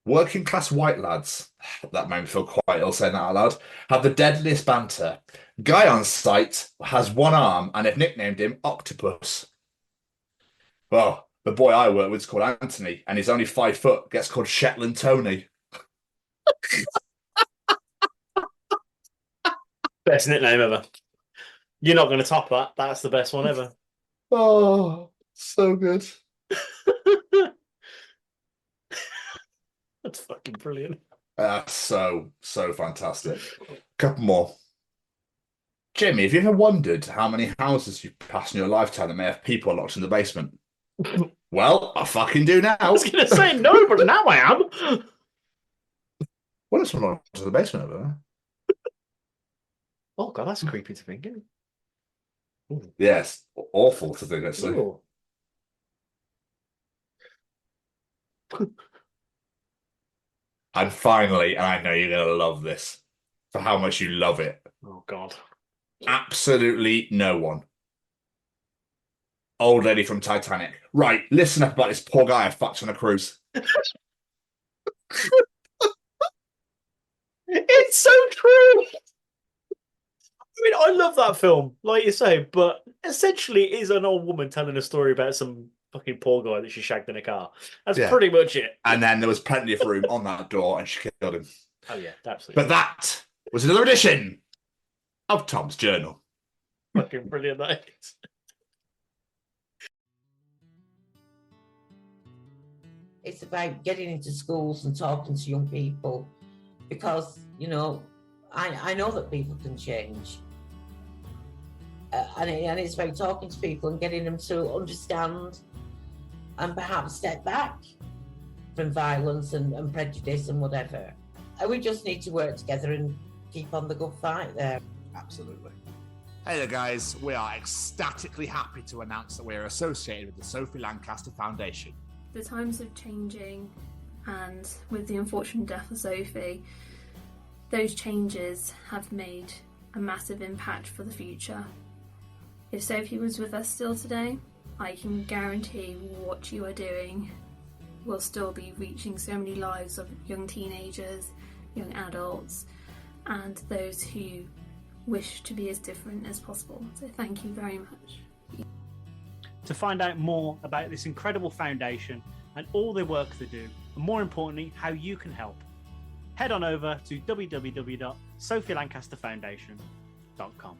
Working class white lads, that made me feel quite ill saying that out loud, have the deadliest banter. Guy on site has one arm and they've nicknamed him Octopus. Well, the boy I work with is called Anthony and he's only 5 foot, gets called Shetland Tony. Best nickname ever. You're not going to top that. That's the best one ever. Oh, so good. That's fucking brilliant. That's so fantastic. Couple more. Jimmy, have you ever wondered how many houses you've passed in your lifetime that may have people locked in the basement? Well, I fucking do now. I was going to say no, but now I am. What is someone locked in the basement over there? Oh, God, that's creepy to think. Yes, awful to think, actually. And finally, and I know you're going to love this, for how much you love it. Oh, God. Absolutely no one. Old lady from Titanic. Right, listen up about this poor guy I fucked on a cruise. It's so true. I mean, I love that film, like you say, but essentially it is an old woman telling a story about some fucking poor guy that she shagged in a car. That's pretty much it. And then there was plenty of room on that door and she killed him. Oh, yeah, absolutely. But that was another edition of Tom's Journal. Fucking brilliant, that is. It's about getting into schools and talking to young people because, you know, I know that people can change. And it's about talking to people and getting them to understand and perhaps step back from violence and prejudice and whatever. And we just need to work together and keep on the good fight there. Absolutely. Hey there, guys. We are ecstatically happy to announce that we are associated with the Sophie Lancaster Foundation. The times are changing, and with the unfortunate death of Sophie, those changes have made a massive impact for the future. If Sophie was with us still today, I can guarantee what you are doing will still be reaching so many lives of young teenagers, young adults, and those who wish to be as different as possible. So thank you very much. To find out more about this incredible foundation and all the work they do, and more importantly, how you can help, head on over to www.sophielancasterfoundation.com.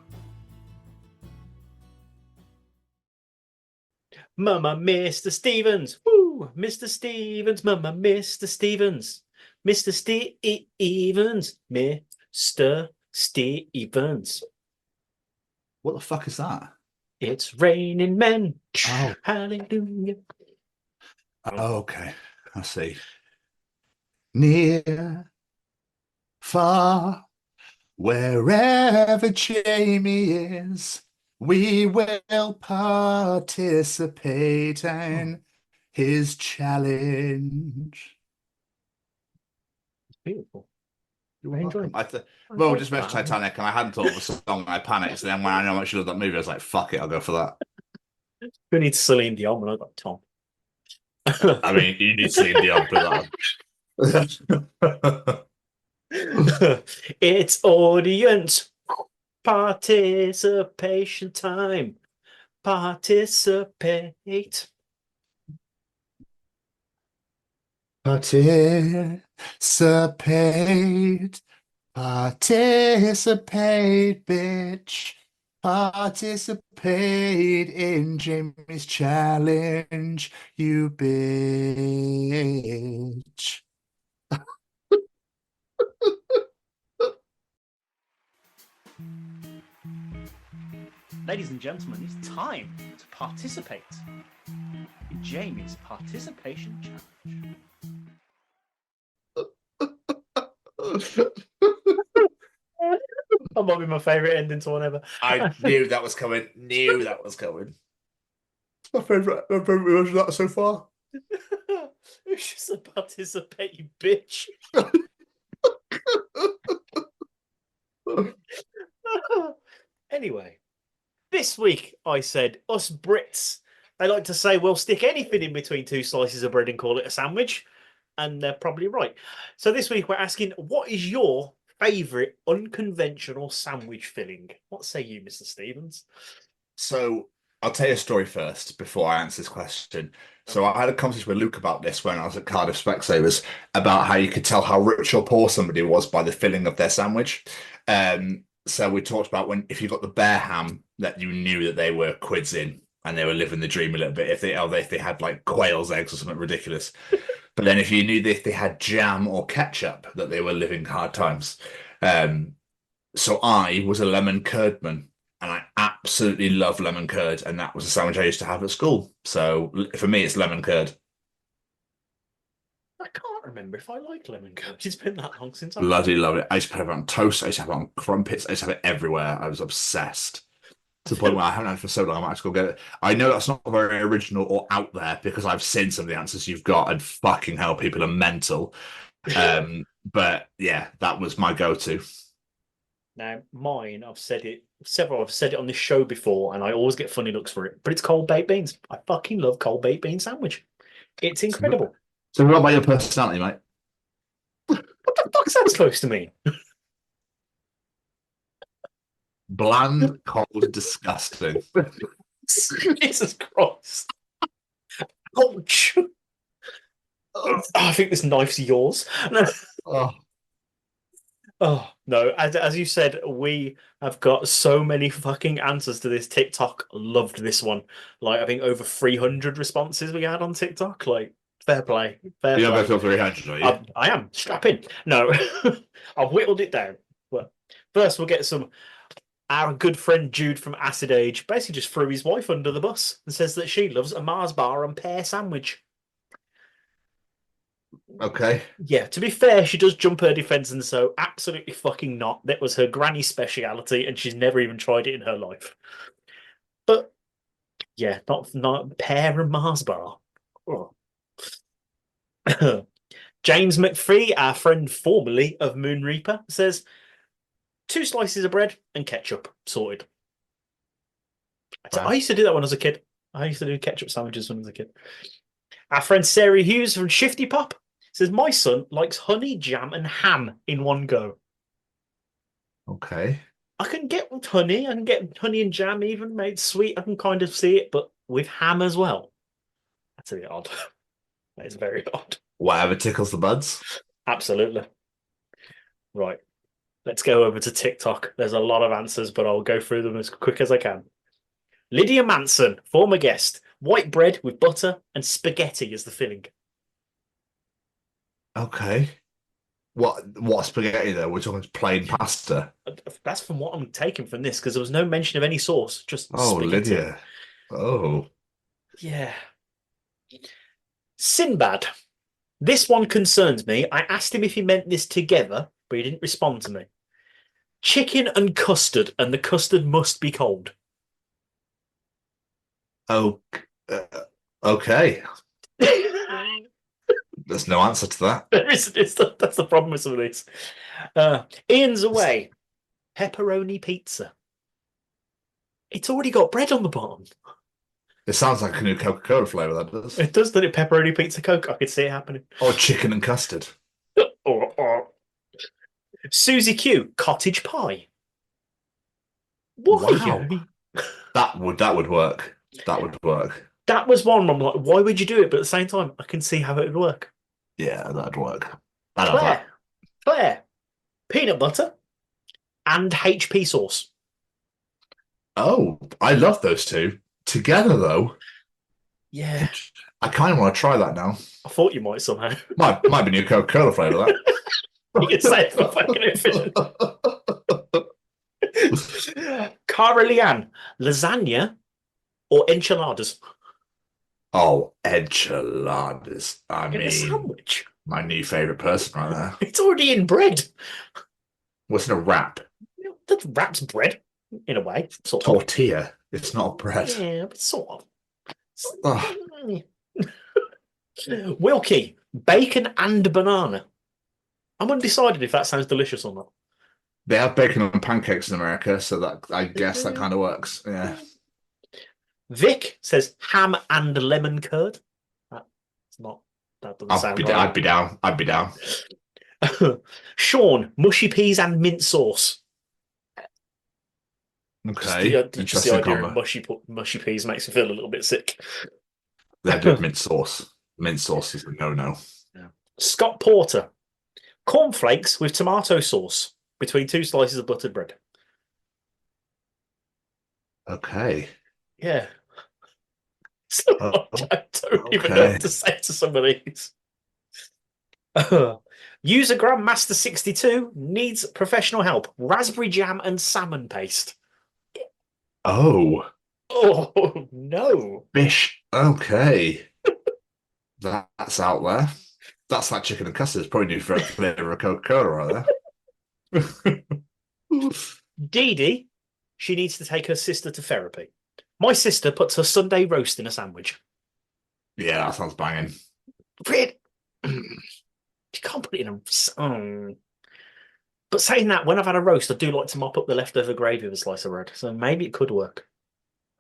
Mama, Mr. Stevens. Woo! Mr. Stevens, Mama, Mr. Stevens. Mr. Stevens. Mr. Stevens. What the fuck is that? It's raining men. Oh. Hallelujah. Oh, okay. I see. Near, far, wherever Jamie is, we will participate in his challenge. It's beautiful. You're welcome. Well, we just mentioned Titanic, and I hadn't thought of a song, and I panicked. So then when I know how much you love that movie, I was like, fuck it, I'll go for that. Who needs Celine Dion when I got Tom? I mean, you need Celine Dion for that. It's audience participation time. Participate. Participate. Participate, bitch. Participate in Jamie's challenge, you bitch. Ladies and gentlemen, it's time to participate in Jamie's participation challenge. That might be my favourite ending to one ever. I knew that was coming. It's my favourite version of that so far. It's just a participate, you bitch. Anyway, this week I said us Brits, they like to say we'll stick anything in between two slices of bread and call it a sandwich. And they're probably right. So this week we're asking, what is your favourite unconventional sandwich filling? What say you, Mr. Stevens? So I'll tell you a story first before I answer this question. So I had a conversation with Luke about this when I was at Cardiff Specsavers about how you could tell how rich or poor somebody was by the filling of their sandwich. So we talked about if you got the bear ham, that you knew that they were quids in and they were living the dream a little bit. If they had like quail's eggs or something ridiculous. But then if you knew that if they had jam or ketchup, that they were living hard times. So I was a lemon curd man. absolutely love lemon curd, and that was a sandwich I used to have at school. So for me, it's lemon curd. I can't remember if I like lemon curd. It's been that long since I Bloody love it. I used to put it on toast. I used to have it on crumpets. I used to have it everywhere. I was obsessed to the point where I haven't had it for so long. I might have to go get it. I know that's not very original or out there because I've seen some of the answers you've got, and fucking hell, people are mental. But yeah, that was my go-to. Now, mine, I've said it on this show before, and I always get funny looks for it, but it's cold baked beans. I fucking love cold baked bean sandwich. It's incredible. So what about your personality, mate? What the fuck's that supposed to mean? Bland, cold, disgusting. Jesus Christ. Ouch. I think this knife's yours. Oh, no. As you said, we have got so many fucking answers to this. TikTok loved this one. Like, I think over 300 responses we had on TikTok. Like, fair play. Fair You're play. not going 300, are you? I am. Strap in. No, I've whittled it down. But first, we'll get some. Our good friend Jude from Acid Age basically just threw his wife under the bus and says that she loves a Mars bar and pear sandwich. Okay. Yeah, to be fair, she does jump her defence, and so absolutely fucking not. That was her granny's speciality, and she's never even tried it in her life. But yeah, not pear and Mars bar. Oh. James McPhee, our friend formerly of Moon Reaper, says 2 slices of bread and ketchup, sorted. Wow. I used to do that when I was a kid. I used to do ketchup sandwiches when I was a kid. Our friend Sarah Hughes from Shifty Pop says, my son likes honey, jam, and ham in one go. Okay. I can get honey. I can get honey and jam even made sweet. I can kind of see it, but with ham as well. That's a bit odd. That is very odd. Whatever tickles the buds. Absolutely. Right. Let's go over to TikTok. There's a lot of answers, but I'll go through them as quick as I can. Lydia Manson, former guest. White bread with butter and spaghetti as the filling. Okay. What spaghetti though? We're talking plain pasta. That's from what I'm taking from this, because there was no mention of any sauce, just spaghetti. Lydia. Oh. Yeah. Sinbad. This one concerns me. I asked him if he meant this together, but he didn't respond to me. Chicken and custard, and the custard must be cold. Oh, okay. There's no answer to that. That's the problem with some of these. Ian's away. Pepperoni pizza. It's already got bread on the bottom. It sounds like a new Coca Cola flavour, that does. It does, doesn't it? Pepperoni pizza Coke. I could see it happening. Or chicken and custard. or Susie Q, cottage pie. Why? Wow. That would work. That would work. That was one I'm like, why would you do it? But at the same time, I can see how it would work. Yeah, that'd work. Claire, peanut butter and HP sauce. Oh, I love those two. Together, though. Yeah. I kind of want to try that now. I thought you might somehow. Might be new Coca Cola flavour, that. You can say it for fucking efficient. Cara Leanne, lasagna or enchiladas? Oh, enchiladas. I mean, a sandwich. My new favourite person right there. It's already in bread. What's in a wrap? That wrap's bread, in a way. Sort of. Tortilla. It's not bread. Yeah, but sort of. Wilkie, bacon and banana. I'm undecided if that sounds delicious or not. They have bacon on pancakes in America, so that I guess that kind of works. Yeah. Vic says ham and lemon curd. That's not. That doesn't sound right. I'd be down. Sean, mushy peas and mint sauce. Okay. Just the idea of mushy peas makes me feel a little bit sick. They're good mint sauce. Mint sauce is a no-no. Yeah. Scott Porter, cornflakes with tomato sauce between 2 slices of buttered bread. Okay. Yeah. So I don't even know what to say to some of these. User Grandmaster 62 needs professional help. Raspberry jam and salmon paste. Oh. Oh, no. Bish. Okay. That's out there. That's like chicken and custard. It's probably new flavor of Coca Cola right there. Dee Dee, she needs to take her sister to therapy. My sister puts her Sunday roast in a sandwich. Yeah, that sounds banging. You can't put it in a... But saying that, when I've had a roast, I do like to mop up the leftover gravy with a slice of bread. So maybe it could work.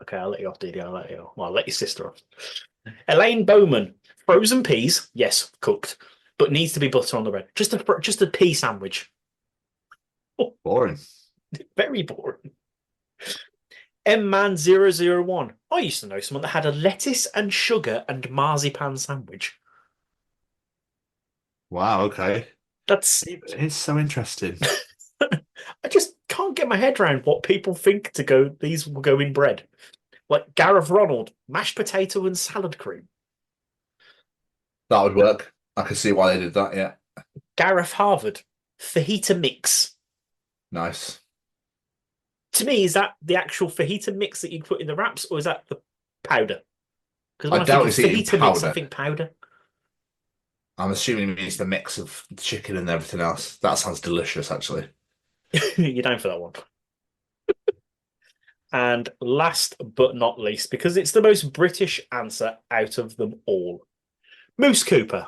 Okay, I'll let you off, Dee Dee. I'll let you off. Well, I'll let your sister off. Elaine Bowman. Frozen peas, yes, cooked. But needs to be butter on the bread. Just a pea sandwich. Oh, boring. Very boring. M-Man001. I used to know someone that had a lettuce and sugar and marzipan sandwich. Wow, okay. It's so interesting. I just can't get my head around what people think these will go in bread. Like Gareth Ronald, mashed potato and salad cream. That would work. I can see why they did that, yeah. Gareth Harvard, fajita mix. Nice. To me, is that the actual fajita mix that you put in the wraps, or is that the powder? Because when I doubt it's think eating fajita mix, powder. I think powder. I'm assuming it means the mix of chicken and everything else. That sounds delicious, actually. You're down for that one. And last but not least, because it's the most British answer out of them all, Moose Cooper.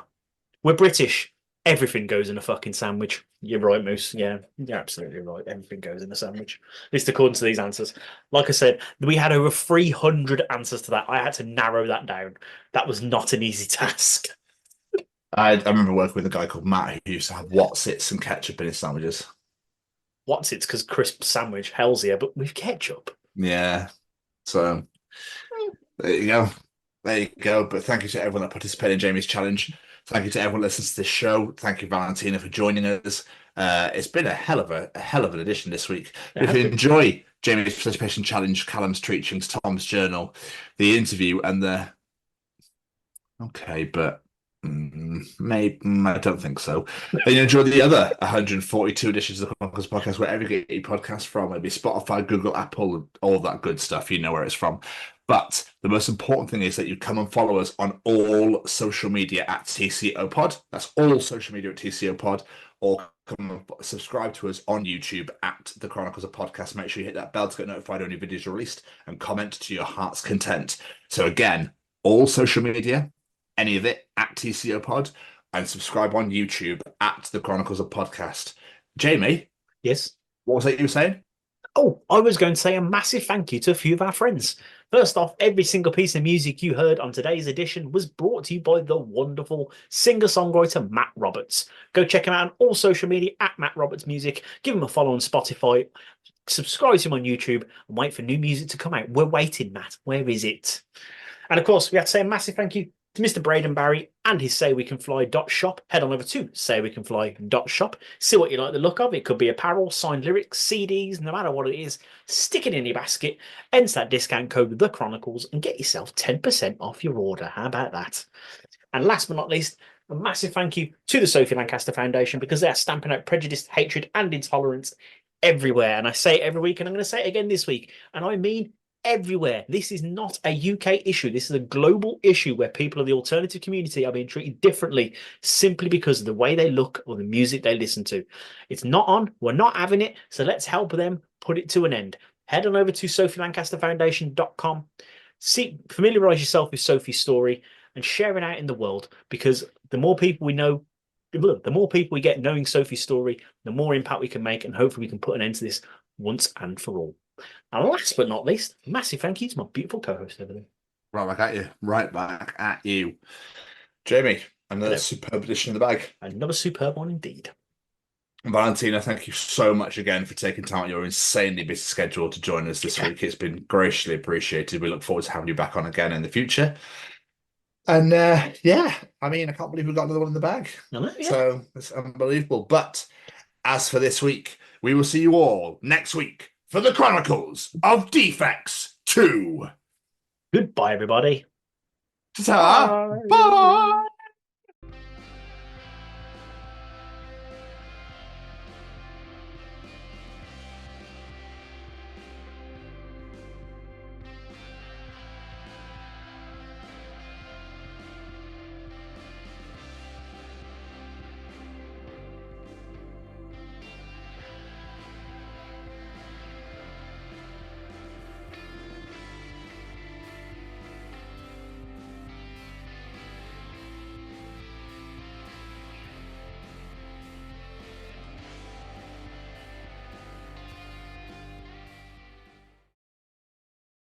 We're British. Everything goes in a fucking sandwich. You're right, Moose. Yeah, you're absolutely right. Everything goes in a sandwich. At least according to these answers. Like I said, we had over 300 answers to that. I had to narrow that down. That was not an easy task. I remember working with a guy called Matt who used to have Watsits and ketchup in his sandwiches. Watsits because crisp sandwich, hell's yeah, but with ketchup. Yeah. So there you go. There you go. But thank you to everyone that participated in Jamie's challenge. Thank you to everyone that listens to this show. Thank you, Valentina, for joining us. It's been a hell of an edition this week. If you enjoy Jamie's participation challenge, Callum's teachings, Tom's journal, the interview, and the maybe I don't think so. And you enjoy the other 142 editions of the Chronicles Podcast, wherever you get your podcast from, maybe Spotify, Google, Apple, all that good stuff. You know where it's from. But the most important thing is that you come and follow us on all social media at TCO Pod. That's all social media at TCO Pod. Or come and subscribe to us on YouTube at the Chronicles of Podcast. Make sure you hit that bell to get notified when new videos are released and comment to your heart's content. So again, all social media, any of it at TCO Pod, and subscribe on YouTube at the Chronicles of Podcast. Jamie? Yes? What was that you were saying? Oh, I was going to say a massive thank you to a few of our friends. First off, every single piece of music you heard on today's edition was brought to you by the wonderful singer-songwriter Matt Roberts. Go check him out on all social media at Matt Roberts Music. Give him a follow on Spotify. Subscribe to him on YouTube and wait for new music to come out. We're waiting, Matt. Where is it? And of course, we have to say a massive thank you to Mr. Braden Barry and his SayWeCanFly.shop. Head on over to SayWeCanFly.shop. See what you like the look of. It could be apparel, signed lyrics, CDs, no matter what it is. Stick it in your basket, enter that discount code with The Chronicles, and get yourself 10% off your order. How about that? And last but not least, a massive thank you to the Sophie Lancaster Foundation, because they're stamping out prejudice, hatred, and intolerance everywhere. And I say it every week, and I'm going to say it again this week. And I mean everywhere. This is not a UK issue. This is a global issue where people of the alternative community are being treated differently simply because of the way they look or the music they listen to. It's not on. We're not having it. So let's help them put it to an end. Head on over to SophieLancasterFoundation.com. Familiarize yourself with Sophie's story and share it out in the world, because the more people we know, the more people we get knowing Sophie's story, the more impact we can make, and hopefully we can put an end to this once and for all. And last but not least, massive thank you to my beautiful co-host over there. Right back at you. Jamie, another superb edition in the bag. Another superb one indeed. Valentina, thank you so much again for taking time out your insanely busy schedule to join us this week. It's been graciously appreciated. We look forward to having you back on again in the future. And I can't believe we've got another one in the bag. So it's unbelievable. But as for this week, we will see you all next week for the Chronicles of Defects 2. Goodbye, everybody. Ta-ta. Bye.